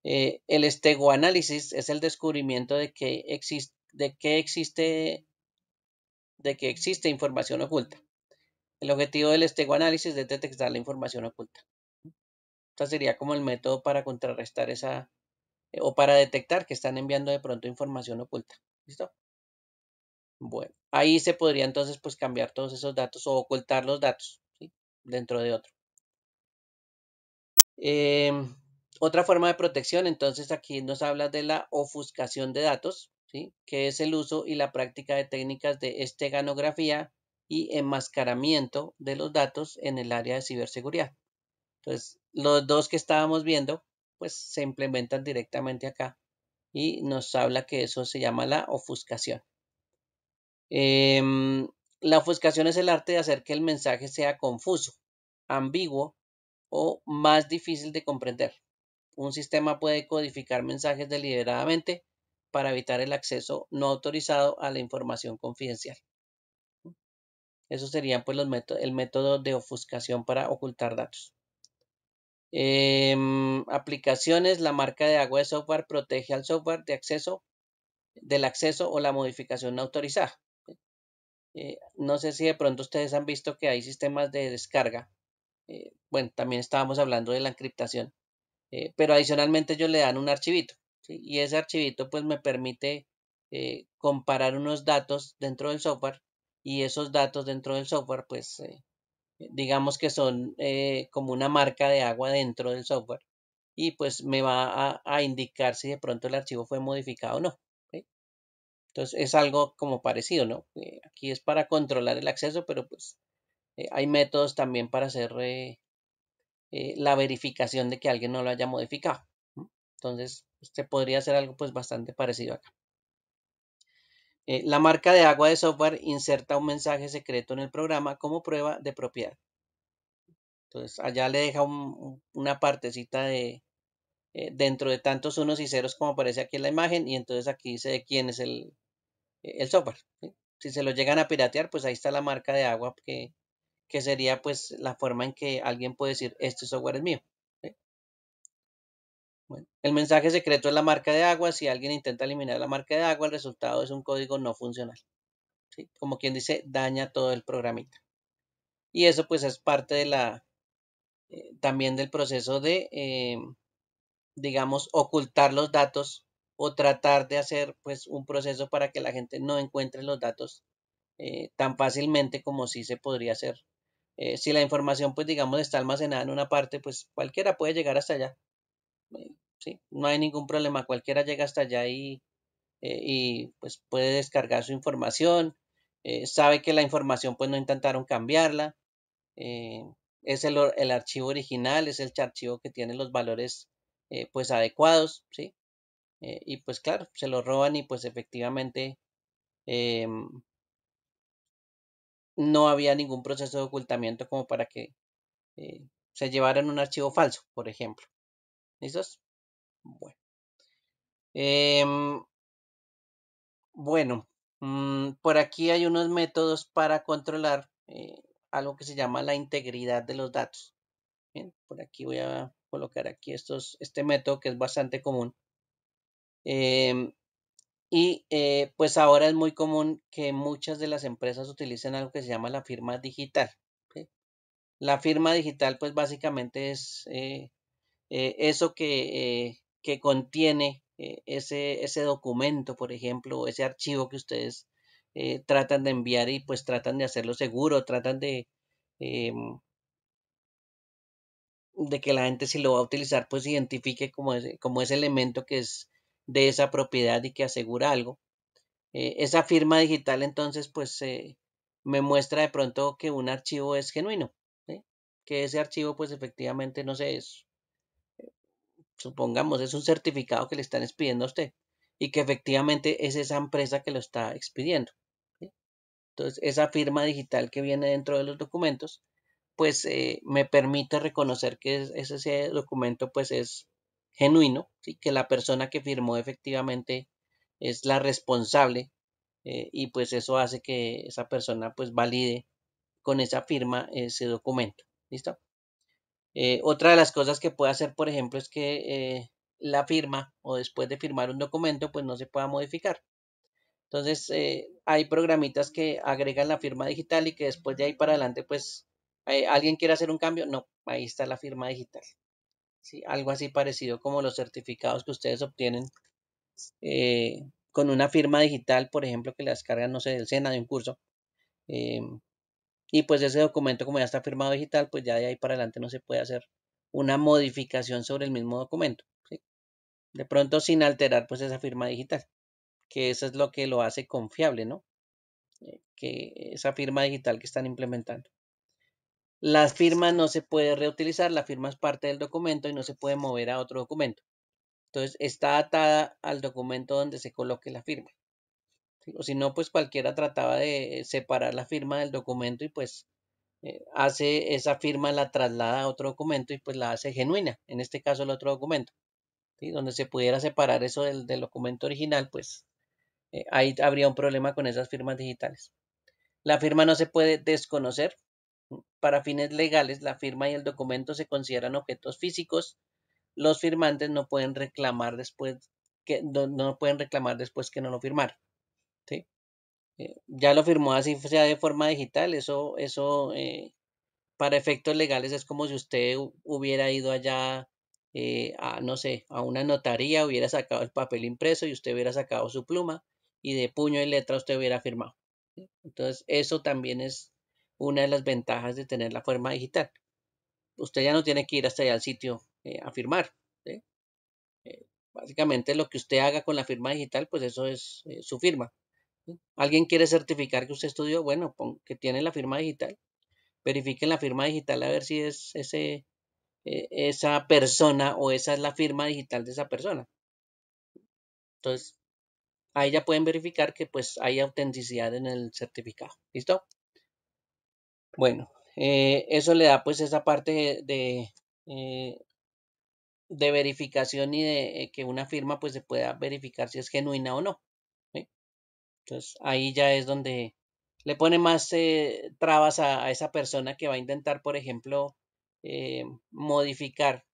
El estegoanálisis es el descubrimiento de que existe información oculta. El objetivo del estegoanálisis es detectar la información oculta. Este sería como el método para contrarrestar o para detectar que están enviando de pronto información oculta. ¿Listo? Bueno, ahí se podría entonces pues cambiar todos esos datos o ocultar los datos, ¿sí? Dentro de otro. Otra forma de protección, entonces aquí nos habla de la ofuscación de datos, ¿sí? Que es el uso y la práctica de técnicas de esteganografía y enmascaramiento de los datos en el área de ciberseguridad. Entonces, los dos que estábamos viendo, pues se implementan directamente acá y nos habla que eso se llama la ofuscación. La ofuscación es el arte de hacer que el mensaje sea confuso, ambiguo o más difícil de comprender. Un sistema puede codificar mensajes deliberadamente para evitar el acceso no autorizado a la información confidencial. Esos serían pues el método de ofuscación para ocultar datos. Aplicaciones, la marca de agua de software protege al software del acceso o la modificación no autorizada. No sé si de pronto ustedes han visto que hay sistemas de descarga. Bueno, también estábamos hablando de la encriptación, pero adicionalmente ellos le dan un archivito, ¿sí? Y ese archivito pues me permite comparar unos datos dentro del software y esos datos dentro del software pues digamos que son como una marca de agua dentro del software y pues me va a indicar si de pronto el archivo fue modificado o no. ¿Sí? Entonces es algo como parecido, ¿no? Aquí es para controlar el acceso, pero pues hay métodos también para hacer la verificación de que alguien no lo haya modificado. ¿No? Entonces, este podría ser algo pues bastante parecido acá. La marca de agua de software inserta un mensaje secreto en el programa como prueba de propiedad. Entonces, allá le deja una partecita dentro de tantos unos y ceros como aparece aquí en la imagen y entonces aquí dice de quién es el software. ¿Sí? Si se lo llegan a piratear, pues ahí está la marca de agua que sería pues la forma en que alguien puede decir este software es mío. ¿Sí? Bueno, el mensaje secreto es la marca de agua. Si alguien intenta eliminar la marca de agua, el resultado es un código no funcional. ¿Sí? Como quien dice, daña todo el programita. Y eso pues es parte de también del proceso de, digamos, ocultar los datos o tratar de hacer pues un proceso para que la gente no encuentre los datos tan fácilmente como sí se podría hacer. Si la información pues digamos está almacenada en una parte, pues cualquiera puede llegar hasta allá. Sí, no hay ningún problema, cualquiera llega hasta allá y pues puede descargar su información, sabe que la información pues no intentaron cambiarla, eh, es el archivo original, es el archivo que tiene los valores pues adecuados, ¿sí? Y pues claro, se lo roban y pues efectivamente no había ningún proceso de ocultamiento como para que se llevaran un archivo falso, por ejemplo. ¿Listos? Bueno. Em, Bueno, por aquí hay unos métodos para controlar algo que se llama la integridad de los datos. Bien, por aquí voy a colocar aquí este método que es bastante común. Em, pues ahora es muy común que muchas de las empresas utilicen algo que se llama la firma digital. ¿Sí? La firma digital pues básicamente es eso que contiene ese documento, por ejemplo, o ese archivo que ustedes tratan de enviar y pues tratan de hacerlo seguro, tratan em, de que la gente si lo va a utilizar pues identifique como ese elemento que es de esa propiedad y que asegura algo. Esa firma digital entonces pues me muestra de pronto que un archivo es genuino, ¿sí? Que ese archivo pues efectivamente no sé, supongamos, es un certificado que le están expidiendo a usted y que efectivamente es esa empresa que lo está expidiendo. ¿Sí? Entonces, esa firma digital que viene dentro de los documentos, pues me permite reconocer que ese documento pues es genuino, ¿sí? Que la persona que firmó efectivamente es la responsable y pues eso hace que esa persona pues valide con esa firma ese documento. ¿Listo? Otra de las cosas que puede hacer, por ejemplo, es que la firma o después de firmar un documento pues no se pueda modificar. Entonces, hay programitas que agregan la firma digital y que después de ahí para adelante, pues, alguien quiere hacer un cambio. No, ahí está la firma digital. ¿Sí? Algo así parecido como los certificados que ustedes obtienen con una firma digital, por ejemplo, que las cargan, no sé, del SENA de un curso. eh, y pues ese documento, como ya está firmado digital, pues ya de ahí para adelante no se puede hacer una modificación sobre el mismo documento. ¿Sí? De pronto sin alterar pues esa firma digital, que eso es lo que lo hace confiable, ¿no? Que esa firma digital que están implementando. Las firmas no se puede reutilizar, la firma es parte del documento y no se puede mover a otro documento. Entonces está atada al documento donde se coloque la firma. ¿Sí? O si no, pues cualquiera trataba de separar la firma del documento y pues hace esa firma, la traslada a otro documento y pues la hace genuina, en este caso el otro documento. ¿Sí? Donde se pudiera separar eso del documento original, pues ahí habría un problema con esas firmas digitales. La firma no se puede desconocer. Para fines legales, la firma y el documento se consideran objetos físicos. Los firmantes no pueden reclamar después no pueden reclamar después que no lo firmaron. ¿Sí? Ya lo firmó así sea de forma digital. Eso para efectos legales es como si usted hubiera ido allá a, no sé, a una notaría, hubiera sacado el papel impreso y usted hubiera sacado su pluma y de puño y letra usted hubiera firmado. ¿Sí? Entonces, eso también es una de las ventajas de tener la forma digital. Usted ya no tiene que ir hasta allá al sitio a firmar. ¿Sí? Básicamente lo que usted haga con la firma digital, pues eso es su firma. ¿Sí? ¿Alguien quiere certificar que usted estudió? Bueno, que tiene la firma digital. Verifiquen la firma digital a ver si es esa persona o esa es la firma digital de esa persona. Entonces, ahí ya pueden verificar que pues hay autenticidad en el certificado. ¿Listo? Bueno, eso le da pues esa parte eh, de verificación y de que una firma pues se pueda verificar si es genuina o no. ¿Sí? Entonces ahí ya es donde le pone más trabas a esa persona que va a intentar, por ejemplo, modificar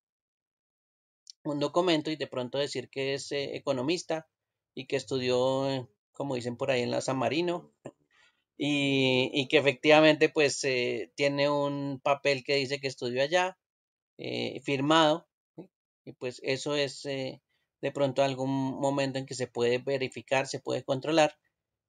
un documento y de pronto decir que es economista y que estudió, como dicen por ahí, en la San Marino y que efectivamente pues tiene un papel que dice que estudió allá, firmado, ¿sí? Y pues eso es de pronto algún momento en que se puede verificar, se puede controlar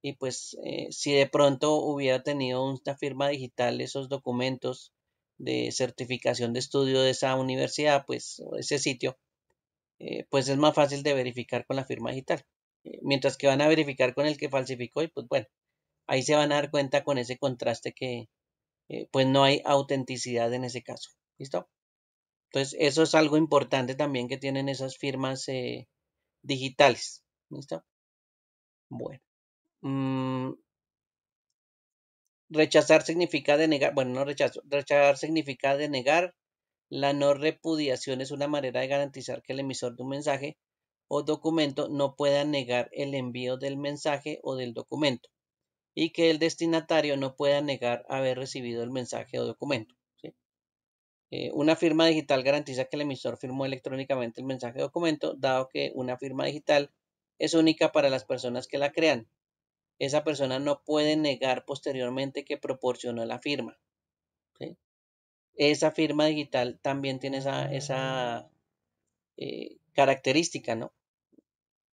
y pues si de pronto hubiera tenido una firma digital esos documentos de certificación de estudio de esa universidad, pues o ese sitio, pues es más fácil de verificar con la firma digital. Mientras que van a verificar con el que falsificó y pues bueno, ahí se van a dar cuenta con ese contraste que pues no hay autenticidad en ese caso. ¿Listo? Entonces eso es algo importante también que tienen esas firmas digitales. ¿Listo? Bueno. Rechazar significa denegar, bueno, no rechazo, rechazar significa denegar. La no repudiación es una manera de garantizar que el emisor de un mensaje o documento no pueda negar el envío del mensaje o del documento y que el destinatario no pueda negar haber recibido el mensaje o documento. ¿Sí? Una firma digital garantiza que el emisor firmó electrónicamente el mensaje o documento, dado que una firma digital es única para las personas que la crean. Esa persona no puede negar posteriormente que proporcionó la firma. ¿Sí? Esa firma digital también tiene esa característica, ¿no?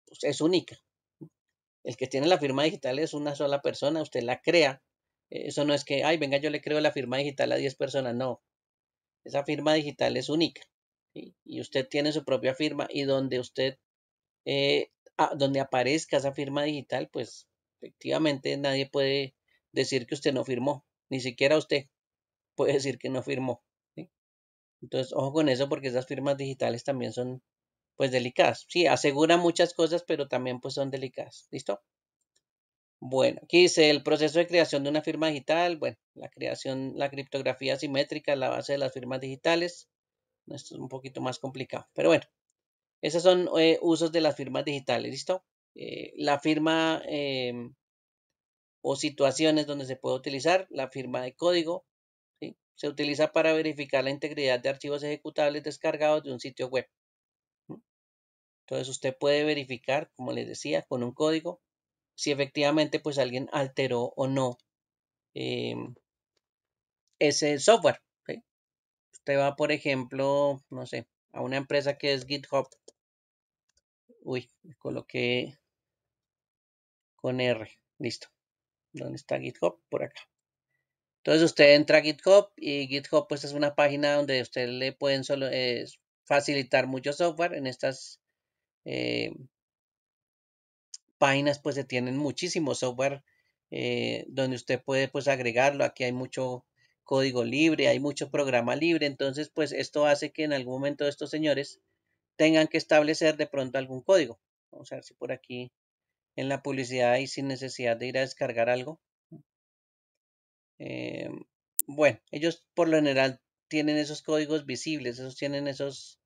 Pues es única. El que tiene la firma digital es una sola persona, usted la crea. Eso no es que, ay, venga, yo le creo la firma digital a 10 personas, no. Esa firma digital es única. ¿Sí? Y usted tiene su propia firma y donde usted, donde aparezca esa firma digital, pues efectivamente nadie puede decir que usted no firmó, ni siquiera usted puede decir que no firmó. ¿Sí? Entonces, ojo con eso porque esas firmas digitales también son pues delicadas. Sí, aseguran muchas cosas, pero también pues son delicadas. ¿Listo? Bueno, aquí dice el proceso de creación de una firma digital. Bueno, la creación, la criptografía simétrica es la base de las firmas digitales. Esto es un poquito más complicado, pero bueno, esos son usos de las firmas digitales. ¿Listo? La firma o situaciones donde se puede utilizar la firma de código, ¿sí? Se utiliza para verificar la integridad de archivos ejecutables descargados de un sitio web. Entonces usted puede verificar, como les decía, con un código, si efectivamente pues alguien alteró o no eh, ese software, ¿sí? Usted va, por ejemplo, no sé, a una empresa que es GitHub. Uy, me coloqué con R. Listo. ¿Dónde está GitHub? Por acá. Entonces usted entra a GitHub y GitHub pues es una página donde usted le pueden solo facilitar mucho software. En estas eh, páginas pues se tienen muchísimo software donde usted puede pues agregarlo. Aquí hay mucho código libre, hay mucho programa libre. Entonces pues esto hace que en algún momento estos señores tengan que establecer de pronto algún código. Vamos a ver si por aquí en la publicidad y sin necesidad de ir a descargar algo. Eh, bueno, ellos por lo general tienen esos códigos visibles, esos tienen esos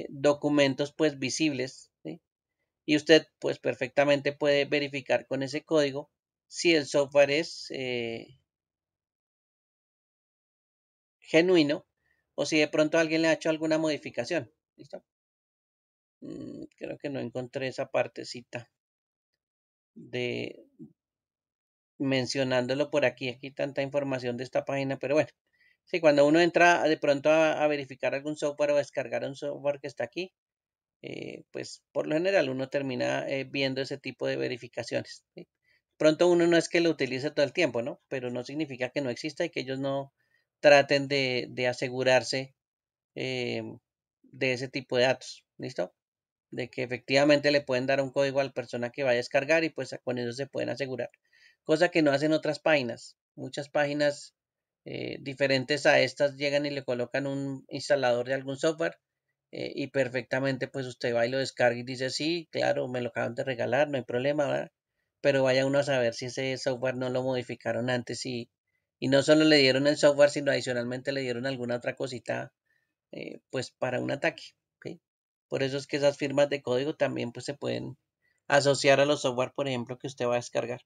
documentos pues visibles, ¿sí? Y usted pues perfectamente puede verificar con ese código si el software es genuino o si de pronto alguien le ha hecho alguna modificación. ¿Listo? Creo que no encontré esa partecita de mencionándolo por aquí. Aquí tanta información de esta página, pero bueno. Sí, cuando uno entra de pronto a verificar algún software o a descargar un software que está aquí, pues por lo general uno termina viendo ese tipo de verificaciones, ¿sí? Pronto uno no es que lo utilice todo el tiempo, ¿no? Pero no significa que no exista y que ellos no traten de asegurarse eh, de ese tipo de datos, ¿listo? De que efectivamente le pueden dar un código a la persona que va a descargar y pues con eso se pueden asegurar. Cosa que no hacen otras páginas. Muchas páginas diferentes a estas llegan y le colocan un instalador de algún software y perfectamente pues usted va y lo descarga y dice, sí, claro, me lo acaban de regalar, no hay problema, ¿verdad? Pero vaya uno a saber si ese software no lo modificaron antes y no solo le dieron el software, sino adicionalmente le dieron alguna otra cosita pues para un ataque, ¿sí? Por eso es que esas firmas de código también pues se pueden asociar a los software, por ejemplo, que usted va a descargar.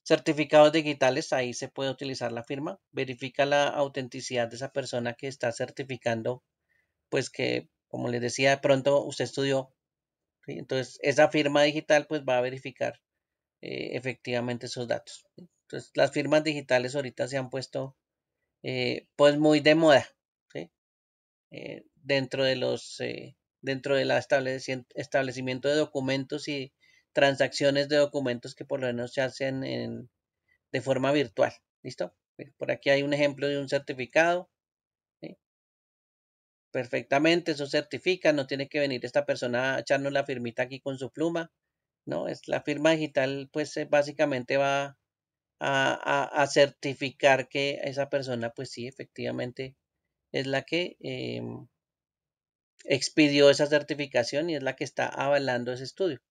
Certificados digitales, ahí se puede utilizar la firma, verifica la autenticidad de esa persona que está certificando, pues que, como les decía, de pronto usted estudió, ¿sí? Entonces esa firma digital pues va a verificar efectivamente esos datos, ¿sí? Entonces las firmas digitales ahorita se han puesto pues muy de moda, ¿sí? Dentro de dentro del establecimiento de documentos y transacciones de documentos que por lo menos se hacen de forma virtual. ¿Listo? Por aquí hay un ejemplo de un certificado, ¿sí? Perfectamente, eso certifica, no tiene que venir esta persona a echarnos la firmita aquí con su pluma, ¿no? Es la firma digital, pues básicamente va a certificar que esa persona, pues sí, efectivamente es la que expidió esa certificación y es la que está avalando ese estudio.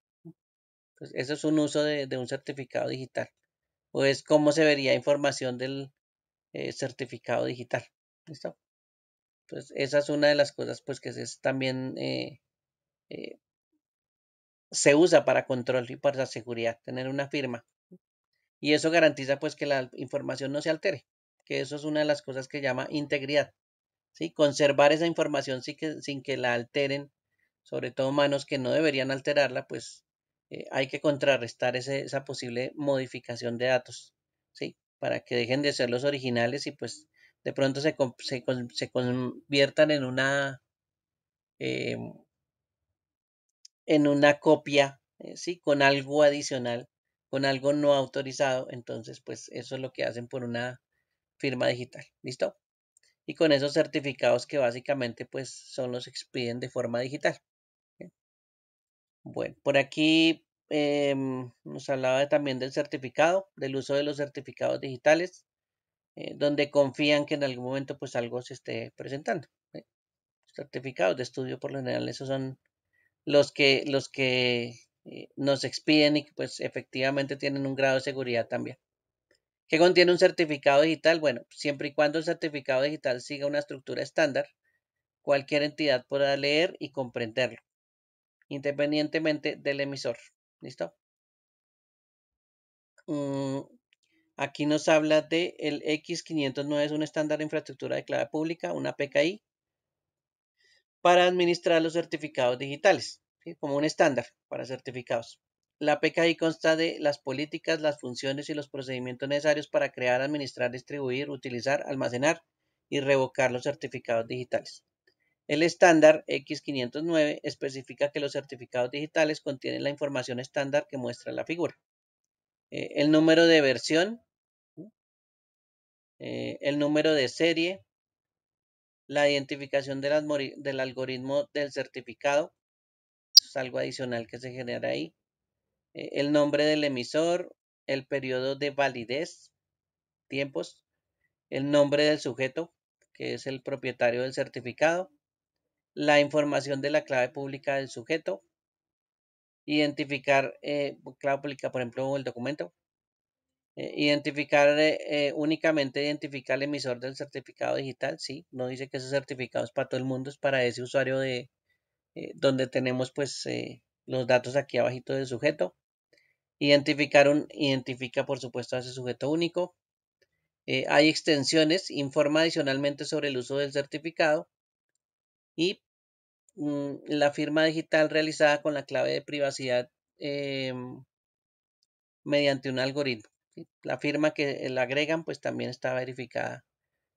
Pues eso es un uso de un certificado digital. O es cómo se vería información del certificado digital. ¿Listo? Entonces, esa es una de las cosas pues que también eh, se usa para control y para seguridad, tener una firma. Y eso garantiza pues que la información no se altere, que eso es una de las cosas que llama integridad. ¿Sí? Conservar esa información sin que la alteren, sobre todo manos que no deberían alterarla, pues hay que contrarrestar esa posible modificación de datos, ¿sí? Para que dejen de ser los originales y pues de pronto se conviertan eh, en una copia, ¿sí? Con algo adicional, con algo no autorizado. Entonces, pues eso es lo que hacen por una firma digital. ¿Listo? Y con esos certificados que básicamente pues son los que expiden de forma digital. ¿Sí? Bueno, por aquí nos hablaba también del certificado, del uso de los certificados digitales, donde confían que en algún momento pues algo se esté presentando. ¿Sí? Certificados de estudio por lo general, esos son los que nos expiden y que pues efectivamente tienen un grado de seguridad también. ¿Qué contiene un certificado digital? Bueno, siempre y cuando el certificado digital siga una estructura estándar, cualquier entidad podrá leer y comprenderlo, independientemente del emisor. ¿Listo? Mm, aquí nos habla de el X509, es un estándar de infraestructura de clave pública, una PKI, para administrar los certificados digitales, ¿sí? Como un estándar para certificados. La PKI consta de las políticas, las funciones y los procedimientos necesarios para crear, administrar, distribuir, utilizar, almacenar y revocar los certificados digitales. El estándar X509 especifica que los certificados digitales contienen la información estándar que muestra la figura. El número de versión, el número de serie, la identificación del algoritmo del certificado, es algo adicional que se genera ahí, el nombre del emisor, el periodo de validez, tiempos, el nombre del sujeto, que es el propietario del certificado, la información de la clave pública del sujeto, identificar clave pública, por ejemplo, el documento, únicamente identifica el emisor del certificado digital, sí, no dice que ese certificado es para todo el mundo, es para ese usuario de donde tenemos pues los datos aquí abajito del sujeto. Identifica por supuesto a ese sujeto único. Hay extensiones, informa adicionalmente sobre el uso del certificado y la firma digital realizada con la clave de privacidad mediante un algoritmo, ¿sí? La firma que le agregan pues también está verificada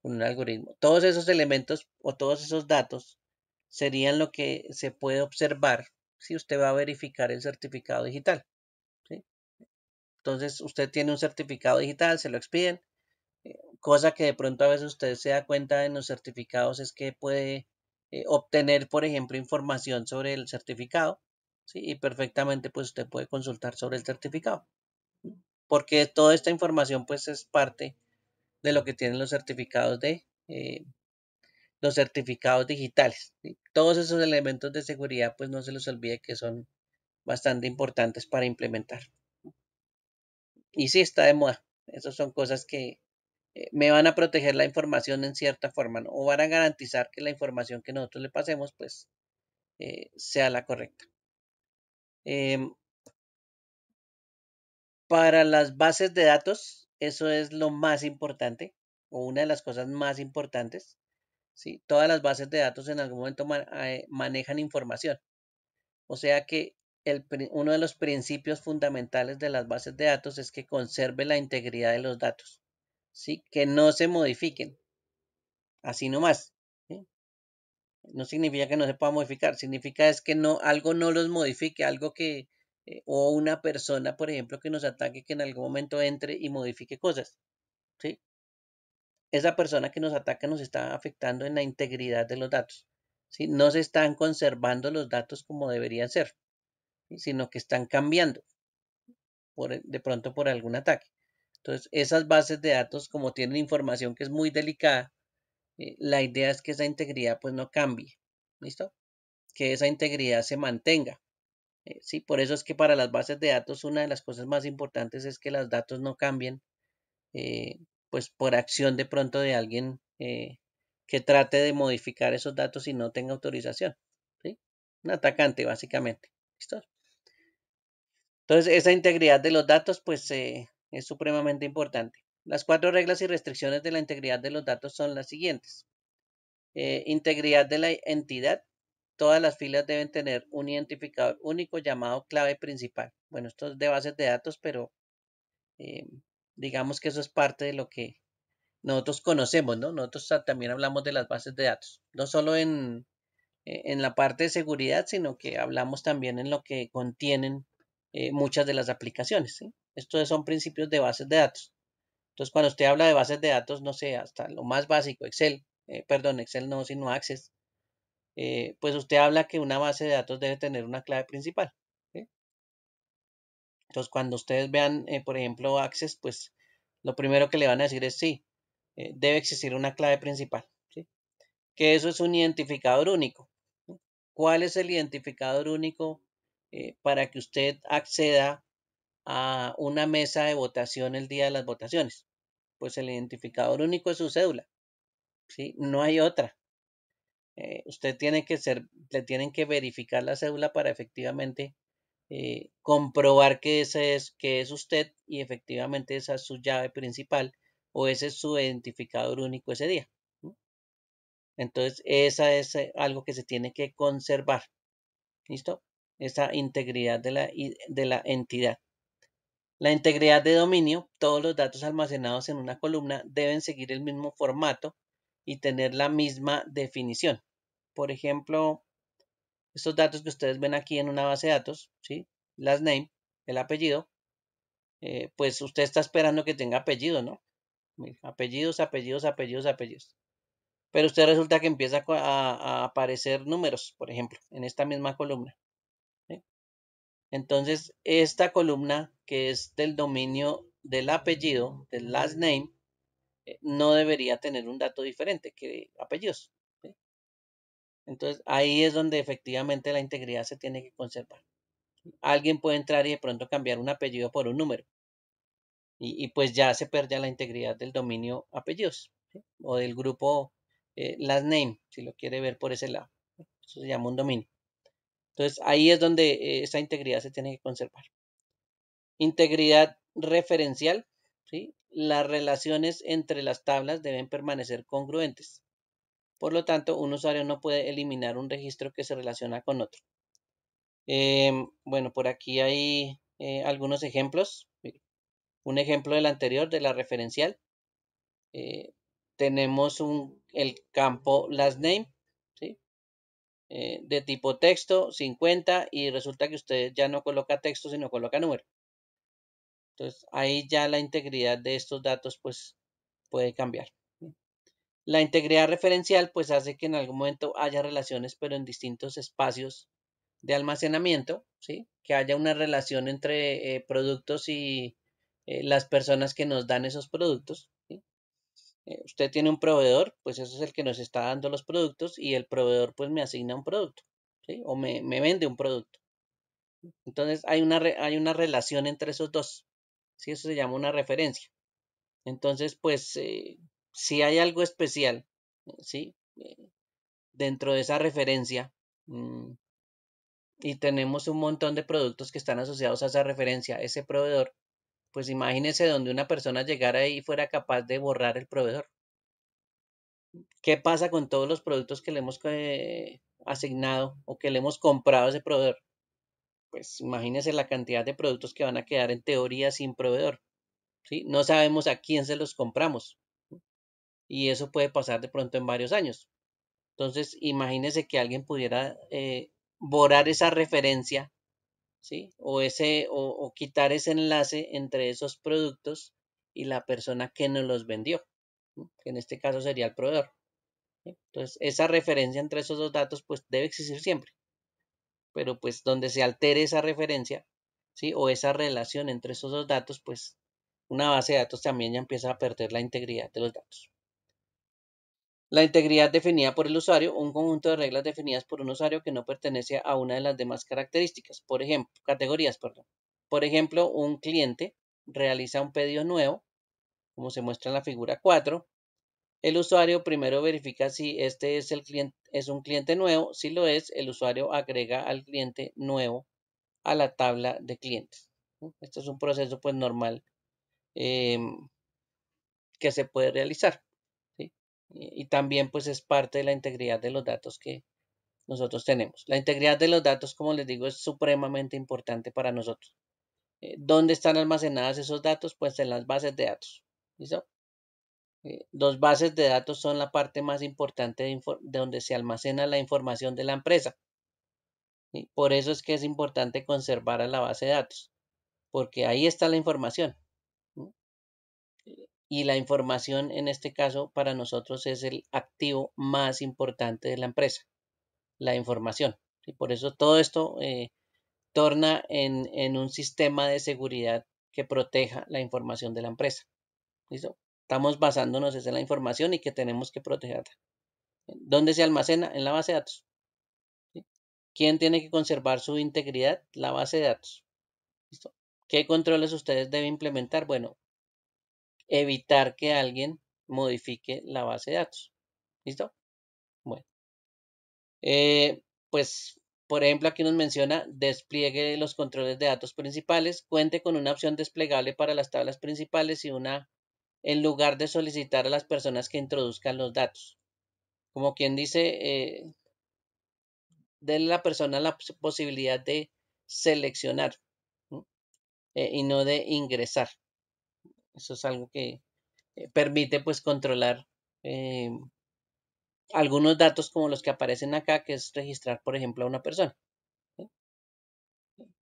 con un algoritmo. Todos esos elementos o todos esos datos serían lo que se puede observar si usted va a verificar el certificado digital, ¿sí? Entonces usted tiene un certificado digital, se lo expiden, cosa que de pronto a veces usted se da cuenta en los certificados es que puede obtener, por ejemplo, información sobre el certificado, ¿sí? Y perfectamente pues usted puede consultar sobre el certificado, porque toda esta información pues es parte de lo que tienen los certificados digitales, ¿sí? Todos esos elementos de seguridad pues no se los olvide que son bastante importantes para implementar. Y sí está de moda. Esas son cosas que me van a proteger la información en cierta forma, ¿no? O van a garantizar que la información que nosotros le pasemos, pues, sea la correcta. Em, para las bases de datos, eso es lo más importante, o una de las cosas más importantes, ¿sí? Todas las bases de datos en algún momento manejan información. O sea que uno de los principios fundamentales de las bases de datos es que conserve la integridad de los datos, ¿sí? Que no se modifiquen, así nomás, ¿sí? No significa que no se pueda modificar, significa es que no, algo no los modifique, algo que, o una persona, por ejemplo, que nos ataque, que en algún momento entre y modifique cosas, ¿sí? Esa persona que nos ataca nos está afectando en la integridad de los datos, ¿sí? No se están conservando los datos como deberían ser, ¿sí? Sino que están cambiando de pronto por algún ataque. Entonces, esas bases de datos, como tienen información que es muy delicada, la idea es que esa integridad pues no cambie, ¿listo? Que esa integridad se mantenga. Sí, por eso es que para las bases de datos una de las cosas más importantes es que los datos no cambien, eh, pues por acción de pronto de alguien que trate de modificar esos datos y no tenga autorización, ¿sí? Un atacante básicamente, ¿listo? Entonces esa integridad de los datos pues es supremamente importante. Las 4 reglas y restricciones de la integridad de los datos son las siguientes. Integridad de la entidad. Todas las filas deben tener un identificador único llamado clave principal. Bueno, esto es de bases de datos, pero eh, digamos que eso es parte de lo que nosotros conocemos, ¿no? Nosotros también hablamos de las bases de datos, no solo en la parte de seguridad, sino que hablamos también en lo que contienen muchas de las aplicaciones, ¿sí? Estos son principios de bases de datos. Entonces, cuando usted habla de bases de datos, no sé, hasta lo más básico, Excel, perdón, Excel no, sino Access, pues usted habla que una base de datos debe tener una clave principal, ¿sí? Entonces, cuando ustedes vean, por ejemplo, Access, pues lo primero que le van a decir es sí, debe existir una clave principal, ¿sí? Que eso es un identificador único, ¿sí? ¿Cuál es el identificador único para que usted acceda a una mesa de votación el día de las votaciones? Pues el identificador único es su cédula, ¿sí? No hay otra. Usted tiene que le tienen que verificar la cédula para efectivamente comprobar que que es usted y efectivamente esa es su llave principal o ese es su identificador único ese día. Entonces, esa es algo que se tiene que conservar. ¿Listo? Esa integridad de la entidad. La integridad de dominio, todos los datos almacenados en una columna deben seguir el mismo formato y tener la misma definición. Por ejemplo, estos datos que ustedes ven aquí en una base de datos, ¿sí? Last name, el apellido, pues usted está esperando que tenga apellido, ¿no? Apellidos, apellidos, apellidos, apellidos. Pero usted resulta que empieza a aparecer números, por ejemplo, en esta misma columna. ¿Sí? Entonces, esta columna que es del dominio del apellido, del last name, no debería tener un dato diferente que apellidos. ¿Sí? Entonces, ahí es donde efectivamente la integridad se tiene que conservar. Alguien puede entrar y de pronto cambiar un apellido por un número. Y pues ya se pierde la integridad del dominio apellidos, ¿sí? O del grupo last name, si lo quiere ver por ese lado. Eso se llama un dominio. Entonces, ahí es donde esa integridad se tiene que conservar. Integridad referencial, ¿sí? Las relaciones entre las tablas deben permanecer congruentes. Por lo tanto, un usuario no puede eliminar un registro que se relaciona con otro. Bueno, por aquí hay algunos ejemplos. Un ejemplo del anterior, de la referencial. Tenemos el campo last name, ¿sí? De tipo texto, 50, y resulta que usted ya no coloca texto, sino coloca número. Entonces, ahí ya la integridad de estos datos pues puede cambiar. La integridad referencial pues hace que en algún momento haya relaciones, pero en distintos espacios de almacenamiento, ¿sí? Que haya una relación entre productos y las personas que nos dan esos productos, ¿sí? Usted tiene un proveedor, pues eso es el que nos está dando los productos y el proveedor pues me asigna un producto, ¿sí? O me vende un producto. Entonces hay una relación entre esos dos, ¿sí? Eso se llama una referencia. Entonces, pues, si hay algo especial, ¿sí? Dentro de esa referencia, y tenemos un montón de productos que están asociados a esa referencia, ese proveedor, pues imagínese donde una persona llegara y fuera capaz de borrar el proveedor. ¿Qué pasa con todos los productos que le hemos asignado o que le hemos comprado a ese proveedor? Pues imagínese la cantidad de productos que van a quedar en teoría sin proveedor, ¿sí? No sabemos a quién se los compramos y eso puede pasar de pronto en varios años. Entonces, imagínese que alguien pudiera borrar esa referencia, ¿sí? O quitar ese enlace entre esos productos y la persona que nos los vendió, ¿sí? Que en este caso sería el proveedor. ¿Sí? Entonces, esa referencia entre esos dos datos, pues debe existir siempre, pero pues donde se altere esa referencia, ¿sí? O esa relación entre esos dos datos, pues una base de datos también ya empieza a perder la integridad de los datos. La integridad definida por el usuario, un conjunto de reglas definidas por un usuario que no pertenece a una de las demás características, por ejemplo, categorías, perdón. Por ejemplo, un cliente realiza un pedido nuevo, como se muestra en la figura 4. El usuario primero verifica si este es es un cliente nuevo. Si lo es, el usuario agrega al cliente nuevo a la tabla de clientes. Esto es un proceso pues normal eh, que se puede realizar, ¿sí? Y también pues es parte de la integridad de los datos que nosotros tenemos. La integridad de los datos, como les digo, es supremamente importante para nosotros. ¿Dónde están almacenadas esos datos? Pues en las bases de datos. ¿Listo? Dos bases de datos son la parte más importante de donde se almacena la información de la empresa. ¿Sí? Por eso es que es importante conservar a la base de datos, porque ahí está la información. ¿Sí? Y la información en este caso para nosotros es el activo más importante de la empresa, la información. Y por eso todo esto torna en un sistema de seguridad que proteja la información de la empresa. ¿Listo? Estamos basándonos en la información y que tenemos que protegerla. ¿Dónde se almacena? En la base de datos. ¿Sí? ¿Quién tiene que conservar su integridad? La base de datos. ¿Listo? ¿Qué controles ustedes deben implementar? Bueno, evitar que alguien modifique la base de datos. ¿Listo? Bueno, pues Por ejemplo, aquí nos menciona despliegue los controles de datos principales, cuente con una opción desplegable para las tablas principales y una en lugar de solicitar a las personas que introduzcan los datos. Como quien dice, denle a la persona la posibilidad de seleccionar y no de ingresar. Eso es algo que permite pues controlar eh, algunos datos como los que aparecen acá, que es registrar, por ejemplo, a una persona. ¿Sí?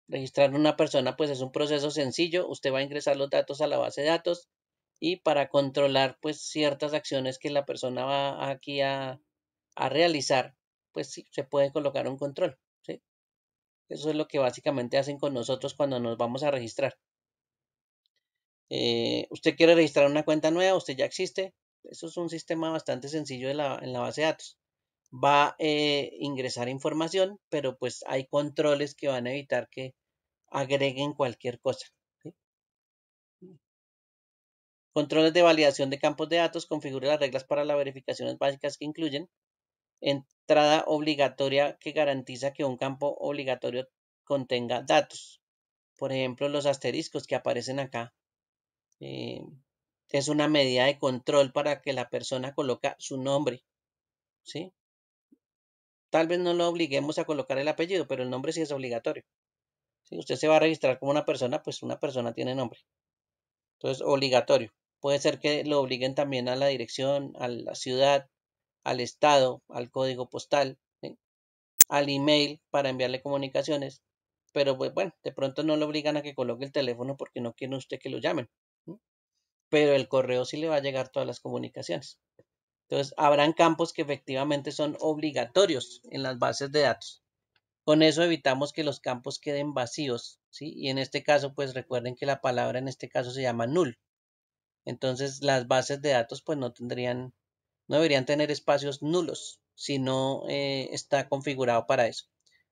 Registrar a una persona pues es un proceso sencillo. Usted va a ingresar los datos a la base de datos y para controlar pues ciertas acciones que la persona va aquí a realizar, pues sí, se puede colocar un control. ¿Sí? Eso es lo que básicamente hacen con nosotros cuando nos vamos a registrar. Usted quiere registrar una cuenta nueva, usted ya existe. Eso es un sistema bastante sencillo en la base de datos. Va a ingresar información, pero pues hay controles que van a evitar que agreguen cualquier cosa. ¿Sí? Controles de validación de campos de datos. Configure las reglas para las verificaciones básicas que incluyen entrada obligatoria que garantiza que un campo obligatorio contenga datos. Por ejemplo, los asteriscos que aparecen acá. Es una medida de control para que la persona coloca su nombre. ¿Sí? Tal vez no lo obliguemos a colocar el apellido, pero el nombre sí es obligatorio. Si usted se va a registrar como una persona, pues una persona tiene nombre. Entonces, obligatorio. Puede ser que lo obliguen también a la dirección, a la ciudad, al estado, al código postal, ¿sí? Al email para enviarle comunicaciones. Pero pues bueno, de pronto no lo obligan a que coloque el teléfono porque no quiere usted que lo llamen. ¿Sí? Pero el correo sí le va a llegar todas las comunicaciones. Entonces, habrán campos que efectivamente son obligatorios en las bases de datos. Con eso evitamos que los campos queden vacíos, ¿sí? Y en este caso, pues recuerden que la palabra en este caso se llama null. Entonces, las bases de datos, pues no deberían tener espacios nulos si no está configurado para eso.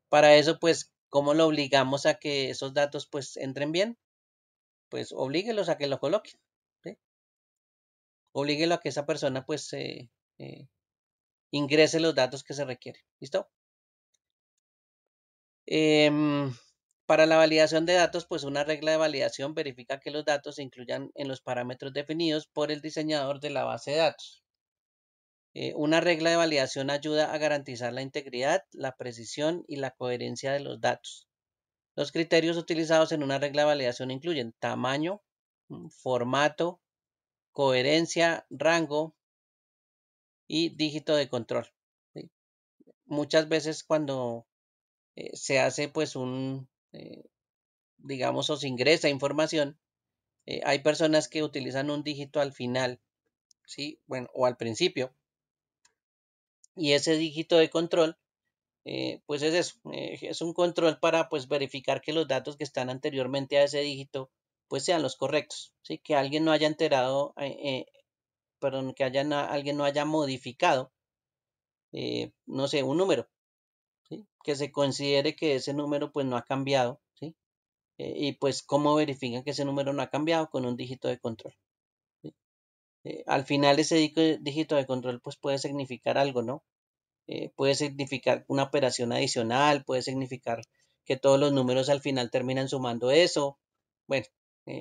Para eso, pues, ¿cómo lo obligamos a que esos datos, pues, entren bien? Pues, oblíguelos a que lo coloquen, ¿sí? Oblíguelo a que esa persona, pues, eh, ingrese los datos que se requieren. ¿Listo? Em, para la validación de datos, pues una regla de validación verifica que los datos se incluyan en los parámetros definidos por el diseñador de la base de datos. Una regla de validación ayuda a garantizar la integridad, la precisión y la coherencia de los datos. Los criterios utilizados en una regla de validación incluyen tamaño, formato, coherencia, rango y dígito de control. ¿Sí? Muchas veces cuando se hace pues digamos, o se ingresa información, hay personas que utilizan un dígito al final, ¿sí? Bueno, o al principio, y ese dígito de control, pues es eso, es un control para pues verificar que los datos que están anteriormente a ese dígito, pues sean los correctos, ¿sí? Que alguien no haya enterado, perdón, que alguien no haya modificado, no sé, un número, ¿sí? Que se considere que ese número pues no ha cambiado, ¿sí? Y pues cómo verifican que ese número no ha cambiado con un dígito de control. ¿Sí? Al final ese dígito de control pues puede significar algo, ¿no? Puede significar una operación adicional, puede significar que todos los números al final terminan sumando eso. Bueno,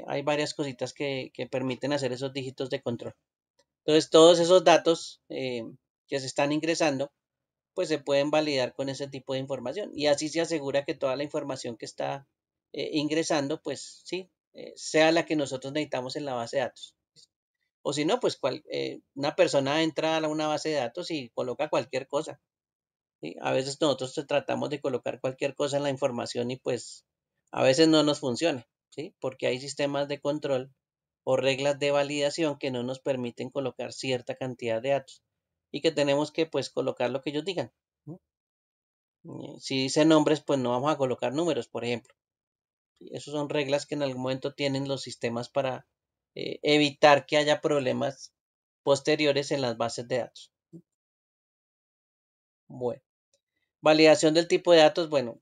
hay varias cositas que permiten hacer esos dígitos de control. Entonces todos esos datos que se están ingresando pues se pueden validar con ese tipo de información y así se asegura que toda la información que está ingresando pues sí, sea la que nosotros necesitamos en la base de datos. O si no, pues una persona entra a una base de datos y coloca cualquier cosa. ¿Sí? A veces nosotros tratamos de colocar cualquier cosa en la información y pues a veces no nos funciona, ¿sí? Porque hay sistemas de control o reglas de validación que no nos permiten colocar cierta cantidad de datos y que tenemos que pues colocar lo que ellos digan. ¿No? Si dice nombres, pues no vamos a colocar números, por ejemplo. Esas son reglas que en algún momento tienen los sistemas para evitar que haya problemas posteriores en las bases de datos. Bueno, validación del tipo de datos, bueno,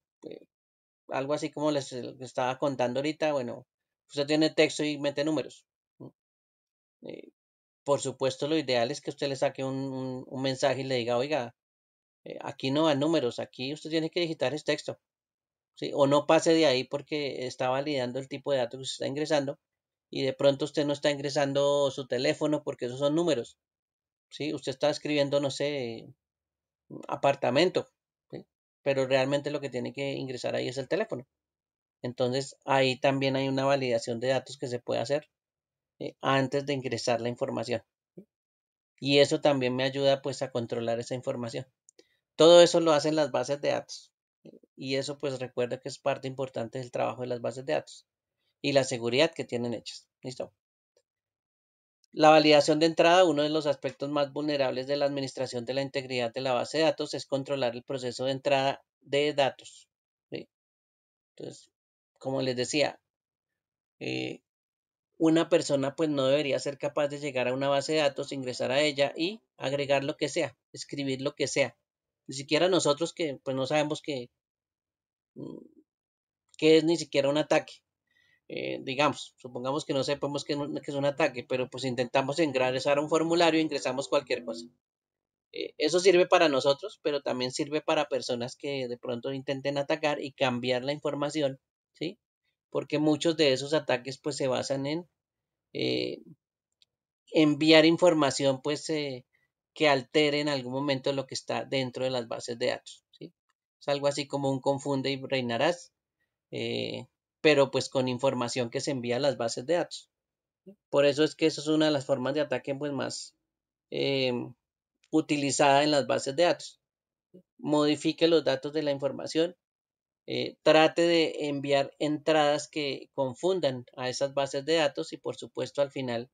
algo así como les estaba contando ahorita, bueno, usted tiene texto y mete números. Eh, por supuesto, lo ideal es que usted le saque un mensaje y le diga, oiga, Aquí no van números, aquí usted tiene que digitar es texto, ¿sí? O no pase de ahí porque está validando el tipo de datos que usted está ingresando y de pronto usted no está ingresando su teléfono porque esos son números, ¿sí? Usted está escribiendo, no sé, apartamento, ¿sí? Pero realmente lo que tiene que ingresar ahí es el teléfono. Entonces ahí también hay una validación de datos que se puede hacer antes de ingresar la información. Y eso también me ayuda pues a controlar esa información. Todo eso lo hacen las bases de datos. Y eso pues recuerda que es parte importante del trabajo de las bases de datos y la seguridad que tienen hechas. ¿Listo? La validación de entrada, uno de los aspectos más vulnerables de la administración de la integridad de la base de datos es controlar el proceso de entrada de datos. ¿Sí? Entonces, como les decía, eh, una persona pues no debería ser capaz de llegar a una base de datos, ingresar a ella y agregar lo que sea, escribir lo que sea. Ni siquiera nosotros que pues no sabemos mm, qué es ni siquiera un ataque. Digamos, supongamos que no sepamos que es un ataque, pero pues intentamos ingresar a un formulario, ingresamos cualquier cosa. Eso sirve para nosotros, pero también sirve para personas que de pronto intenten atacar y cambiar la información, ¿sí? Porque muchos de esos ataques pues se basan en eh, enviar información pues que altere en algún momento lo que está dentro de las bases de datos, ¿sí? Es algo así como un confunde y reinarás, eh, pero pues con información que se envía a las bases de datos. Por eso es que eso es una de las formas de ataque pues más eh, utilizada en las bases de datos. Modifique los datos de la información, trate de enviar entradas que confundan a esas bases de datos y por supuesto al final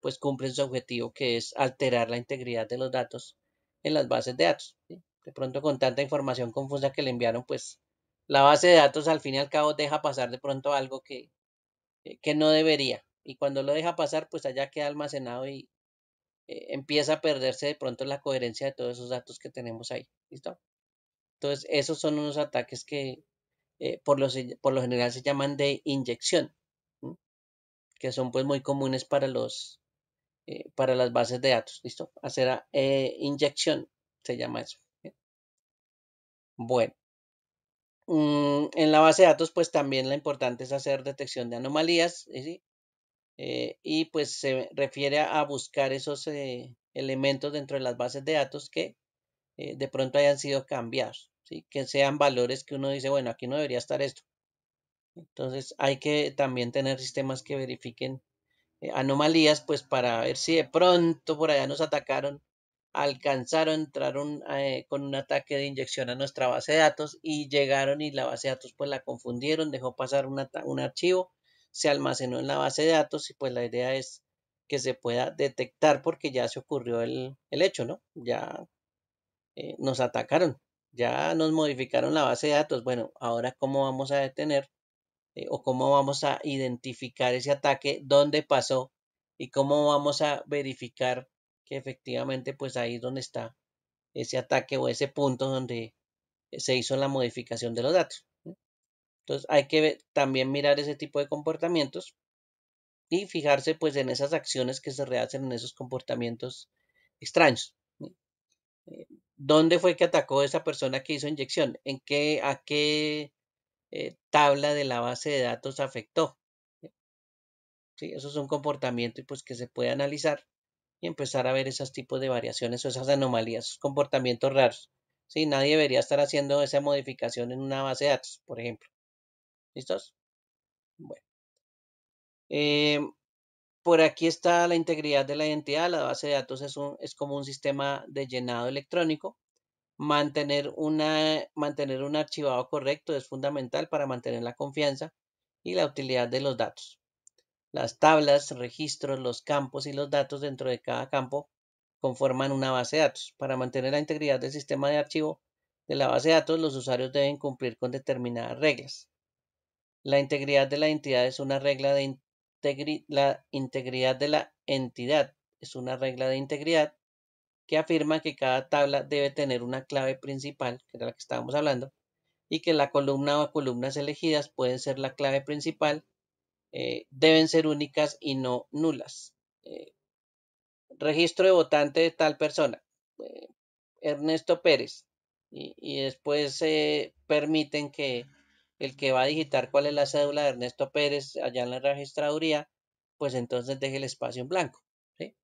pues cumplen su objetivo que es alterar la integridad de los datos en las bases de datos, ¿sí? De pronto con tanta información confusa que le enviaron pues la base de datos al fin y al cabo deja pasar de pronto algo que no debería y cuando lo deja pasar pues allá queda almacenado y empieza a perderse de pronto la coherencia de todos esos datos que tenemos ahí. ¿Listo? Entonces, esos son unos ataques que por lo general se llaman de inyección, ¿sí? Que son pues muy comunes para las bases de datos. ¿Listo? Hacer inyección se llama eso. ¿Sí? Bueno, en la base de datos pues también la importante es hacer detección de anomalías, ¿sí? Y pues se refiere a buscar esos elementos dentro de las bases de datos que de pronto hayan sido cambiados, ¿sí? Que sean valores que uno dice, bueno, aquí no debería estar esto. Entonces hay que también tener sistemas que verifiquen anomalías, pues para ver si de pronto por allá nos atacaron, alcanzaron, entraron con un ataque de inyección a nuestra base de datos y llegaron y la base de datos pues la confundieron, dejó pasar un archivo, se almacenó en la base de datos y pues la idea es que se pueda detectar porque ya se ocurrió el hecho, ¿no? Ya nos atacaron, ya nos modificaron la base de datos. Bueno, ahora cómo vamos a detener o cómo vamos a identificar ese ataque, dónde pasó y cómo vamos a verificar que efectivamente pues ahí es donde está ese ataque o ese punto donde se hizo la modificación de los datos. Entonces hay que también mirar ese tipo de comportamientos y fijarse pues en esas acciones que se rehacen en esos comportamientos extraños. ¿Dónde fue que atacó esa persona que hizo inyección? ¿A qué tabla de la base de datos afectó? ¿Sí? Eso es un comportamiento pues, que se puede analizar y empezar a ver esos tipos de variaciones o esas anomalías, esos comportamientos raros. ¿Sí? Nadie debería estar haciendo esa modificación en una base de datos, por ejemplo. ¿Listos? Bueno. Eh, por aquí está la integridad de la identidad. La base de datos es como un sistema de llenado electrónico. Mantener un archivado correcto es fundamental para mantener la confianza y la utilidad de los datos. Las tablas, registros, los campos y los datos dentro de cada campo conforman una base de datos. Para mantener la integridad del sistema de archivo de la base de datos, los usuarios deben cumplir con determinadas reglas. La integridad de la entidad es una regla de la integridad de la entidad es una regla de integridad que afirma que cada tabla debe tener una clave principal, que era la que estábamos hablando, y que la columna o columnas elegidas pueden ser la clave principal, deben ser únicas y no nulas. Eh, Registro de votante de tal persona. Eh, Ernesto Pérez. y después permiten que el que va a digitar cuál es la cédula de Ernesto Pérez allá en la registraduría, pues entonces deje el espacio en blanco, ¿sí?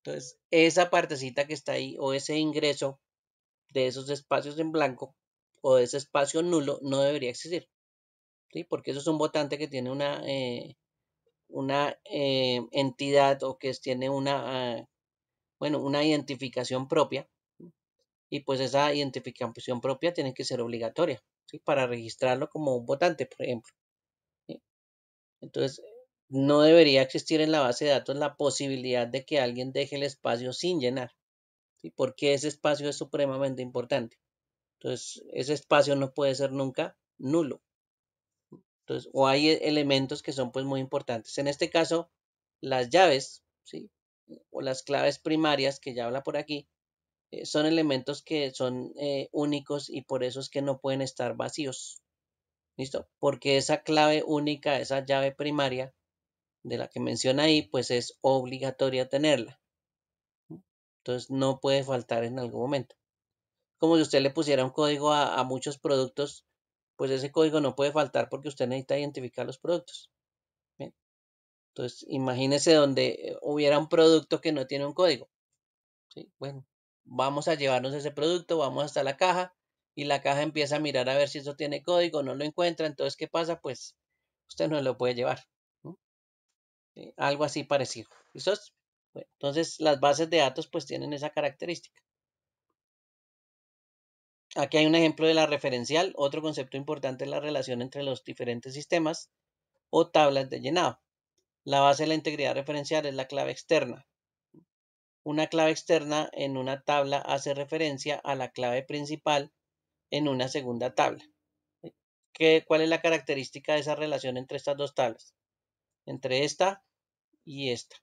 Entonces, esa partecita que está ahí o ese ingreso de esos espacios en blanco o de ese espacio nulo no debería existir, ¿sí? Porque eso es un votante que tiene una entidad o que tiene bueno, una identificación propia, y pues esa identificación propia tiene que ser obligatoria, ¿sí? Para registrarlo como un votante, por ejemplo, ¿sí? Entonces, no debería existir en la base de datos la posibilidad de que alguien deje el espacio sin llenar, ¿sí? Porque ese espacio es supremamente importante. Entonces, ese espacio no puede ser nunca nulo. Entonces, o hay elementos que son pues muy importantes. En este caso, las llaves, ¿sí? O las claves primarias que ya habla por aquí, son elementos que son únicos y por eso es que no pueden estar vacíos. ¿Listo? Porque esa clave única, esa llave primaria de la que menciona ahí, pues es obligatoria tenerla. Entonces no puede faltar en algún momento. Como si usted le pusiera un código a muchos productos, pues ese código no puede faltar porque usted necesita identificar los productos. ¿Bien? Entonces imagínese donde hubiera un producto que no tiene un código. ¿Sí? Bueno, vamos a llevarnos ese producto, vamos hasta la caja y la caja empieza a mirar a ver si eso tiene código, no lo encuentra, entonces ¿qué pasa? Pues usted no lo puede llevar, ¿no? Algo así parecido. ¿Listo? Bueno, entonces las bases de datos pues tienen esa característica. Aquí hay un ejemplo de la referencial. Otro concepto importante es la relación entre los diferentes sistemas o tablas de llenado. La base de la integridad referencial es la clave externa. Una clave externa en una tabla hace referencia a la clave principal en una segunda tabla. ¿Cuál es la característica de esa relación entre estas dos tablas? Entre esta y esta.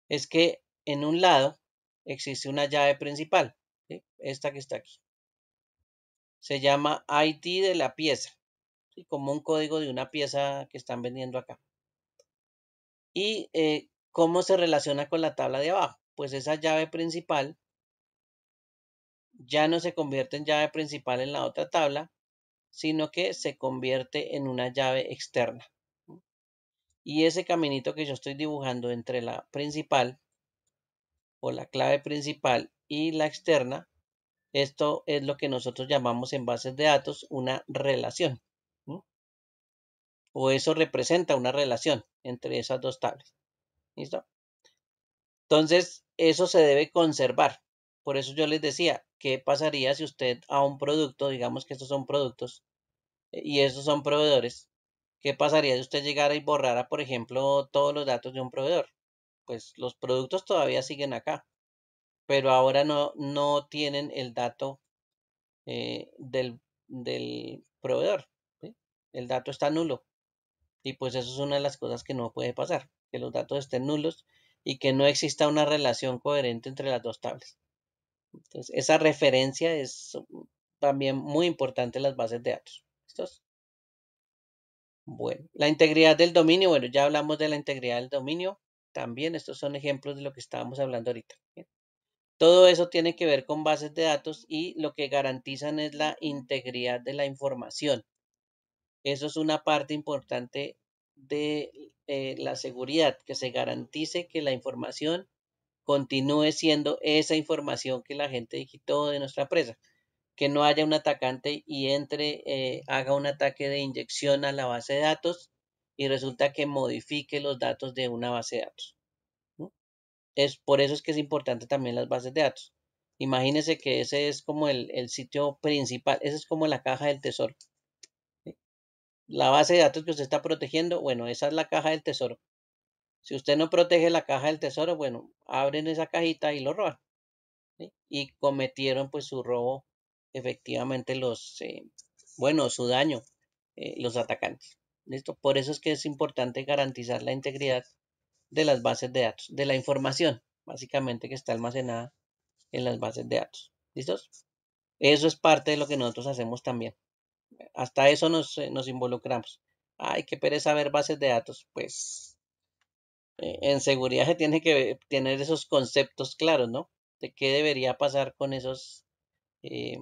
Es que en un lado existe una llave principal, ¿sí? Esta que está aquí. Se llama ID de la pieza, ¿sí? Como un código de una pieza que están vendiendo acá. ¿Y cómo se relaciona con la tabla de abajo? Pues esa llave principal ya no se convierte en llave principal en la otra tabla, sino que se convierte en una llave externa. Y ese caminito que yo estoy dibujando entre la principal o la clave principal y la externa, esto es lo que nosotros llamamos en bases de datos una relación, ¿no? O eso representa una relación entre esas dos tablas. ¿Listo? Entonces, eso se debe conservar. Por eso yo les decía, ¿qué pasaría si usted a un producto, digamos que estos son productos y estos son proveedores? ¿Qué pasaría si usted llegara y borrara, por ejemplo, todos los datos de un proveedor? Pues los productos todavía siguen acá, pero ahora no tienen el dato del proveedor, ¿sí? El dato está nulo y pues eso es una de las cosas que no puede pasar, que los datos estén nulos y que no exista una relación coherente entre las dos tablas. Entonces, esa referencia es también muy importante en las bases de datos. ¿Listos? Bueno, la integridad del dominio, bueno, ya hablamos de la integridad del dominio. También estos son ejemplos de lo que estábamos hablando ahorita. ¿Bien? Todo eso tiene que ver con bases de datos y lo que garantizan es la integridad de la información. Eso es una parte importante de la seguridad, que se garantice que la información continúe siendo esa información que la gente digitó de nuestra empresa, que no haya un atacante y entre, haga un ataque de inyección a la base de datos y resulta que modifique los datos de una base de datos, ¿no? Por eso es que es importante también las bases de datos. Imagínense que ese es como el sitio principal, ese es como la caja del tesoro. ¿Sí? La base de datos que usted está protegiendo, bueno, esa es la caja del tesoro. Si usted no protege la caja del tesoro, bueno, abren esa cajita y lo roban, ¿sí? Y cometieron pues su robo, efectivamente bueno, su daño, los atacantes. ¿Listo? Por eso es que es importante garantizar la integridad de las bases de datos, de la información, básicamente que está almacenada en las bases de datos. ¿Listos? Eso es parte de lo que nosotros hacemos también. Hasta eso nos involucramos. Ay, qué pereza ver bases de datos. Pues en seguridad se tiene que tener esos conceptos claros, ¿no? De qué debería pasar con esos eh,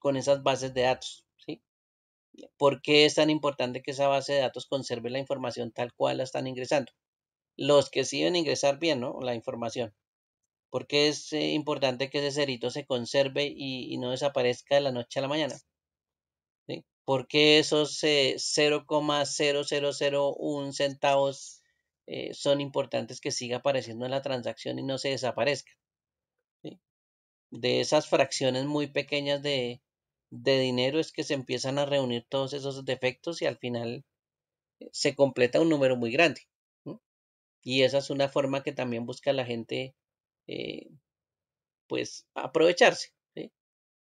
con esas bases de datos, ¿sí? ¿Por qué es tan importante que esa base de datos conserve la información tal cual la están ingresando? Los que sí deben ingresar bien, ¿no? La información. ¿Por qué es importante que ese cerito se conserve y no desaparezca de la noche a la mañana? ¿Sí? ¿Por qué esos 0,0001 centavos son importantes que siga apareciendo en la transacción y no se desaparezca? ¿Sí? De esas fracciones muy pequeñas de dinero es que se empiezan a reunir todos esos defectos y al final se completa un número muy grande. ¿No? Y esa es una forma que también busca la gente, eh, pues, aprovecharse, ¿sí?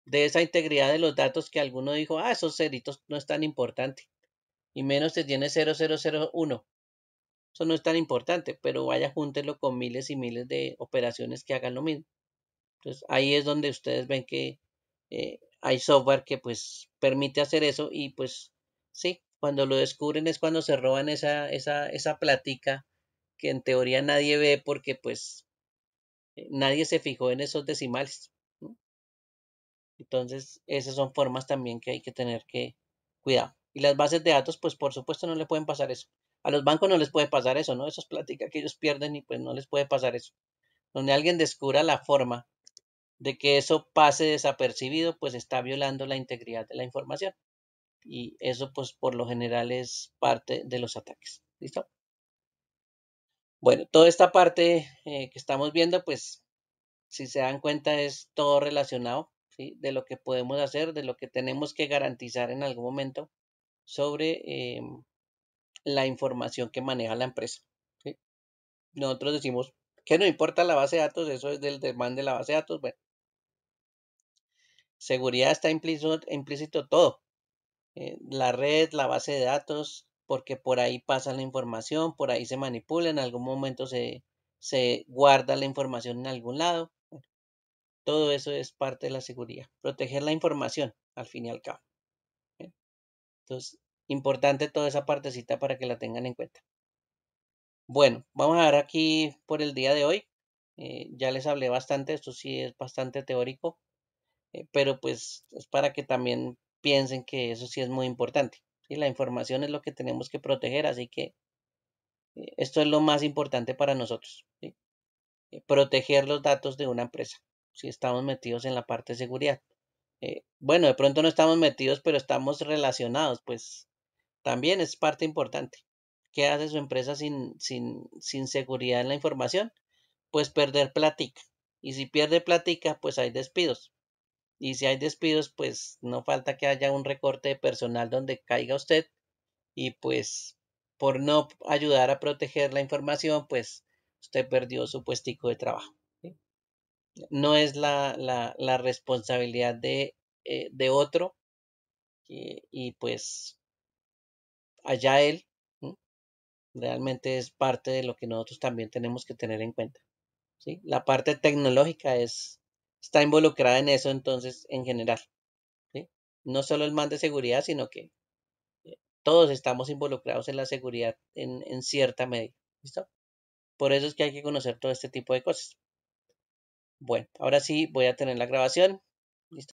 De esa integridad de los datos que alguno dijo, ah, esos ceritos no es tan importante, y menos se tiene 0001. Eso no es tan importante, pero vaya, júntelo con miles y miles de operaciones que hagan lo mismo. Entonces, ahí es donde ustedes ven que hay software que pues permite hacer eso y pues sí, cuando lo descubren es cuando se roban esa platica que en teoría nadie ve porque pues nadie se fijó en esos decimales, ¿no? Entonces, esas son formas también que hay que tener que cuidado. Y las bases de datos, pues por supuesto no le pueden pasar eso. A los bancos no les puede pasar eso, ¿no? Eso es plática que ellos pierden y pues no les puede pasar eso. Donde alguien descubra la forma de que eso pase desapercibido, pues está violando la integridad de la información. Y eso, pues, por lo general es parte de los ataques. ¿Listo? Bueno, toda esta parte que estamos viendo, pues, si se dan cuenta, es todo relacionado, ¿sí? De lo que podemos hacer, de lo que tenemos que garantizar en algún momento sobre la información que maneja la empresa. ¿Sí? Nosotros decimos que no importa la base de datos, eso es del demanda de la base de datos. Bueno, seguridad está implícito todo. La red, la base de datos, porque por ahí pasa la información, por ahí se manipula, en algún momento se guarda la información en algún lado. Bueno, todo eso es parte de la seguridad. Proteger la información, al fin y al cabo. ¿Eh? Entonces, importante toda esa partecita para que la tengan en cuenta. Bueno, vamos a ver aquí por el día de hoy. Ya les hablé bastante, esto sí es bastante teórico, pero pues es para que también piensen que eso sí es muy importante. ¿Sí? La información es lo que tenemos que proteger, así que esto es lo más importante para nosotros, ¿sí? Proteger los datos de una empresa, si estamos metidos en la parte de seguridad. Bueno, de pronto no estamos metidos, pero estamos relacionados, pues también es parte importante. ¿Qué hace su empresa sin seguridad en la información? Pues perder plática. Y si pierde plática, pues hay despidos. Y si hay despidos, pues no falta que haya un recorte de personal donde caiga usted y pues por no ayudar a proteger la información, pues usted perdió su puestico de trabajo. ¿Sí? No es la responsabilidad de otro y pues allá él, ¿sí? Realmente es parte de lo que nosotros también tenemos que tener en cuenta. ¿Sí? La parte tecnológica está involucrada en eso entonces en general. ¿Sí? No solo el man de seguridad, sino que todos estamos involucrados en la seguridad en cierta medida. ¿Listo? Por eso es que hay que conocer todo este tipo de cosas. Bueno, ahora sí voy a tener la grabación. ¿Listo?